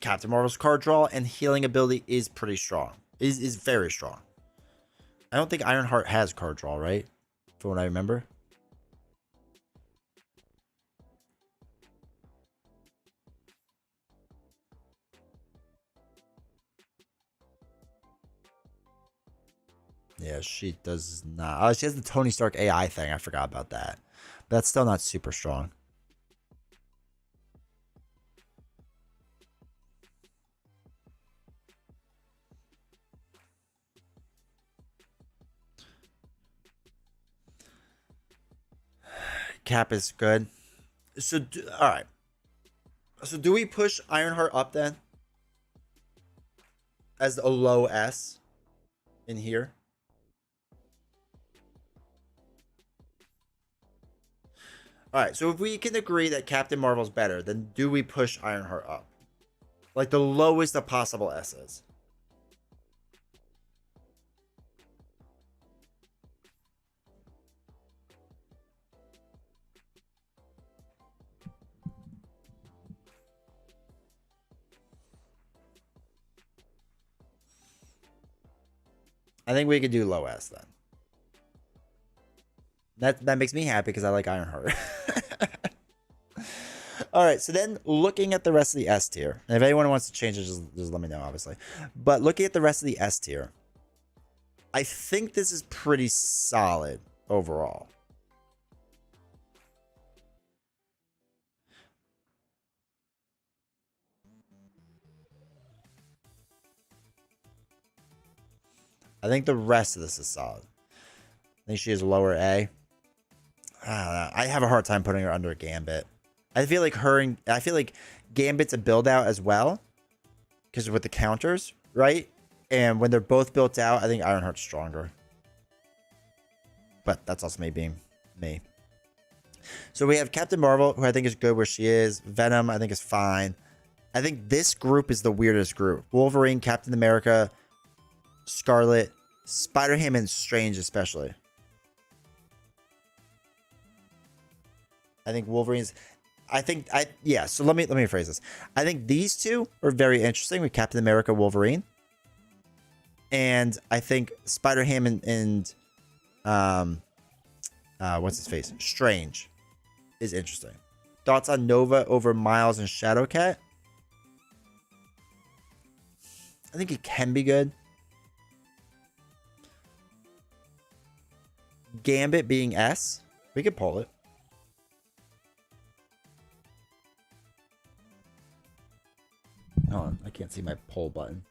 Captain Marvel's card draw and healing ability is pretty strong. Is very strong. I don't think Ironheart has card draw, right? From what I remember. Yeah, she does not. Oh, she has the Tony Stark AI thing. I forgot about that. But that's still not super strong. Cap is good. So, all right. So, do we push Ironheart up then? As a low S in here? All right. So, if we can agree that Captain Marvel's better, then do we push Ironheart up? Like the lowest of possible S's. I think we could do low S then. That makes me happy because I like Ironheart. All right, so then looking at the rest of the S tier, and if anyone wants to change it, just let me know, obviously. But looking at the rest of the S tier, I think this is pretty solid overall. I think the rest of this is solid. I think she is lower A. I don't know. I have a hard time putting her under Gambit. I feel like Gambit's a build out as well. Because with the counters, right? And when they're both built out, I think Ironheart's stronger. But that's also me being me. So we have Captain Marvel, who I think is good where she is. Venom, I think is fine. I think this group is the weirdest group. Wolverine, Captain America, Scarlet, Spider-Ham, and Strange especially. I think Wolverine's... yeah, so let me rephrase this. I think these two are very interesting with Captain America, Wolverine. And I think Spider-Ham and what's his face? Strange is interesting. Thoughts on Nova over Miles and Shadowcat? I think it can be good. Gambit being S. We could pull it. Hold on, I can't see my pull button.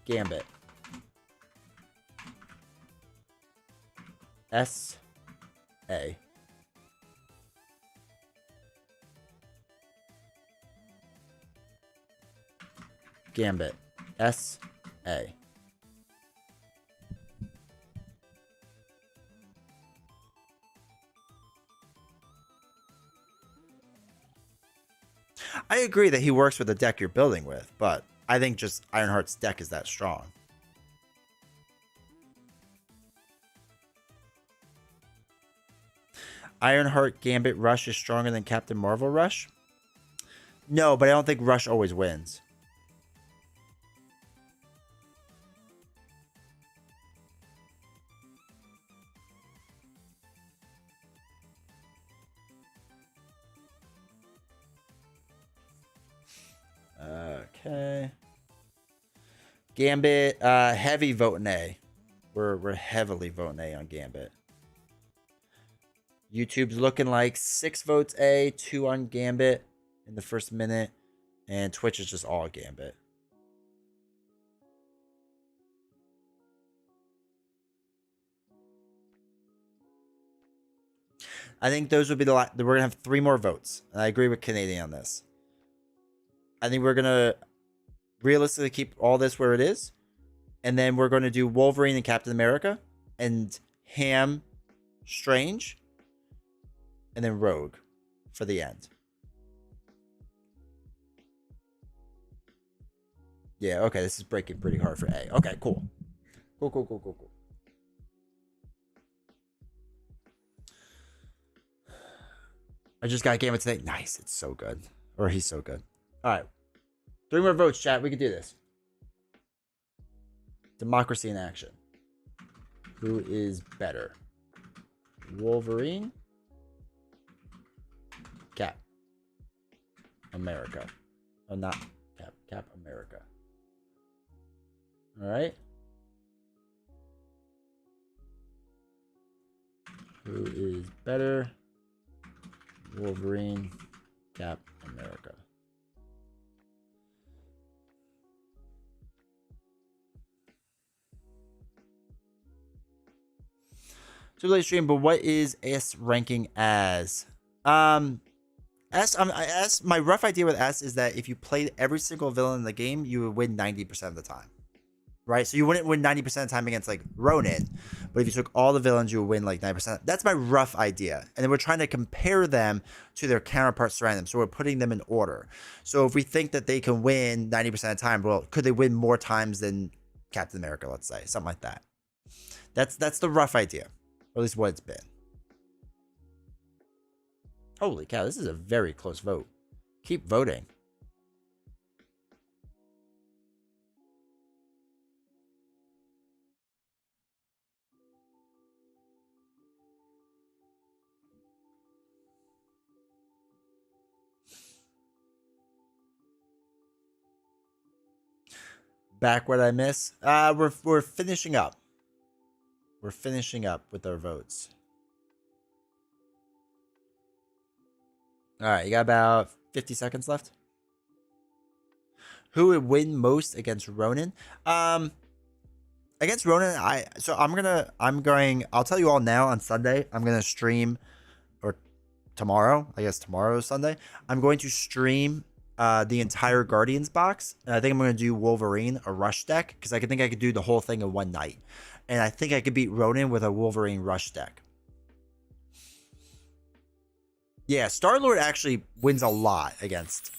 Gambit. S. A. Gambit. S. A. I agree that he works with the deck you're building with, but I think just Ironheart's deck is that strong. Ironheart Gambit Rush is stronger than Captain Marvel Rush? No, but I don't think Rush always wins. Okay. Gambit, heavy voting A. We're heavily voting A on Gambit. YouTube's looking like 6 votes A, 2 on Gambit in the first minute, and Twitch is just all Gambit. I think those would be the we're gonna have 3 more votes. And I agree with Canadian on this. I think we're gonna realistically keep all this where it is, and then we're going to do Wolverine and Captain America, and Ham, Strange, and then Rogue for the end. Yeah, okay, this is breaking pretty hard for A. Okay, cool. Cool. I just got Gambit today. Nice, it's so good. Or he's so good. All right. 3 more votes, chat. We can do this. Democracy in action. Who is better? Wolverine? Cap. America. Oh, not Cap. Cap America. All right. Who is better? Wolverine. Cap America. Too late stream, but what is S ranking as? S, my rough idea with S is that if you played every single villain in the game, you would win 90% of the time. Right? So you wouldn't win 90% of the time against like Ronin, but if you took all the villains, you would win like 90%. That's my rough idea. And then we're trying to compare them to their counterparts surrounding them. So we're putting them in order. So if we think that they can win 90% of the time, well, could they win more times than Captain America, let's say? Something like that. That's the rough idea. Or at least what it's been. Holy cow, this is a very close vote. Keep voting. Back what I miss. We're finishing up. We're finishing up with our votes. All right, you got about 50 seconds left. Who would win most against Ronin? Against Ronin, I'll tell you all now on Sunday. I'm gonna stream, or tomorrow. I guess tomorrow is Sunday. I'm going to stream the entire Guardians box. And I think I'm gonna do Wolverine, a rush deck, because I think I could do the whole thing in one night. And I think I could beat Ronin with a Wolverine rush deck. Yeah, Star-Lord actually wins a lot against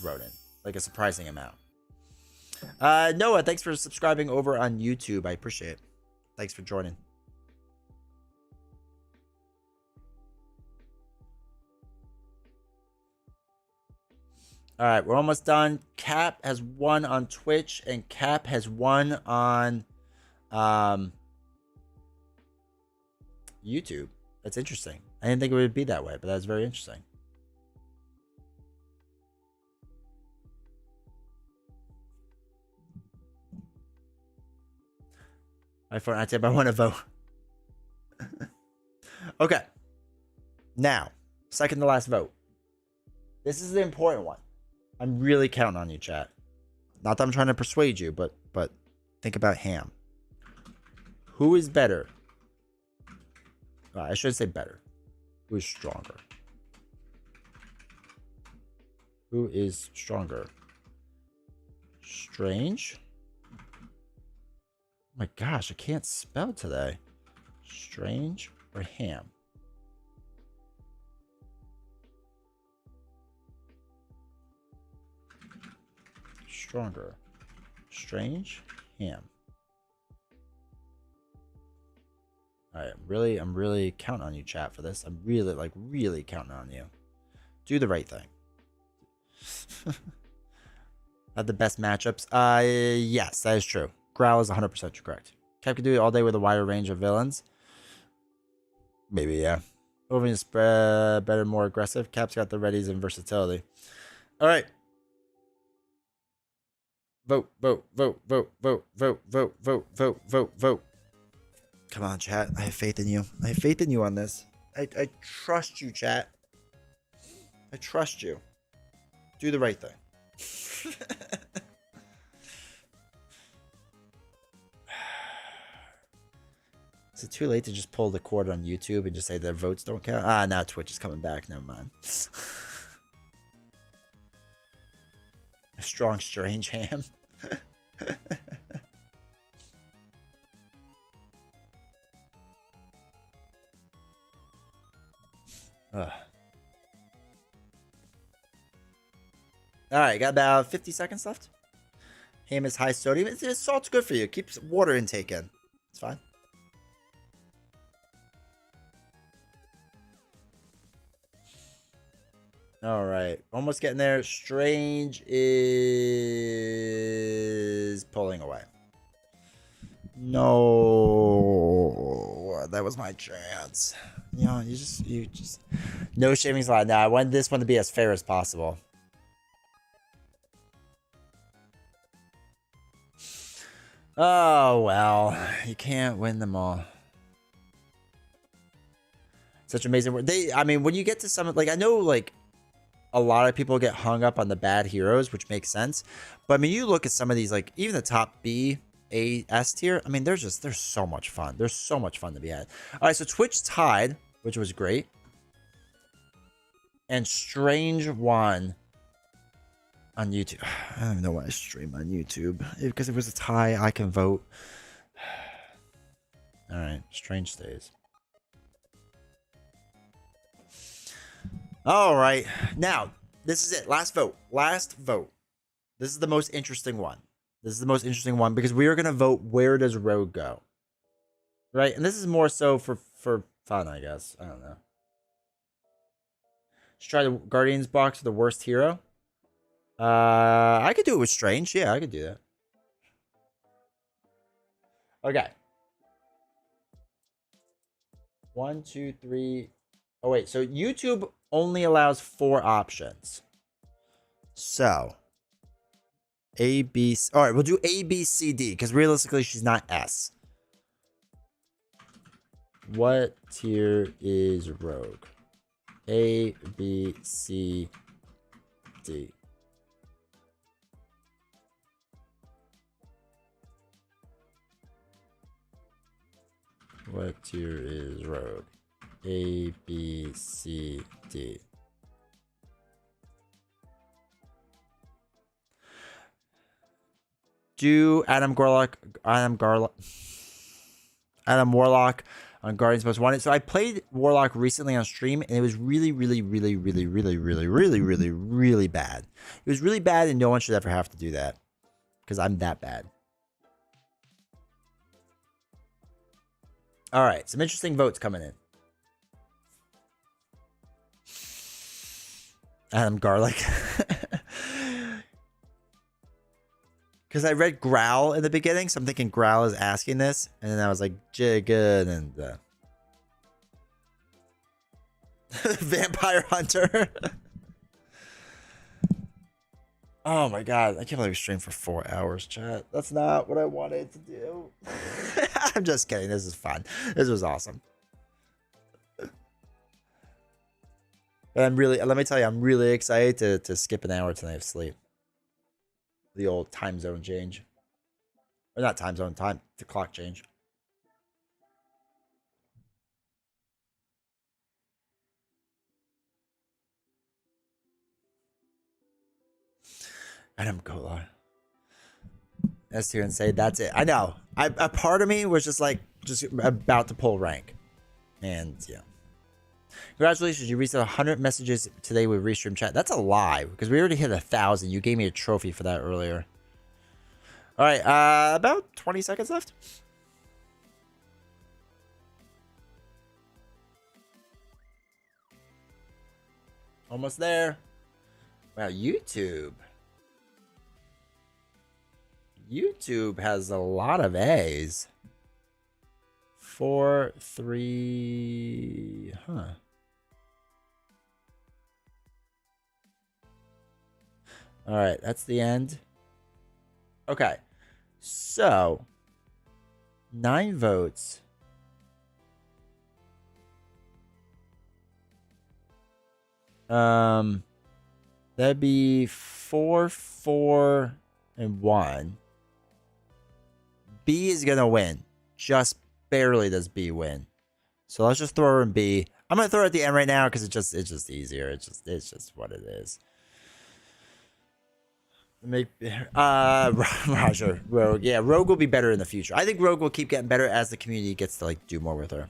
Ronin. Like a surprising amount. Noah, thanks for subscribing over on YouTube. I appreciate it. Thanks for joining. All right, we're almost done. Cap has won on Twitch, and Cap has won on YouTube. That's interesting. I didn't think it would be that way, but that's very interesting. iPhone, I tip, I want to vote. Okay. Now, second to last vote. This is the important one. I'm really counting on you, chat. Not that I'm trying to persuade you, but think about Ham. Who is better? I should say better. Who is stronger? Who is stronger? Strange? Oh my gosh, I can't spell today. Strange or Ham? Stronger. Strange, Ham. All right, I'm really counting on you, chat, for this. I'm really counting on you. Do the right thing. Have the best matchups. Yes, that is true. Growl is 100% correct. Cap can do it all day with a wider range of villains. Maybe, yeah. Wolverine is better, more aggressive. Cap's got the readies and versatility. All right. Vote. Come on, chat. I have faith in you. I have faith in you on this. I trust you, chat. I trust you. Do the right thing. Is it too late to just pull the cord on YouTube and just say their votes don't count? Ah, now Twitch is coming back. Never mind. A strong, strange ham. Ugh. All right, got about 50 seconds left. Ham is high sodium. Salt's good for you. Keeps water intake in. It's fine. All right, almost getting there. Strange is pulling away. No, that was my chance. You know, you just no shavings allowed. Now I wanted this one to be as fair as possible. Oh well, you can't win them all. Such amazing work. I mean, when you get to some, like, I know, like, a lot of people get hung up on the bad heroes, which makes sense. But I mean, you look at some of these, like, even the top B, A, S tier. I mean, they're so much fun. There's so much fun to be had. All right, so Twitch tied, which was great. And Strange won on YouTube. I don't even know why I stream on YouTube. Because it was a tie, I can vote. All right, Strange stays. All right, now this is it. Last vote. Last vote. This is the most interesting one. This is the most interesting one because we are gonna vote where does Rogue go, right? And this is more so for fun, I guess. I don't know. Let's try the Guardians box for the worst hero. I could do it with Strange. Yeah, I could do that. Okay. 1, 2, 3. Oh wait, so YouTube only allows 4 options. So A, B, C. All right, we'll do A, B, C, D because realistically she's not S. What tier is Rogue? A, B, C, D. What tier is Rogue? A, B, C, D. Do Adam Warlock on Guardians Most Wanted. So I played Warlock recently on stream, and it was really bad. It was really bad, and no one should ever have to do that because I'm that bad. All right, some interesting votes coming in. Adam Garlic. Because I read Growl in the beginning, so I'm thinking Growl is asking this, and then I was like, good, and Vampire Hunter. Oh my god, I can't believe we streamed for 4 hours, chat. That's not what I wanted to do. I'm just kidding. This is fun. This was awesome. But let me tell you, I'm really excited to skip an hour tonight of sleep. The old time zone change. Or not time zone, the clock change. Adam Gola. S tier and say that's it. I know. A part of me was just about to pull rank. And yeah. Congratulations, you reached 100 messages today with Restream Chat. That's a lie, because we already hit 1,000. You gave me a trophy for that earlier. All right, about 20 seconds left. Almost there. Wow, YouTube. YouTube has a lot of A's. 4, 3, huh. All right, that's the end. Okay, so 9 votes. That'd be 4, 4, and 1. B is gonna win just barely does B win. So let's just throw her in B. I'm gonna throw her at the end right now because it's just easier. It's just what it is. Make Roger, Rogue. Yeah, Rogue will be better in the future. I think Rogue will keep getting better as the community gets to like do more with her.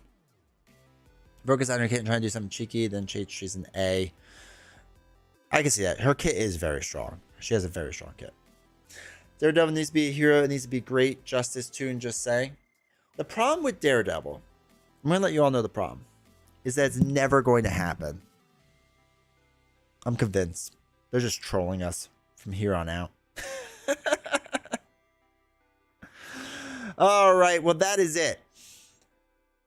Rogue is on her kit and trying to do something cheeky, then she's an A. I can see that. Her kit is very strong. She has a very strong kit. Daredevil needs to be a hero. It needs to be great. Justice Toon just say. The problem with Daredevil, I'm going to let you all know the problem, is that it's never going to happen. I'm convinced. They're just trolling us from here on out. All right. Well, that is it.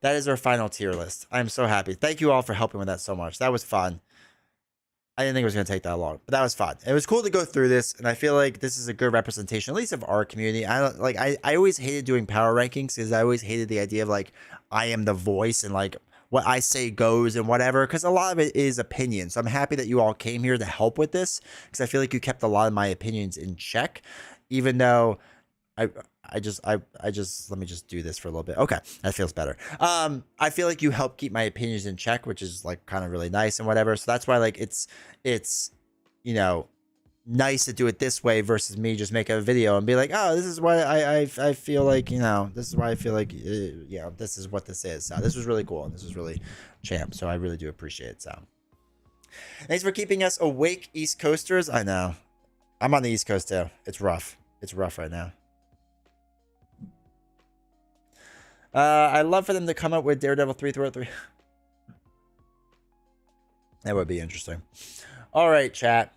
That is our final tier list. I'm so happy. Thank you all for helping with that so much. That was fun. I didn't think it was going to take that long, but that was fun. It was cool to go through this, and I feel like this is a good representation, at least of our community. I always hated doing power rankings because I always hated the idea of like I am the voice and like what I say goes and whatever, because a lot of it is opinion. So I'm happy that you all came here to help with this because I feel like you kept a lot of my opinions in check, even though I just let me just do this for a little bit. Okay, that feels better. I feel like you help keep my opinions in check, which is like kind of really nice and whatever. So that's why like it's you know, nice to do it this way versus me just make a video and be like, oh, this is why I feel like, you know, this is why I feel like, you know, this is what this is. So this was really cool and this was really champ. So I really do appreciate it. So thanks for keeping us awake, East Coasters. I know I'm on the East Coast too. It's rough. It's rough right now. I'd love for them to come up with Daredevil 333. That would be interesting. All right, chat.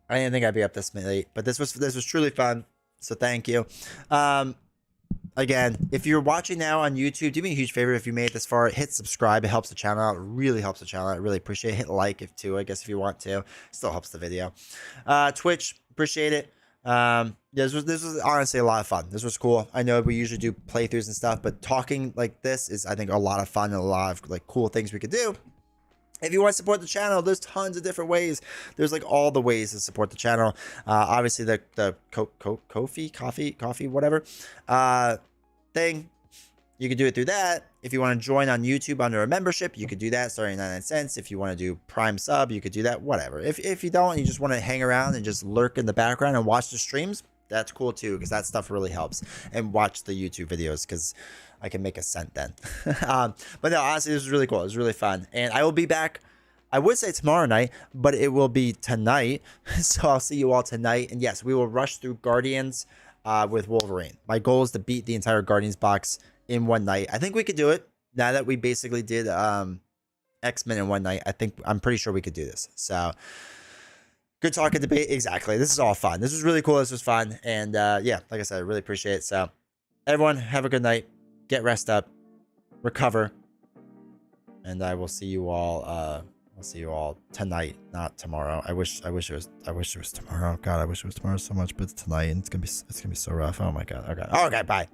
I didn't think I'd be up this late, but this was truly fun. So thank you. Again, if you're watching now on YouTube, do me a huge favor if you made it this far. Hit subscribe. It helps the channel out. It really helps the channel out. I really appreciate it. Hit like if too, I guess, if you want to. Still helps the video. Twitch, appreciate it. This was honestly a lot of fun. This was cool. I know we usually do playthroughs and stuff, but talking like this is, I think, a lot of fun and a lot of like cool things we could do. If you want to support the channel, there's tons of different ways. There's like all the ways to support the channel. Obviously the coffee, whatever, thing. You could do it through that. If you want to join on YouTube under a membership, you could do that starting at 99 cents. If you want to do Prime sub, you could do that, whatever. If you don't, you just want to hang around and just lurk in the background and watch the streams, that's cool too, because that stuff really helps. And watch the YouTube videos because I can make a cent then. But no, honestly, this was really cool. It was really fun. And I will be back, I would say tomorrow night, but it will be tonight. So I'll see you all tonight. And yes, we will rush through Guardians with Wolverine. My goal is to beat the entire Guardians box in one night. I think we could do it now that we basically did X-Men in one night. I'm pretty sure we could do this. So good talk and debate. Exactly. This is all fun. This was really cool. This was fun. And yeah, like I said, I really appreciate it. So everyone have a good night. Get rest up, recover, and I will see you all. I'll see you all tonight, not tomorrow. I wish it was tomorrow. God, I wish it was tomorrow so much, but it's tonight, and it's gonna be so rough. Oh my God. Okay, bye.